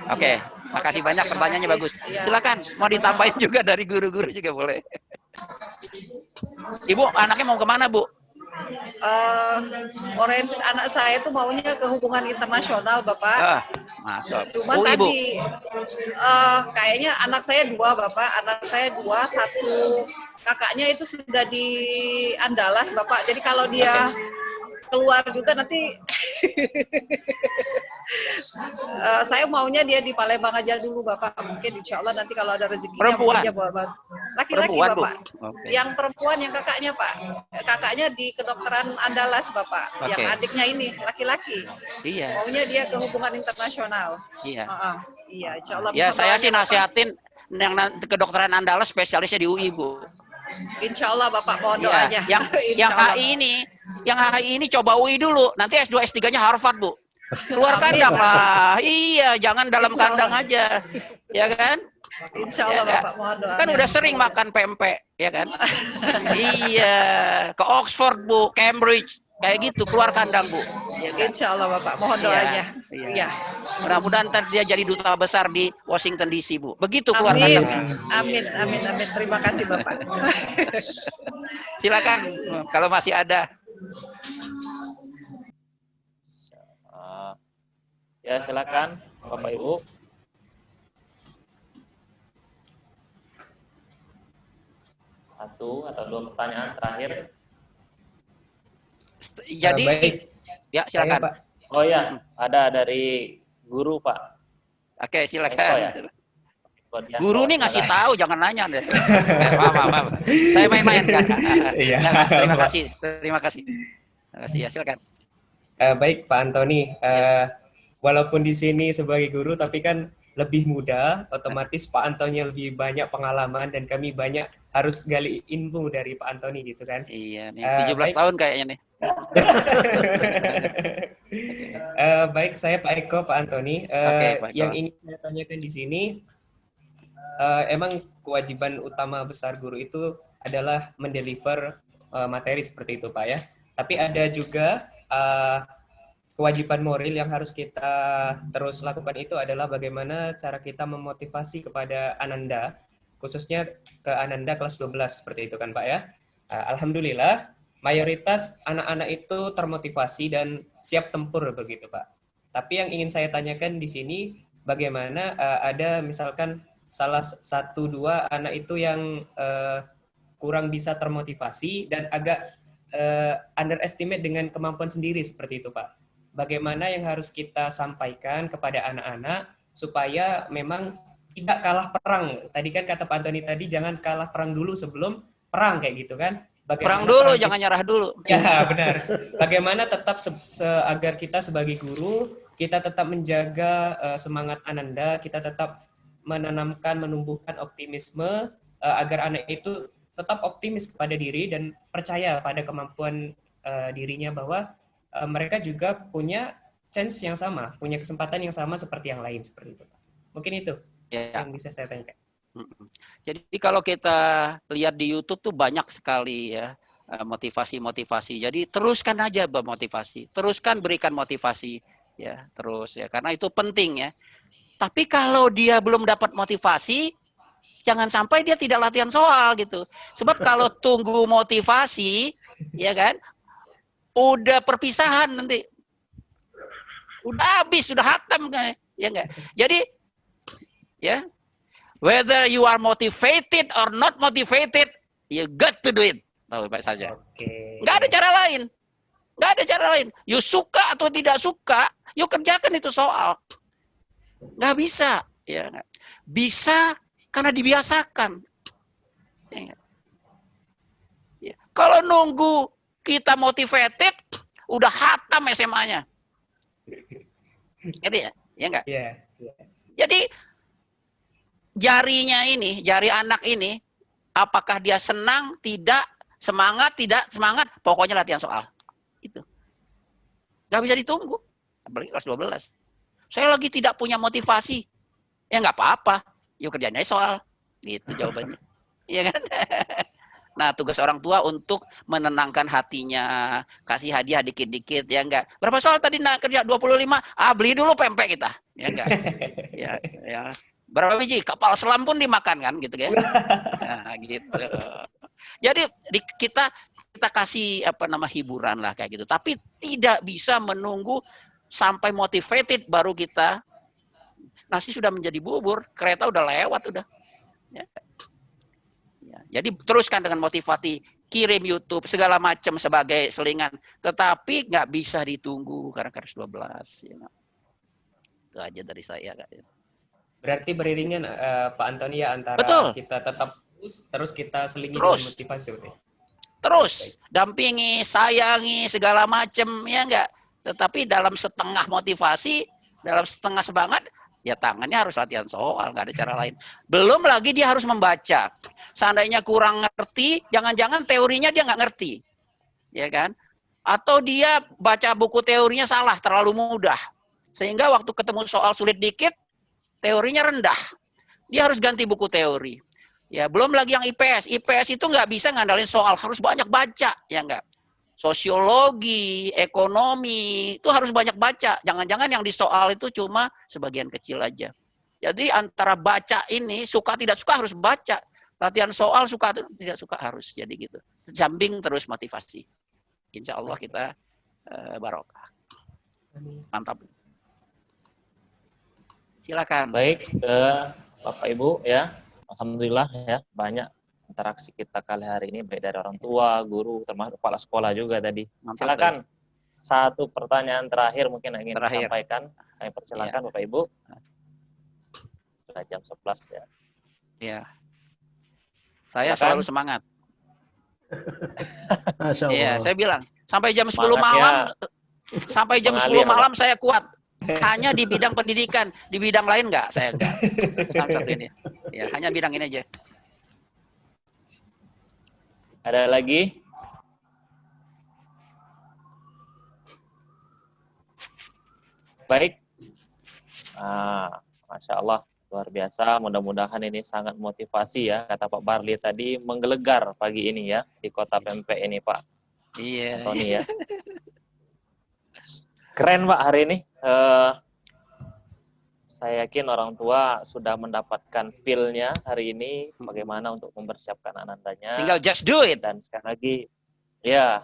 Oke, makasih banyak, pertanyaannya bagus. Silakan, mau ditambahin juga dari guru-guru juga boleh. Ibu, anaknya mau kemana Bu?
Anak saya tuh maunya ke hubungan internasional Bapak. Cuman tadi kayaknya anak saya 2 Bapak, anak saya 2, 1 kakaknya itu sudah di Andalas Bapak. Jadi kalau dia keluar juga nanti saya maunya dia di Palembang aja dulu Bapak. Mungkin insya Allah nanti kalau ada rezekinya dia bawa laki-laki Bapak. Yang perempuan yang kakaknya Pak. Kakaknya di kedokteran Andalas Bapak. Yang adiknya ini laki-laki.
Iya.
Maunya dia ke hubungan internasional.
Iya.
Iya, insya Allah.
Ya saya sih nasihatin yang kedokteran Andalas spesialisnya di UI Bu.
Insya Allah Bapak mohon doanya.
Yang HI ini coba UI dulu. Nanti S2 S3-nya Harvard Bu. Keluar kandang lah. Iya, jangan dalam kandang aja. Ya kan?
Insya Allah Bapak mohon doanya.
Kan udah sering makan pempek, ya kan? Iya, ke Oxford Bu, Cambridge, kayak gitu, keluar kandang Bu.
Ya, insya Allah Bapak mohon doanya.
Iya. Mudah-mudahan ntar dia jadi duta besar di Washington DC Bu. Begitu keluar kandang.
Amin. Terima kasih Bapak.
Silakan kalau masih ada.
Ya silakan Bapak Ibu. Satu atau 2 pertanyaan terakhir.
Jadi ya silakan.
Pak.
Oh ya, ada dari guru Pak.
Oke, silakan.
Ya?
Guru nih ngasih tahu, jangan nanya deh. Maaf. Saya main-main kan.
Iya.
Terima kasih ya, silakan.
Baik Pak Antoni, walaupun di sini sebagai guru tapi kan lebih muda, otomatis Pak Antoni lebih banyak pengalaman dan kami banyak harus gali ilmu dari Pak Antoni gitu kan.
Iya nih, 17 tahun kayaknya nih.
Baik, saya Pak Eko, Pak Antoni. Yang ingin saya tanyakan di sini, emang kewajiban utama besar guru itu adalah mendeliver materi seperti itu Pak ya. Tapi ada juga kewajiban moral yang harus kita terus lakukan itu adalah bagaimana cara kita memotivasi kepada Ananda, khususnya ke Ananda kelas 12 seperti itu kan Pak ya. Alhamdulillah mayoritas anak-anak itu termotivasi dan siap tempur begitu Pak. Tapi yang ingin saya tanyakan di sini bagaimana ada misalkan salah satu dua anak itu yang kurang bisa termotivasi dan agak underestimate dengan kemampuan sendiri seperti itu Pak. Bagaimana yang harus kita sampaikan kepada anak-anak supaya memang tidak kalah perang. Tadi kan kata Pak Antoni tadi jangan kalah perang dulu sebelum perang kayak gitu kan.
Perang dulu, jangan nyerah dulu.
Ya benar. Bagaimana tetap agar kita sebagai guru kita tetap menjaga semangat Ananda, kita tetap menanamkan, menumbuhkan optimisme agar anak itu tetap optimis kepada diri dan percaya pada kemampuan dirinya bahwa mereka juga punya chance yang sama, punya kesempatan yang sama seperti yang lain seperti itu. Mungkin itu yang bisa saya tanyakan.
Jadi kalau kita lihat di YouTube tuh banyak sekali ya motivasi-motivasi. Jadi teruskan aja bermotivasi, teruskan berikan motivasi ya, terus ya karena itu penting ya. Tapi kalau dia belum dapat motivasi, jangan sampai dia tidak latihan soal gitu. Sebab kalau tunggu motivasi, ya kan, udah perpisahan nanti, udah habis, sudah hatam kan, ya enggak. Jadi, ya, whether you are motivated or not motivated, you got to do it. Tahu Pak saja. Nggak ada cara lain, nggak ada cara lain. You suka atau tidak suka, you kerjakan itu soal. Nggak bisa, ya. Bisa karena dibiasakan. Ya. Kalau nunggu kita motivated, udah hatam SMA-nya. Gitu ya? Ya enggak?
Yeah.
Jadi jarinya ini, jari anak ini, apakah dia senang, tidak, semangat, tidak semangat, pokoknya latihan soal. Itu. Nggak bisa ditunggu. Apalagi kelas 12. Saya lagi tidak punya motivasi. Ya nggak apa-apa. Yuk kerjain aja soal. Gitu jawabannya. Iya kan? Nah, tugas orang tua untuk menenangkan hatinya, kasih hadiah dikit-dikit, ya enggak. Berapa soal tadi nak kerja 25? Ah, beli dulu pempek kita. Ya enggak. ya. Berapa biji? Kapal selam pun dimakan kan gitu kan. Nah, gitu. Jadi kita kasih hiburan lah kayak gitu. Tapi tidak bisa menunggu sampai motivated baru kita. Nasi sudah menjadi bubur, kereta udah lewat udah. Ya. Jadi teruskan dengan motivasi, kirim YouTube segala macam sebagai selingan, tetapi nggak bisa ditunggu karena kelas 12. Ya. Itu aja dari saya.
Berarti beriringan Pak Antoni ya antara kita tetap terus kita selingi dengan motivasi seperti itu.
Terus dampingi, sayangi segala macam ya enggak. Tetapi dalam setengah motivasi, dalam setengah semangat, ya tangannya harus latihan soal, nggak ada cara lain. Belum lagi dia harus membaca. Seandainya kurang ngerti, jangan-jangan teorinya dia nggak ngerti. Ya kan? Atau dia baca buku teorinya salah, terlalu mudah. Sehingga waktu ketemu soal sulit dikit, teorinya rendah. Dia harus ganti buku teori. Ya, belum lagi yang IPS. IPS itu nggak bisa ngandalin soal, harus banyak baca, ya enggak? Sosiologi, ekonomi, itu harus banyak baca. Jangan-jangan yang di soal itu cuma sebagian kecil aja. Jadi antara baca ini, suka tidak suka harus baca. Latihan soal suka tidak suka harus. Jadi gitu. Jambing terus motivasi. Insya Allah kita barokah. Mantap. Silakan.
Baik, Bapak Ibu ya. Alhamdulillah ya, banyak interaksi kita kali hari ini baik dari orang tua, guru, termasuk kepala sekolah juga tadi.
Mantap,
silakan. Satu pertanyaan terakhir mungkin ingin disampaikan. Saya persilakan Bapak Ibu. Sudah jam 11 ya.
Iya. Saya selalu semangat. Iya, saya bilang sampai jam 10 malam sampai jam 10 malam saya kuat. Hanya di bidang pendidikan, di bidang lain enggak, saya enggak. Ini. Ya, hanya bidang ini aja.
Ada lagi? Baik. Masya Allah. Luar biasa, mudah-mudahan ini sangat motivasi ya, kata Pak Barli tadi, menggelegar pagi ini ya, di kota Pempek ini Pak
Iya.
Antoni ya. Keren Pak hari ini. Saya yakin orang tua sudah mendapatkan feel-nya hari ini, bagaimana untuk mempersiapkan anandanya.
Tinggal just do it.
Dan sekali lagi, ya,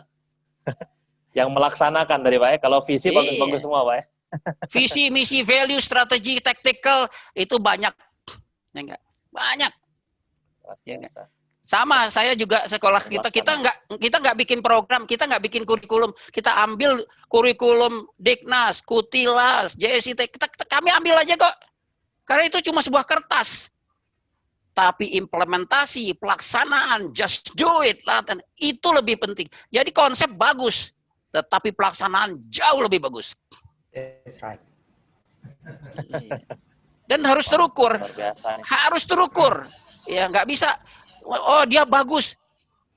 yang melaksanakan dari Pak ya, kalau visi bagus-bagus semua Pak ya.
Visi, misi, value, strategi, tactical itu banyak, ya enggak? Banyak. Ya enggak? Sama, saya juga sekolah kita nggak bikin program, kita nggak bikin kurikulum, kita ambil kurikulum Diknas, Kutilas, JSIT, kami ambil aja kok, karena itu cuma sebuah kertas. Tapi implementasi, pelaksanaan, just do it, latihan, itu lebih penting. Jadi konsep bagus, tetapi pelaksanaan jauh lebih bagus.
That's right.
Dan harus terukur, harus terukur. Ya nggak bisa. Oh dia bagus,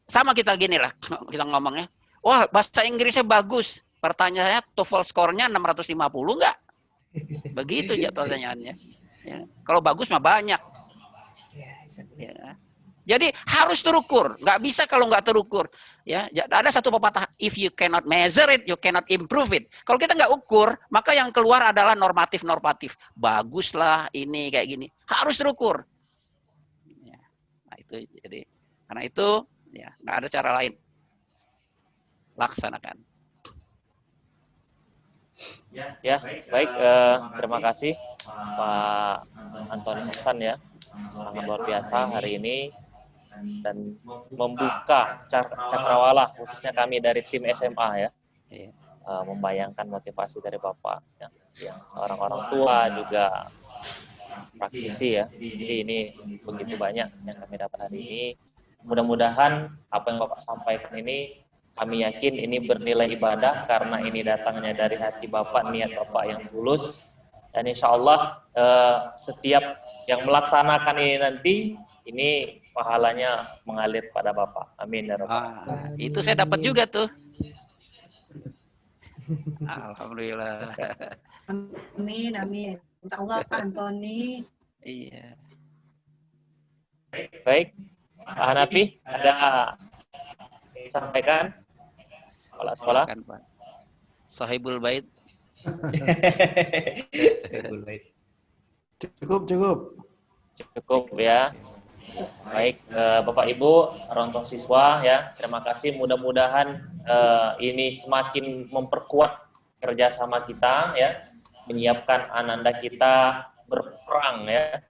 sama kita gini lah kita ngomongnya. Wah bahasa Inggrisnya bagus. Pertanyaannya TOEFL skornya 650 nggak? Begitu jatuh pertanyaannya. Ya. Kalau bagus mah banyak. Ya. Jadi harus terukur, nggak bisa kalau nggak terukur. Ya, ada satu pepatah, if you cannot measure it, you cannot improve it. Kalau kita nggak ukur, maka yang keluar adalah normatif-normatif. Baguslah ini kayak gini, harus terukur. Ya. Nah itu jadi, karena itu ya nggak ada cara lain. Laksanakan.
Ya, baik. Terima kasih Pak Antoni Hasan ya, sangat luar biasa hari ini dan membuka cakrawala khususnya kami dari tim SMA ya, membayangkan motivasi dari Bapak ya, yang seorang orang tua juga praktisi ya. Jadi ini begitu banyak yang kami dapat hari ini. Mudah-mudahan apa yang Bapak sampaikan ini, kami yakin ini bernilai ibadah karena ini datangnya dari hati Bapak, niat Bapak yang tulus. Dan insya Allah setiap yang melaksanakan ini nanti, ini pahalanya mengalir pada Bapak. Amin ya Rabbal.
Itu saya dapat juga tuh. Alhamdulillah.
Amin, amin. Insya Allah Pak Antoni.
Iya.
Baik, Pak Hanafi, ada disampaikan? Sekolah.
Sahibul Bait.
Sahibul Bait.
Cukup
ya. Baik, Bapak Ibu, orang tua siswa ya, terima kasih. Mudah-mudahan ini semakin memperkuat kerjasama kita ya, menyiapkan ananda kita berperang ya,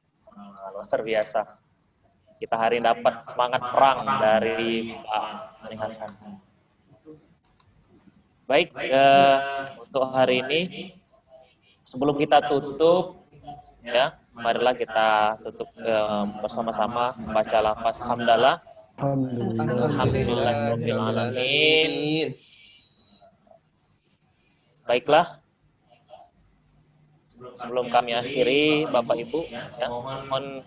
luar biasa. Kita hari ini dapat semangat perang dari Pak Antoni Hasan. Baik, untuk hari ini sebelum kita tutup ya, marilah kita tutup bersama-sama membaca lafaz hamdalah. Alhamdulillahirabbil alamin. Baiklah, sebelum kami akhiri, Bapak Ibu ya, mohon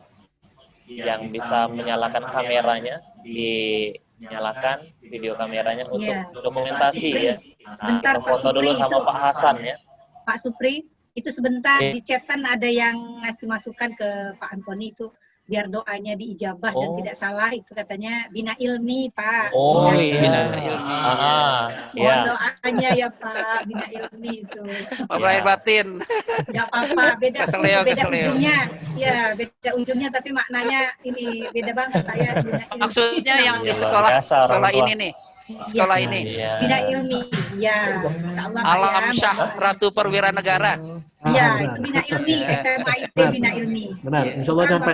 yang bisa menyalakan kameranya dinyalakan video kameranya untuk dokumentasi ya. Nah, kita foto dulu sama Pak Hasan ya.
Pak Supri, itu sebentar di chatan ada yang ngasih masukan ke Pak Antoni itu biar doanya diijabah dan tidak salah, itu katanya bina ilmi Pak.
Oh iya.
Mohon doanya ya Pak, bina ilmi itu.
Lahir batin.
Enggak apa-apa, beda ujungnya. Ya, beda ujungnya tapi maknanya ini beda banget saya bina ilmi.
Maksudnya yang di sekolah ini nih. Sekolah ini.
Bina ilmi. Ya, insyaallah
Alam Syah Ratu Perwira Negara.
Ya, itu bina ilmi, SMA IT bina ilmi.
Benar, insyaallah sampai.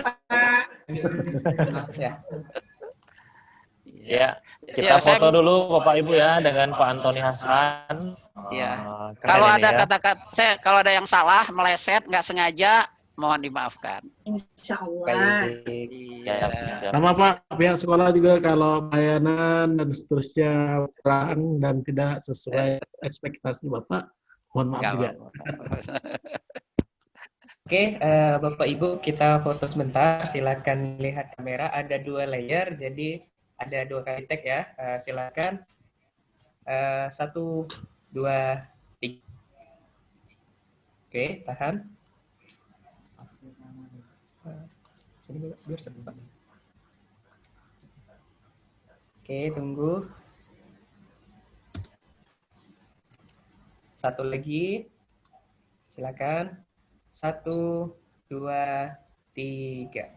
Ya, kita foto dulu Bapak Ibu ya dengan Pak Antoni Hasan.
Iya. Kalau ada kata-kata kalau ada yang salah, meleset, nggak sengaja, mohon dimaafkan.
Insyaallah.
Sama Pak, pihak sekolah juga kalau pelayanan dan seterusnya kurang dan tidak sesuai ekspektasi Bapak, mohon maaf juga.
Oke, Bapak Ibu, kita foto sebentar. Silakan lihat kamera. Ada 2 layer, jadi ada 2 kali tag ya. Silakan. 1, 2, 3. Oke, tahan. Sini dulu, biar cepat. Oke, tunggu. Satu lagi. Silakan. 1, 2, 3.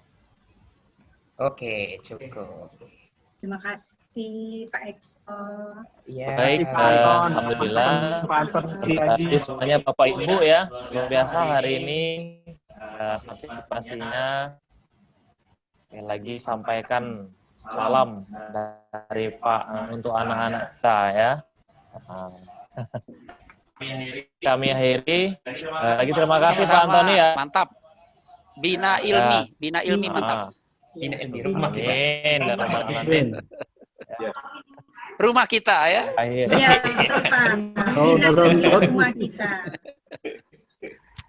Oke, cukup.
Terima kasih Pak Eko.
Iya.
Terima
Baik,
kasih, Pak Anton.
alhamdulillah.
Pak Anton,
Terima
kasih Haji.
kasih semuanya Bapak Ibu ya. Luar biasa hari ini partisipasinya. Sekali lagi sampaikan salam dari Pak untuk anak-anak kita ya. Kami akhiri. Lagi terima kasih Pak
Sama-sama.
Antoni ya.
Mantap. Bina ilmi mantap.
Bina ilmi rumah kita.
Amin. Dan amin.
Rumah kita ya.
Akhir.
Iya, betul Pak. Bina rumah kita.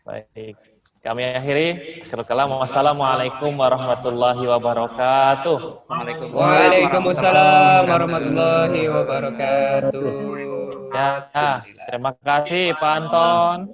Baik. Kami akhiri. Wassalamualaikum warahmatullahi wabarakatuh.
Waalaikumsalam warahmatullahi wabarakatuh.
Ya, terima kasih Pak Anton.